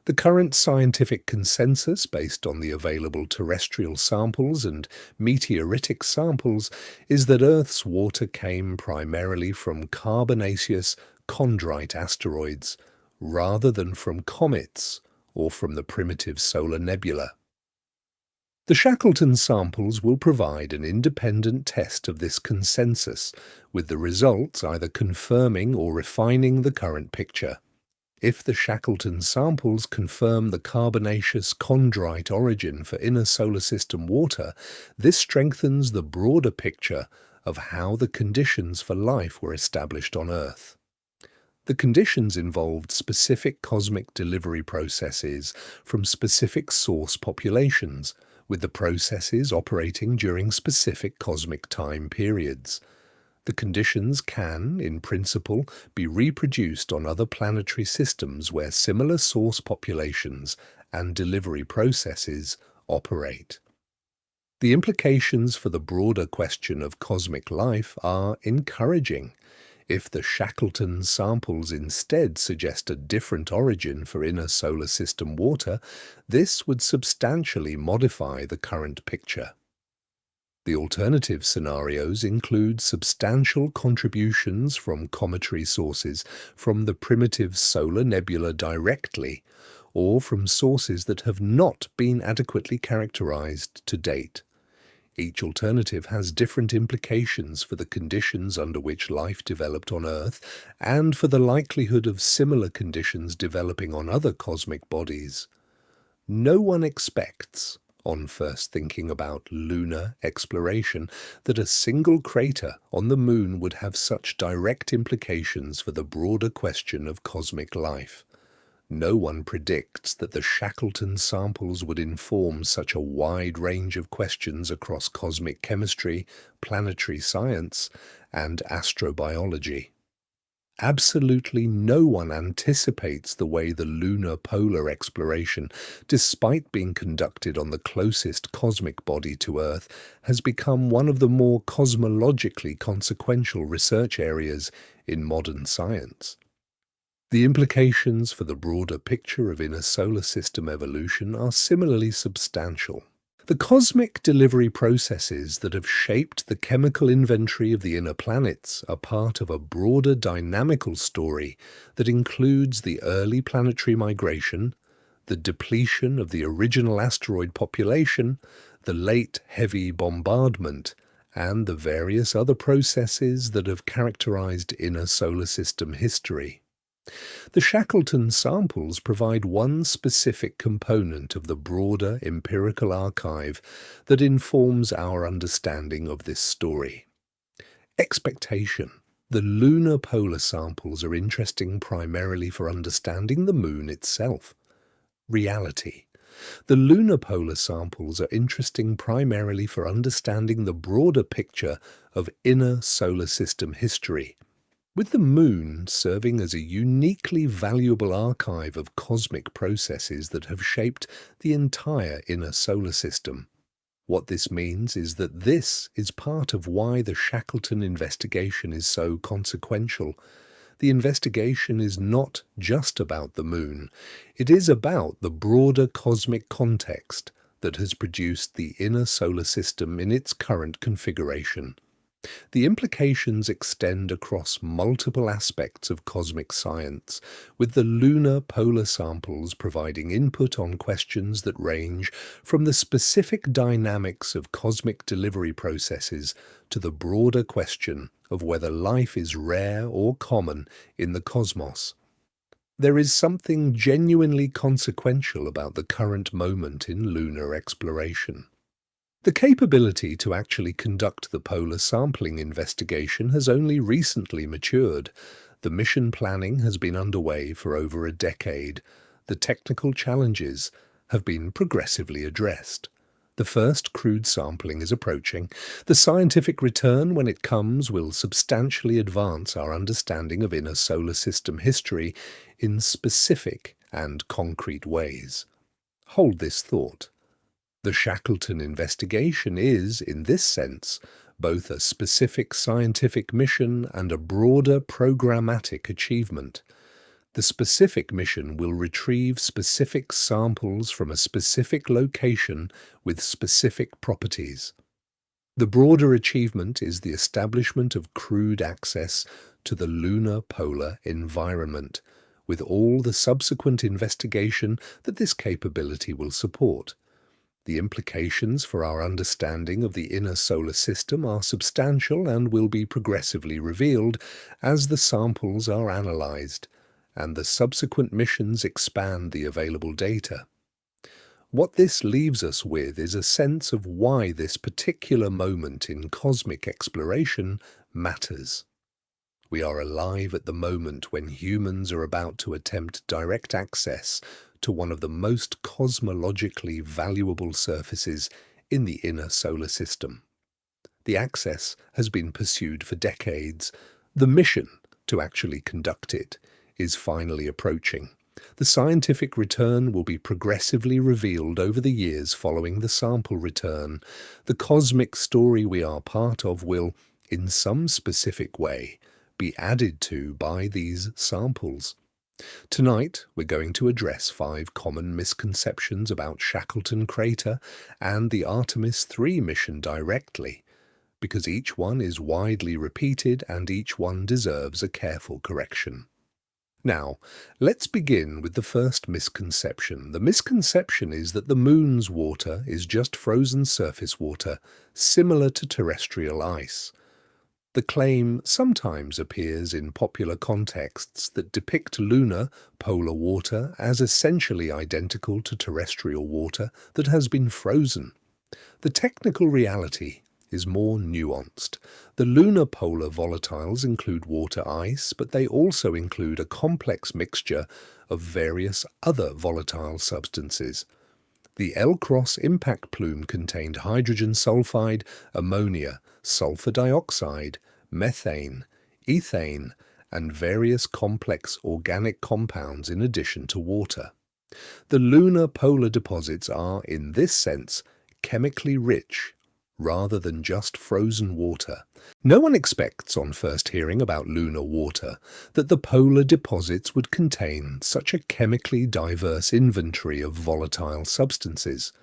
The current scientific consensus, based on the available terrestrial samples and meteoritic samples, is that Earth's water came primarily from carbonaceous chondrite asteroids, rather than from comets or from the primitive solar nebula. The Shackleton samples will provide an independent test of this consensus, with the results either confirming or refining the current picture. If the Shackleton samples confirm the carbonaceous chondrite origin for inner solar system water, this strengthens the broader picture of how the conditions for life were established on Earth. The conditions involved specific cosmic delivery processes from specific source populations, with the processes operating during specific cosmic time periods. The conditions can, in principle, be reproduced on other planetary systems where similar source populations and delivery processes operate. The implications for the broader question of cosmic life are encouraging. If the Shackleton samples instead suggest a different origin for inner solar system water, this would substantially modify the current picture. The alternative scenarios include substantial contributions from cometary sources from the primitive solar nebula directly, or from sources that have not been adequately characterized to date. Each alternative has different implications for the conditions under which life developed on Earth and for the likelihood of similar conditions developing on other cosmic bodies. No one expects, on first thinking about lunar exploration, that a single crater on the Moon would have such direct implications for the broader question of cosmic life. No one predicts that the Shackleton samples would inform such a wide range of questions across cosmic chemistry, planetary science, and astrobiology. Absolutely no one anticipates the way the lunar polar exploration, despite being conducted on the closest cosmic body to Earth, has become one of the more cosmologically consequential research areas in modern science. The implications for the broader picture of inner solar system evolution are similarly substantial. The cosmic delivery processes that have shaped the chemical inventory of the inner planets are part of a broader dynamical story that includes the early planetary migration, the depletion of the original asteroid population, the late heavy bombardment, and the various other processes that have characterized inner solar system history. The Shackleton samples provide one specific component of the broader empirical archive that informs our understanding of this story. Expectation. The lunar polar samples are interesting primarily for understanding the Moon itself. Reality. The lunar polar samples are interesting primarily for understanding the broader picture of inner solar system history, with the Moon serving as a uniquely valuable archive of cosmic processes that have shaped the entire inner solar system. What this means is that this is part of why the Shackleton investigation is so consequential. The investigation is not just about the Moon, it is about the broader cosmic context that has produced the inner solar system in its current configuration. The implications extend across multiple aspects of cosmic science, with the lunar polar samples providing input on questions that range from the specific dynamics of cosmic delivery processes to the broader question of whether life is rare or common in the cosmos. There is something genuinely consequential about the current moment in lunar exploration. The capability to actually conduct the polar sampling investigation has only recently matured. The mission planning has been underway for over a decade. The technical challenges have been progressively addressed. The first crude sampling is approaching. The scientific return, when it comes, will substantially advance our understanding of inner solar system history in specific and concrete ways. Hold this thought. The Shackleton investigation is, in this sense, both a specific scientific mission and a broader programmatic achievement. The specific mission will retrieve specific samples from a specific location with specific properties. The broader achievement is the establishment of crewed access to the lunar polar environment, with all the subsequent investigation that this capability will support. The implications for our understanding of the inner solar system are substantial and will be progressively revealed as the samples are analyzed and the subsequent missions expand the available data. What this leaves us with is a sense of why this particular moment in cosmic exploration matters. We are alive at the moment when humans are about to attempt direct access to one of the most cosmologically valuable surfaces in the inner solar system. The access has been pursued for decades. The mission to actually conduct it is finally approaching. The scientific return will be progressively revealed over the years following the sample return. The cosmic story we are part of will, in some specific way, be added to by these samples. Tonight, we're going to address 5 common misconceptions about Shackleton Crater and the Artemis 3 mission directly, because each one is widely repeated and each one deserves a careful correction. Now, let's begin with the first misconception. The misconception is that the Moon's water is just frozen surface water, similar to terrestrial ice. The claim sometimes appears in popular contexts that depict lunar, polar water as essentially identical to terrestrial water that has been frozen. The technical reality is more nuanced. The lunar polar volatiles include water ice, but they also include a complex mixture of various other volatile substances. The L-Cross impact plume contained hydrogen sulfide, ammonia, sulfur dioxide, methane, ethane, and various complex organic compounds in addition to water. The lunar polar deposits are, in this sense, chemically rich, rather than just frozen water. No one expects, on first hearing about lunar water, that the polar deposits would contain such a chemically diverse inventory of volatile substances.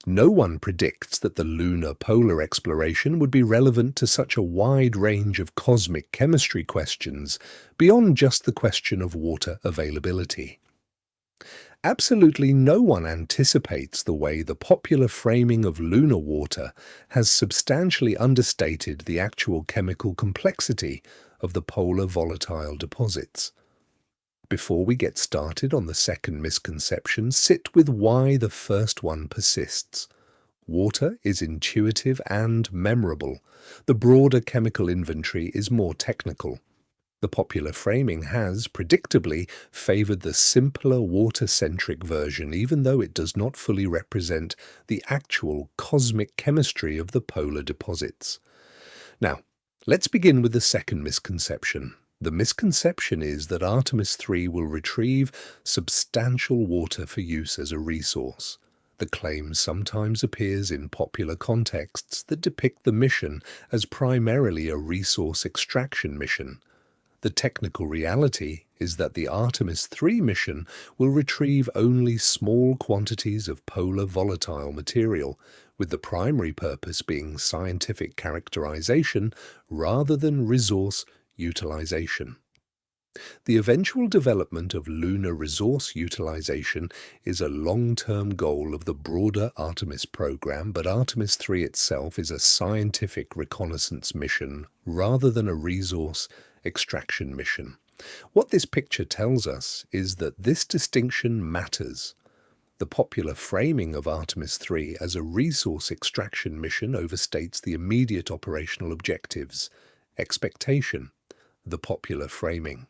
No one predicts that the lunar polar exploration would be relevant to such a wide range of cosmic chemistry questions, beyond just the question of water availability. Absolutely no one anticipates the way the popular framing of lunar water has substantially understated the actual chemical complexity of the polar volatile deposits. Before we get started on the second misconception, sit with why the first one persists. Water is intuitive and memorable. The broader chemical inventory is more technical. The popular framing has, predictably, favoured the simpler water-centric version, even though it does not fully represent the actual cosmic chemistry of the polar deposits. Now, let's begin with the second misconception. The misconception is that Artemis 3 will retrieve substantial water for use as a resource. The claim sometimes appears in popular contexts that depict the mission as primarily a resource extraction mission. The technical reality is that the Artemis 3 mission will retrieve only small quantities of polar volatile material, with the primary purpose being scientific characterization rather than resource utilization. The eventual development of lunar resource utilization is a long-term goal of the broader Artemis program, but Artemis 3 itself is a scientific reconnaissance mission rather than a resource extraction mission. What this picture tells us is that this distinction matters. The popular framing of Artemis 3 as a resource extraction mission overstates the immediate operational objectives. Expectation, the popular framing.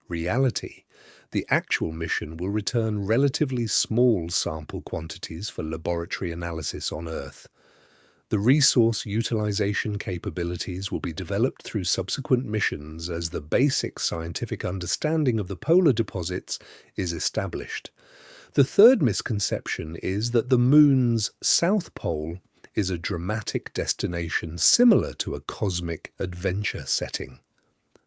Reality, the actual mission will return relatively small sample quantities for laboratory analysis on Earth. The resource utilization capabilities will be developed through subsequent missions as the basic scientific understanding of the polar deposits is established. The third misconception is that the Moon's South Pole is a dramatic destination similar to a cosmic adventure setting.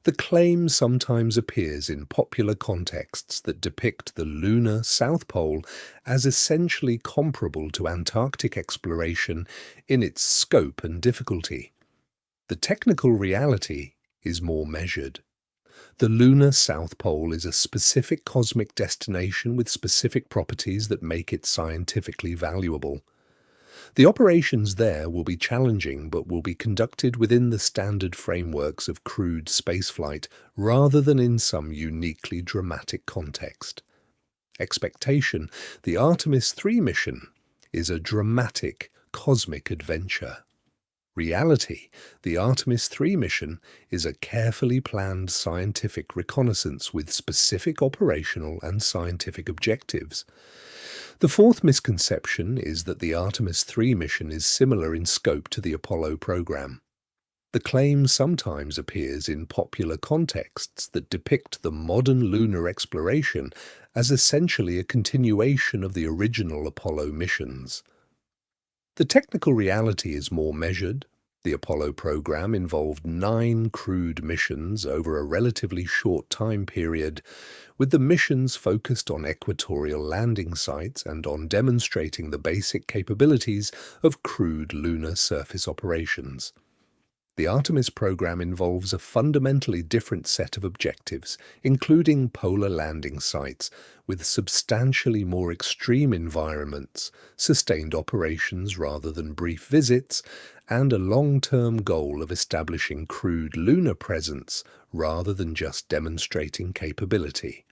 The claim sometimes appears in popular contexts that depict the lunar South Pole as essentially comparable to Antarctic exploration in its scope and difficulty. The technical reality is more measured. The lunar South Pole is a specific cosmic destination with specific properties that make it scientifically valuable. The operations there will be challenging but will be conducted within the standard frameworks of crewed spaceflight rather than in some uniquely dramatic context. Expectation, the Artemis 3 mission is a dramatic cosmic adventure. Reality, the Artemis 3 mission is a carefully planned scientific reconnaissance with specific operational and scientific objectives. The fourth misconception is that the Artemis 3 mission is similar in scope to the Apollo program. The claim sometimes appears in popular contexts that depict the modern lunar exploration as essentially a continuation of the original Apollo missions. The technical reality is more measured. The Apollo program involved 9 crewed missions over a relatively short time period, with the missions focused on equatorial landing sites and on demonstrating the basic capabilities of crewed lunar surface operations. The Artemis program involves a fundamentally different set of objectives, including polar landing sites with substantially more extreme environments, sustained operations rather than brief visits, and a long-term goal of establishing crewed lunar presence rather than just demonstrating capability.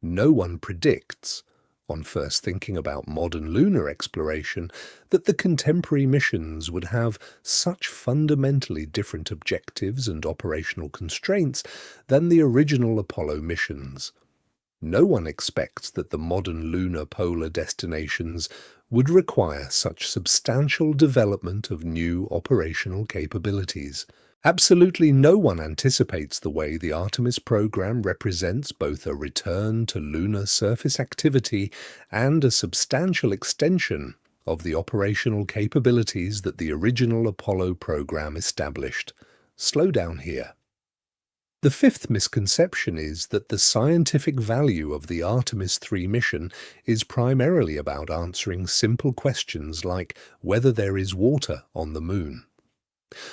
No one predicts, on first thinking about modern lunar exploration, that the contemporary missions would have such fundamentally different objectives and operational constraints than the original Apollo missions. No one expects that the modern lunar polar destinations would require such substantial development of new operational capabilities. Absolutely no one anticipates the way the Artemis program represents both a return to lunar surface activity and a substantial extension of the operational capabilities that the original Apollo program established. Slow down here. The fifth misconception is that the scientific value of the Artemis 3 mission is primarily about answering simple questions like whether there is water on the Moon.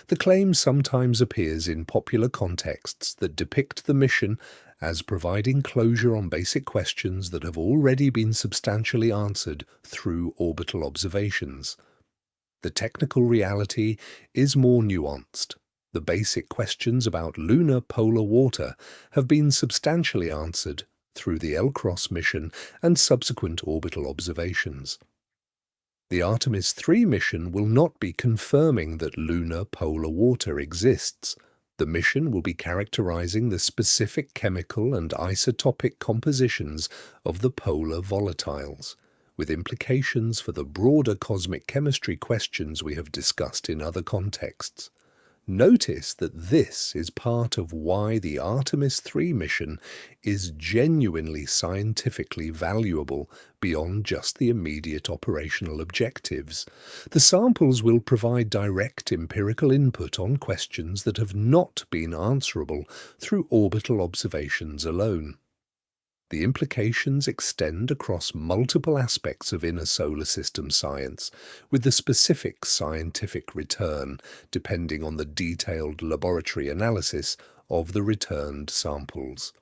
The claim sometimes appears in popular contexts that depict the mission as providing closure on basic questions that have already been substantially answered through orbital observations. The technical reality is more nuanced. The basic questions about lunar polar water have been substantially answered through the LCROSS mission and subsequent orbital observations. The Artemis 3 mission will not be confirming that lunar polar water exists. The mission will be characterizing the specific chemical and isotopic compositions of the polar volatiles, with implications for the broader cosmic chemistry questions we have discussed in other contexts. Notice that this is part of why the Artemis 3 mission is genuinely scientifically valuable beyond just the immediate operational objectives. The samples will provide direct empirical input on questions that have not been answerable through orbital observations alone. The implications extend across multiple aspects of inner solar system science, with the specific scientific return depending on the detailed laboratory analysis of the returned samples.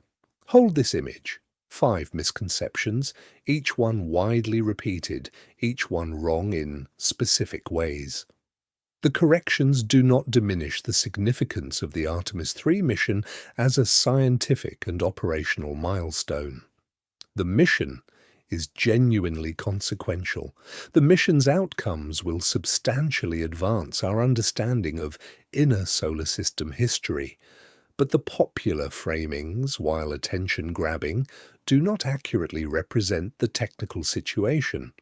Hold this image. 5 misconceptions, each one widely repeated, each one wrong in specific ways. The corrections do not diminish the significance of the Artemis 3 mission as a scientific and operational milestone. The mission is genuinely consequential. The mission's outcomes will substantially advance our understanding of inner solar system history, but the popular framings, while attention-grabbing, do not accurately represent the technical situation.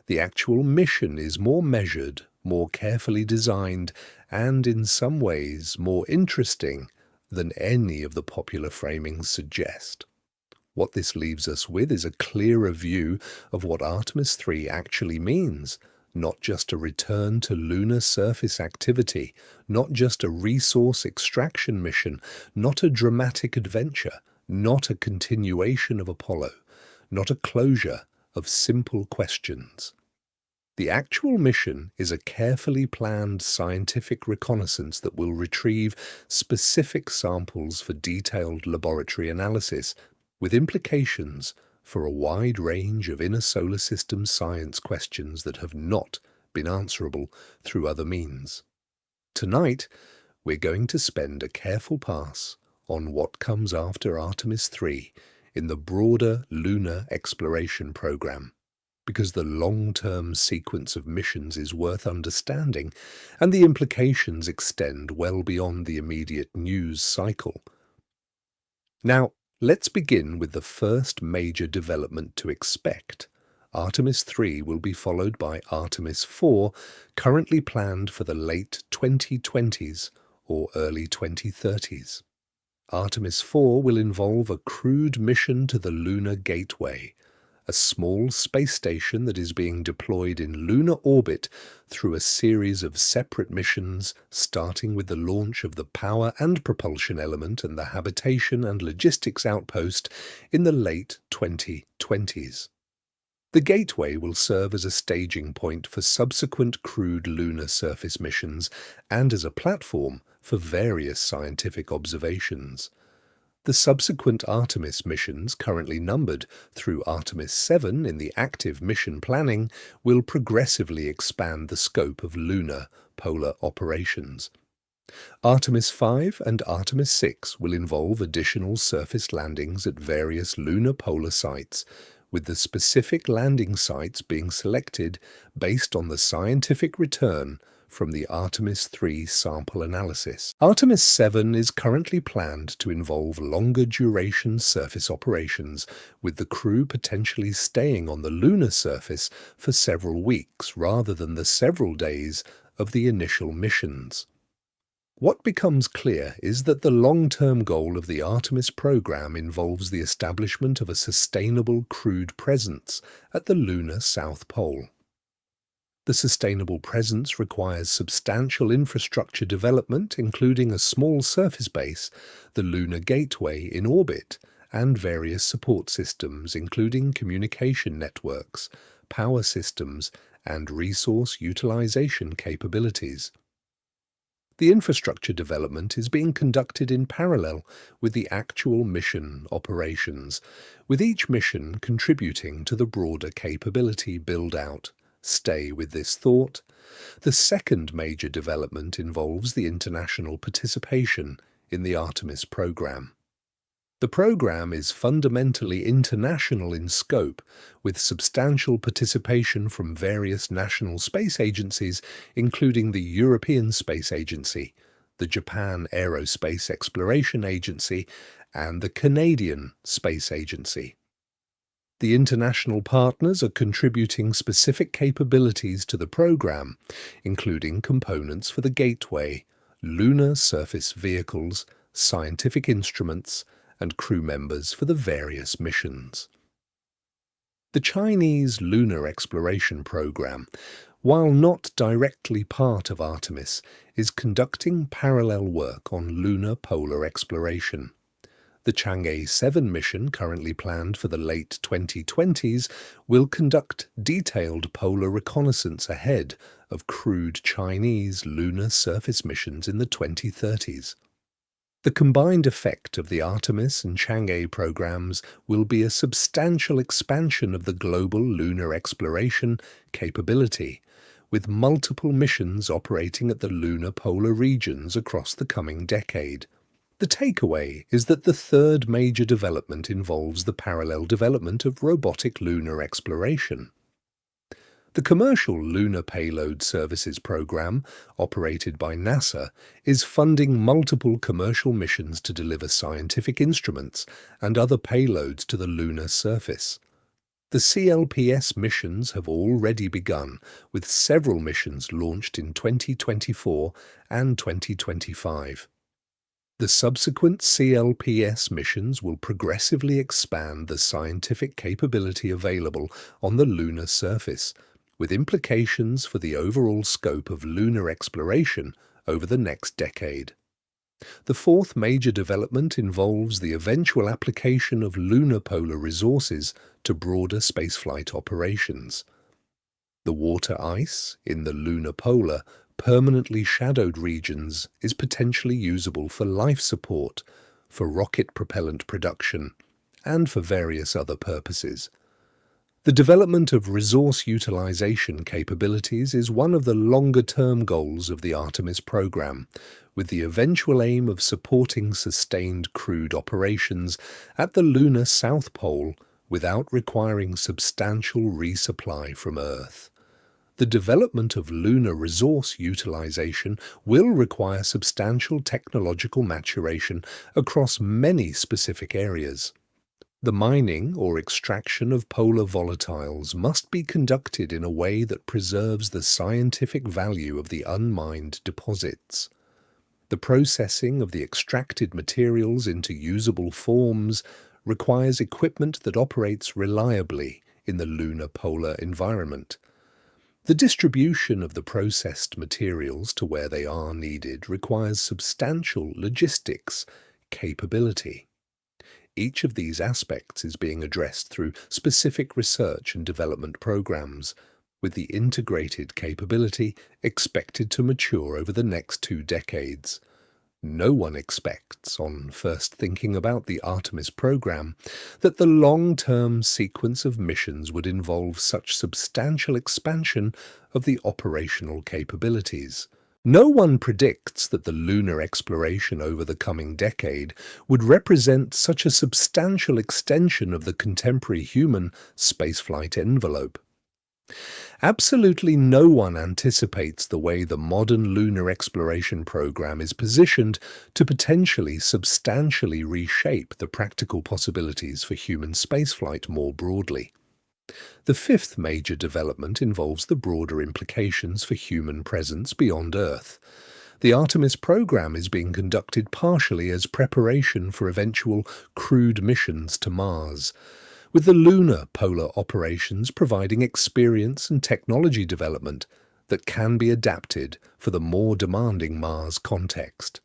The actual mission is more measured, more carefully designed, and in some ways more interesting than any of the popular framings suggest. What this leaves us with is a clearer view of what Artemis 3 actually means, not just a return to lunar surface activity, not just a resource extraction mission, not a dramatic adventure, not a continuation of Apollo, not a closure of simple questions. The actual mission is a carefully planned scientific reconnaissance that will retrieve specific samples for detailed laboratory analysis, with implications for a wide range of inner solar system science questions that have not been answerable through other means. Tonight, we're going to spend a careful pass on what comes after Artemis 3 in the broader lunar exploration program, because the long-term sequence of missions is worth understanding, and the implications extend well beyond the immediate news cycle. Now, let's begin with the first major development to expect. Artemis 3 will be followed by Artemis 4, currently planned for the late 2020s or early 2030s. Artemis 4 will involve a crewed mission to the Lunar Gateway, a small space station that is being deployed in lunar orbit through a series of separate missions, starting with the launch of the power and propulsion element and the habitation and logistics outpost in the late 2020s. The Gateway will serve as a staging point for subsequent crewed lunar surface missions and as a platform for various scientific observations. The subsequent Artemis missions, currently numbered through Artemis 7 in the active mission planning, will progressively expand the scope of lunar polar operations. Artemis 5 and Artemis 6 will involve additional surface landings at various lunar polar sites, with the specific landing sites being selected based on the scientific return from the Artemis 3 sample analysis. Artemis 7 is currently planned to involve longer duration surface operations, with the crew potentially staying on the lunar surface for several weeks rather than the several days of the initial missions. What becomes clear is that the long-term goal of the Artemis program involves the establishment of a sustainable crewed presence at the lunar South Pole. The sustainable presence requires substantial infrastructure development, including a small surface base, the lunar gateway in orbit, and various support systems, including communication networks, power systems, and resource utilization capabilities. The infrastructure development is being conducted in parallel with the actual mission operations, with each mission contributing to the broader capability build-out. Stay with this thought. The second major development involves the international participation in the Artemis program. The program is fundamentally international in scope, with substantial participation from various national space agencies, including the European Space Agency, the Japan Aerospace Exploration Agency, and the Canadian Space Agency. The international partners are contributing specific capabilities to the program, including components for the gateway, lunar surface vehicles, scientific instruments, and crew members for the various missions. The Chinese lunar exploration program, while not directly part of Artemis, is conducting parallel work on lunar polar exploration. The Chang'e 7 mission, currently planned for the late 2020s, will conduct detailed polar reconnaissance ahead of crewed Chinese lunar surface missions in the 2030s. The combined effect of the Artemis and Chang'e programs will be a substantial expansion of the global lunar exploration capability, with multiple missions operating at the lunar polar regions across the coming decade. The takeaway is that the third major development involves the parallel development of robotic lunar exploration. The Commercial Lunar Payload Services Program, operated by NASA, is funding multiple commercial missions to deliver scientific instruments and other payloads to the lunar surface. The CLPS missions have already begun, with several missions launched in 2024 and 2025. The subsequent CLPS missions will progressively expand the scientific capability available on the lunar surface, with implications for the overall scope of lunar exploration over the next decade. The fourth major development involves the eventual application of lunar polar resources to broader spaceflight operations. The water ice in the lunar polar, permanently shadowed regions is potentially usable for life support, for rocket propellant production, and for various other purposes. The development of resource utilization capabilities is one of the longer-term goals of the Artemis program, with the eventual aim of supporting sustained crewed operations at the lunar South Pole without requiring substantial resupply from Earth. The development of lunar resource utilization will require substantial technological maturation across many specific areas. The mining or extraction of polar volatiles must be conducted in a way that preserves the scientific value of the unmined deposits. The processing of the extracted materials into usable forms requires equipment that operates reliably in the lunar polar environment. The distribution of the processed materials to where they are needed requires substantial logistics capability. Each of these aspects is being addressed through specific research and development programs, with the integrated capability expected to mature over the next 2 decades. No one expects, on first thinking about the Artemis program, that the long-term sequence of missions would involve such substantial expansion of the operational capabilities. No one predicts that the lunar exploration over the coming decade would represent such a substantial extension of the contemporary human spaceflight envelope. Absolutely no one anticipates the way the modern lunar exploration program is positioned to potentially substantially reshape the practical possibilities for human spaceflight more broadly. The fifth major development involves the broader implications for human presence beyond Earth. The Artemis program is being conducted partially as preparation for eventual crewed missions to Mars, with the lunar polar operations providing experience and technology development that can be adapted for the more demanding Mars context.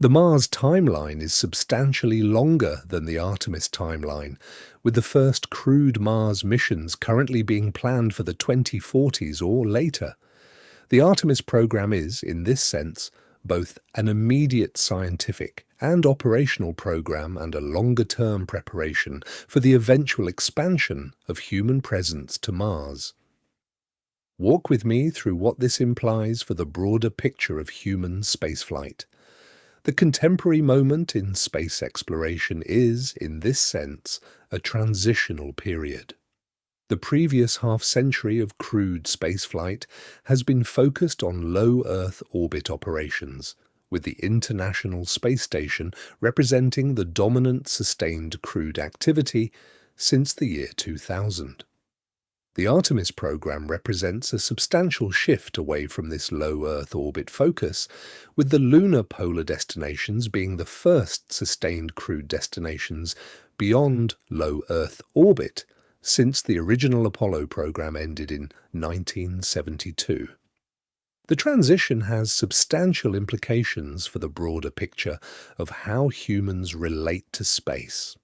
The Mars timeline is substantially longer than the Artemis timeline, with the first crewed Mars missions currently being planned for the 2040s or later. The Artemis program is, in this sense, both an immediate scientific and operational program and a longer-term preparation for the eventual expansion of human presence to Mars. Walk with me through what this implies for the broader picture of human spaceflight. The contemporary moment in space exploration is, in this sense, a transitional period. The previous half-century of crewed spaceflight has been focused on low Earth orbit operations, with the International Space Station representing the dominant sustained crewed activity since the year 2000. The Artemis program represents a substantial shift away from this low Earth orbit focus, with the lunar polar destinations being the first sustained crewed destinations beyond low Earth orbit since the original Apollo program ended in 1972. The transition has substantial implications for the broader picture of how humans relate to space.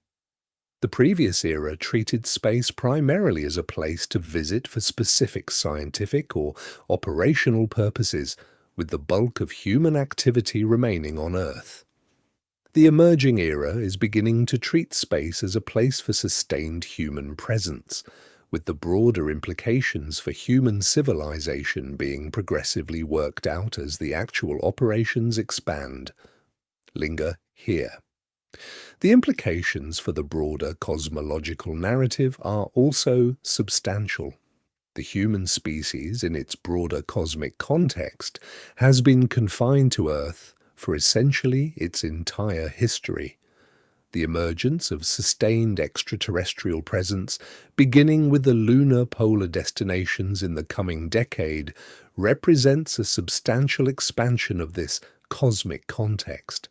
The previous era treated space primarily as a place to visit for specific scientific or operational purposes, with the bulk of human activity remaining on Earth. The emerging era is beginning to treat space as a place for sustained human presence, with the broader implications for human civilization being progressively worked out as the actual operations expand. Linger here. The implications for the broader cosmological narrative are also substantial. The human species, in its broader cosmic context, has been confined to Earth for essentially its entire history. The emergence of sustained extraterrestrial presence, beginning with the lunar polar destinations in the coming decade, represents a substantial expansion of this cosmic context.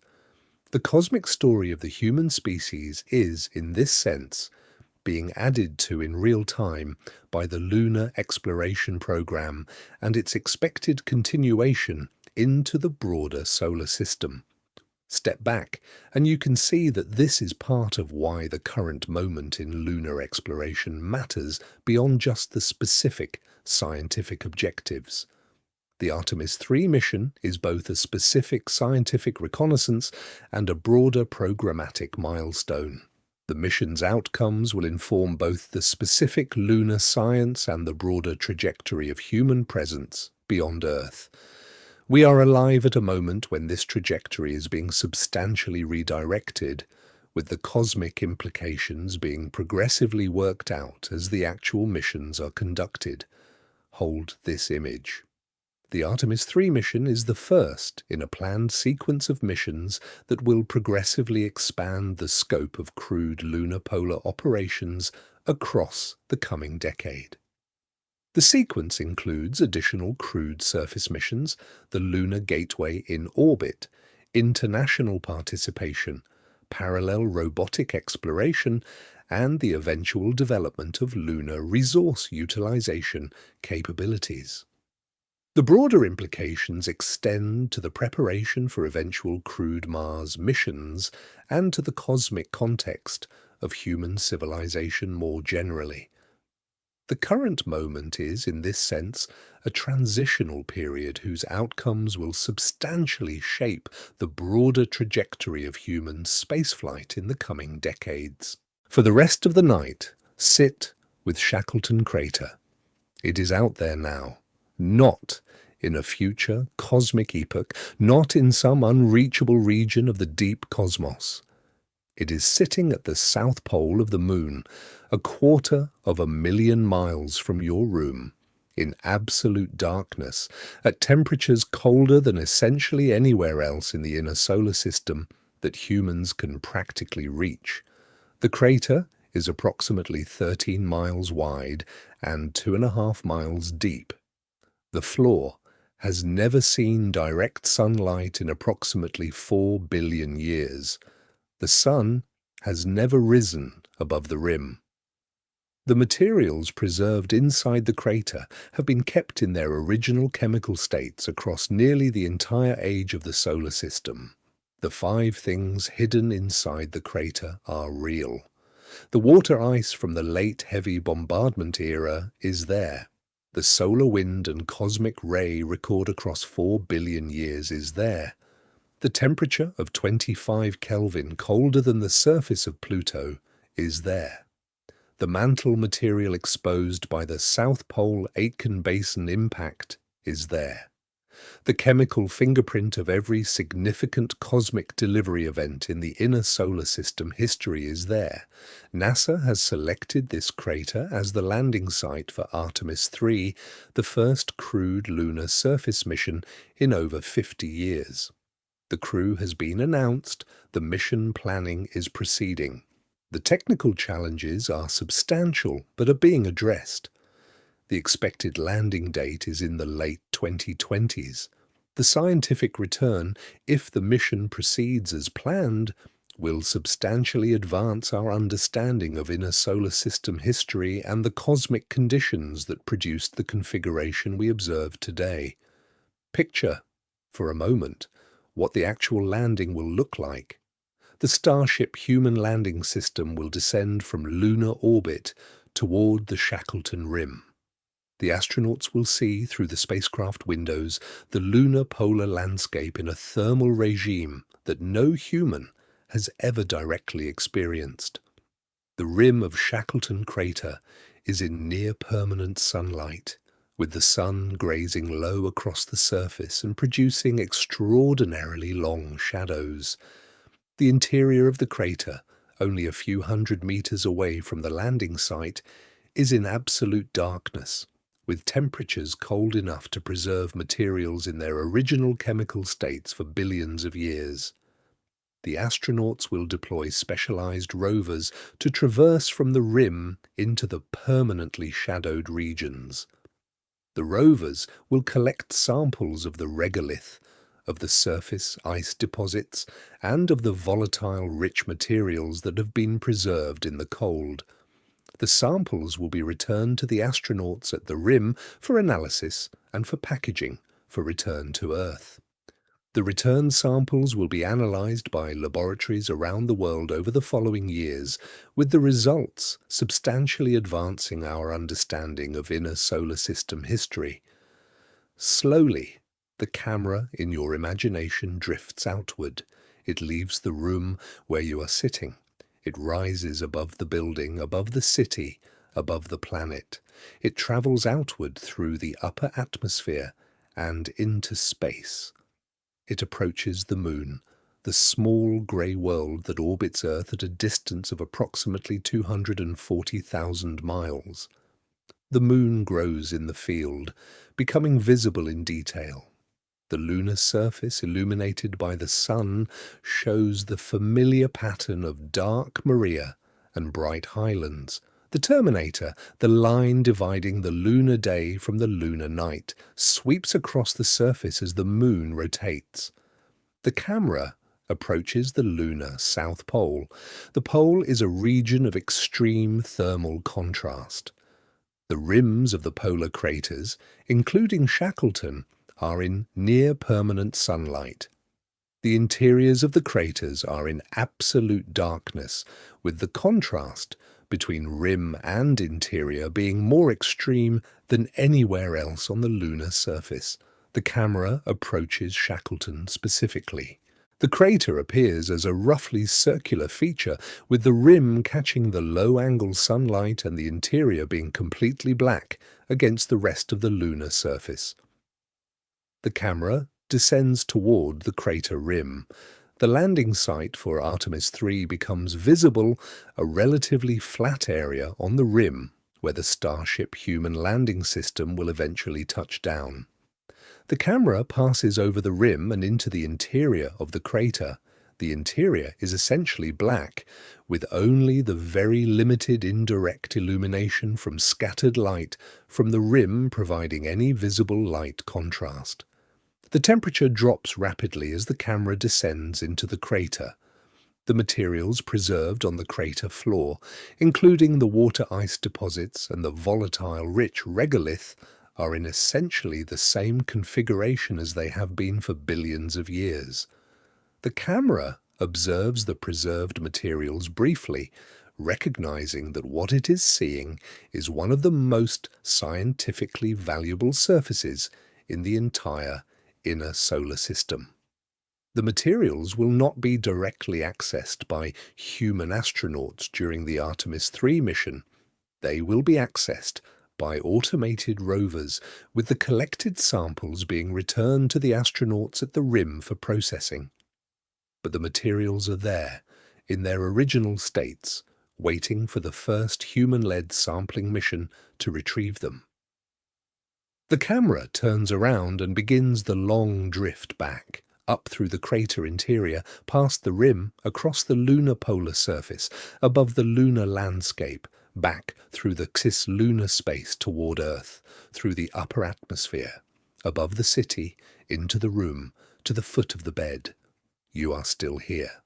The cosmic story of the human species is, in this sense, being added to in real time by the lunar exploration program and its expected continuation into the broader solar system. Step back, and you can see that this is part of why the current moment in lunar exploration matters beyond just the specific scientific objectives. The Artemis 3 mission is both a specific scientific reconnaissance and a broader programmatic milestone. The mission's outcomes will inform both the specific lunar science and the broader trajectory of human presence beyond Earth. We are alive at a moment when this trajectory is being substantially redirected, with the cosmic implications being progressively worked out as the actual missions are conducted. Hold this image. The Artemis 3 mission is the first in a planned sequence of missions that will progressively expand the scope of crewed lunar polar operations across the coming decade. The sequence includes additional crewed surface missions, the Lunar Gateway in orbit, international participation, parallel robotic exploration, and the eventual development of lunar resource utilization capabilities. The broader implications extend to the preparation for eventual crewed Mars missions and to the cosmic context of human civilization more generally. The current moment is, in this sense, a transitional period whose outcomes will substantially shape the broader trajectory of human spaceflight in the coming decades. For the rest of the night, sit with Shackleton Crater. It is out there now, not in a future cosmic epoch, not in some unreachable region of the deep cosmos. It is sitting at the south pole of the Moon, 250,000 miles from your room, in absolute darkness, at temperatures colder than essentially anywhere else in the inner solar system that humans can practically reach. The crater is approximately 13 miles wide and 2.5 miles deep. The floor has never seen direct sunlight in approximately 4 billion years. The sun has never risen above the rim. The materials preserved inside the crater have been kept in their original chemical states across nearly the entire age of the solar system. The 5 things hidden inside the crater are real. The water ice from the late heavy bombardment era is there. The solar wind and cosmic ray record across 4 billion years is there. The temperature of 25 Kelvin colder than the surface of Pluto is there. The mantle material exposed by the South Pole-Aitken Basin impact is there. The chemical fingerprint of every significant cosmic delivery event in the inner solar system history is there. NASA has selected this crater as the landing site for Artemis 3, the first crewed lunar surface mission in over 50 years. The crew has been announced, the mission planning is proceeding. The technical challenges are substantial but are being addressed. The expected landing date is in the late 2020s. The scientific return, if the mission proceeds as planned, will substantially advance our understanding of inner solar system history and the cosmic conditions that produced the configuration we observe today. Picture, for a moment, what the actual landing will look like. The Starship human landing system will descend from lunar orbit toward the Shackleton Rim. The astronauts will see through the spacecraft windows the lunar polar landscape in a thermal regime that no human has ever directly experienced. The rim of Shackleton Crater is in near-permanent sunlight, with the sun grazing low across the surface and producing extraordinarily long shadows. The interior of the crater, only a few hundred meters away from the landing site, is in absolute darkness, with temperatures cold enough to preserve materials in their original chemical states for billions of years. The astronauts will deploy specialized rovers to traverse from the rim into the permanently shadowed regions. The rovers will collect samples of the regolith, of the surface ice deposits, and of the volatile rich materials that have been preserved in the cold. The samples will be returned to the astronauts at the rim for analysis and for packaging for return to Earth. The return samples will be analyzed by laboratories around the world over the following years, with the results substantially advancing our understanding of inner solar system history. Slowly, the camera in your imagination drifts outward. It leaves the room where you are sitting. It rises above the building, above the city, above the planet. It travels outward through the upper atmosphere and into space. It approaches the Moon, the small grey world that orbits Earth at a distance of approximately 240,000 miles. The Moon grows in the field, becoming visible in detail. The lunar surface, illuminated by the sun, shows the familiar pattern of dark Maria and bright highlands. The terminator, the line dividing the lunar day from the lunar night, sweeps across the surface as the Moon rotates. The camera approaches the lunar South Pole. The pole is a region of extreme thermal contrast. The rims of the polar craters, including Shackleton, are in near-permanent sunlight. The interiors of the craters are in absolute darkness, with the contrast between rim and interior being more extreme than anywhere else on the lunar surface. The camera approaches Shackleton specifically. The crater appears as a roughly circular feature, with the rim catching the low-angle sunlight and the interior being completely black against the rest of the lunar surface. The camera descends toward the crater rim. The landing site for Artemis 3 becomes visible, a relatively flat area on the rim where the Starship human landing system will eventually touch down. The camera passes over the rim and into the interior of the crater. The interior is essentially black, with only the very limited indirect illumination from scattered light from the rim providing any visible light contrast. The temperature drops rapidly as the camera descends into the crater. The materials preserved on the crater floor, including the water ice deposits and the volatile rich regolith, are in essentially the same configuration as they have been for billions of years. The camera observes the preserved materials briefly, recognizing that what it is seeing is one of the most scientifically valuable surfaces in the entire inner solar system. The materials will not be directly accessed by human astronauts during the Artemis 3 mission. They will be accessed by automated rovers, with the collected samples being returned to the astronauts at the rim for processing. But the materials are there, in their original states, waiting for the first human-led sampling mission to retrieve them. The camera turns around and begins the long drift back, up through the crater interior, past the rim, across the lunar polar surface, above the lunar landscape, back through the cislunar space toward Earth, through the upper atmosphere, above the city, into the room, to the foot of the bed. You are still here.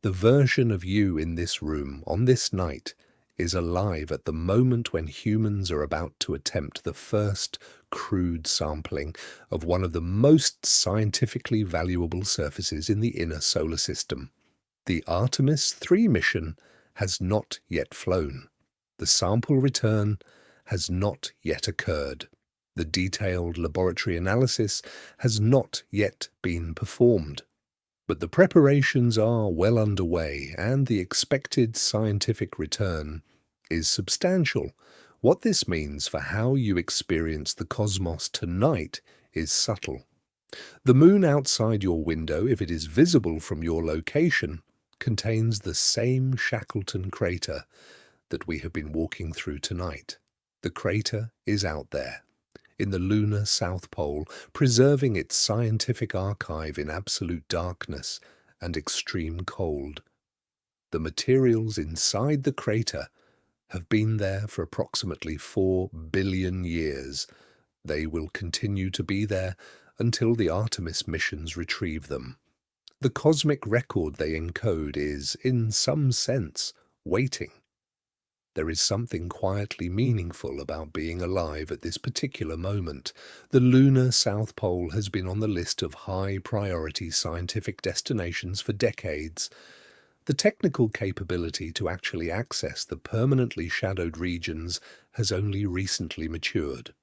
The version of you in this room, on this night, is alive at the moment when humans are about to attempt the first crude sampling of one of the most scientifically valuable surfaces in the inner solar system. The Artemis 3 mission has not yet flown. The sample return has not yet occurred. The detailed laboratory analysis has not yet been performed. But the preparations are well underway, and the expected scientific return is substantial. What this means for how you experience the cosmos tonight is subtle. The moon outside your window, if it is visible from your location, contains the same Shackleton Crater that we have been walking through tonight. The crater is out there, in the lunar South Pole, preserving its scientific archive in absolute darkness and extreme cold. The materials inside the crater have been there for approximately 4 billion years. They will continue to be there until the Artemis missions retrieve them. The cosmic record they encode is, in some sense, waiting. There is something quietly meaningful about being alive at this particular moment. The lunar South Pole has been on the list of high-priority scientific destinations for decades. The technical capability to actually access the permanently shadowed regions has only recently matured.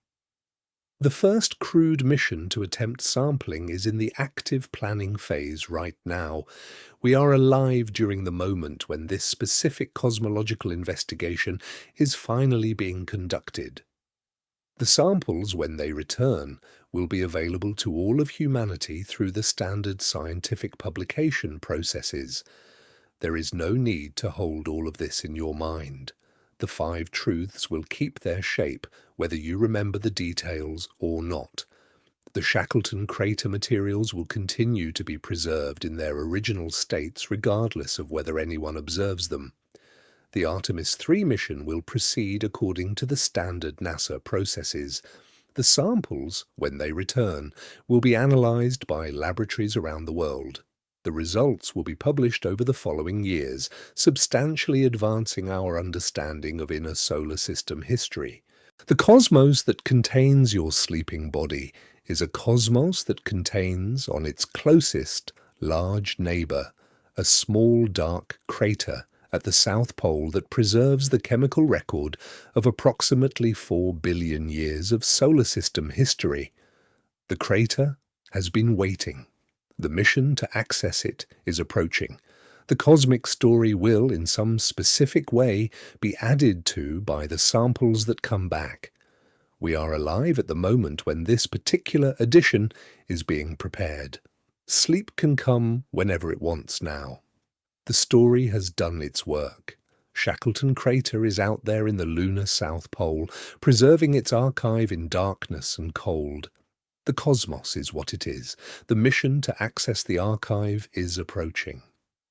The first crewed mission to attempt sampling is in the active planning phase right now. We are alive during the moment when this specific cosmological investigation is finally being conducted. The samples, when they return, will be available to all of humanity through the standard scientific publication processes. There is no need to hold all of this in your mind. The 5 truths will keep their shape, whether you remember the details or not. The Shackleton Crater materials will continue to be preserved in their original states regardless of whether anyone observes them. The Artemis 3 mission will proceed according to the standard NASA processes. The samples, when they return, will be analyzed by laboratories around the world. The results will be published over the following years, substantially advancing our understanding of inner solar system history. The cosmos that contains your sleeping body is a cosmos that contains, on its closest, large neighbor, a small dark crater at the South Pole that preserves the chemical record of approximately 4 billion years of solar system history. The crater has been waiting. The mission to access it is approaching. The cosmic story will, in some specific way, be added to by the samples that come back. We are alive at the moment when this particular addition is being prepared. Sleep can come whenever it wants now. The story has done its work. Shackleton Crater is out there in the lunar South Pole, preserving its archive in darkness and cold. The cosmos is what it is. The mission to access the archive is approaching.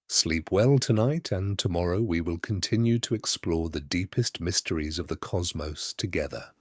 Sleep well tonight, and tomorrow we will continue to explore the deepest mysteries of the cosmos together.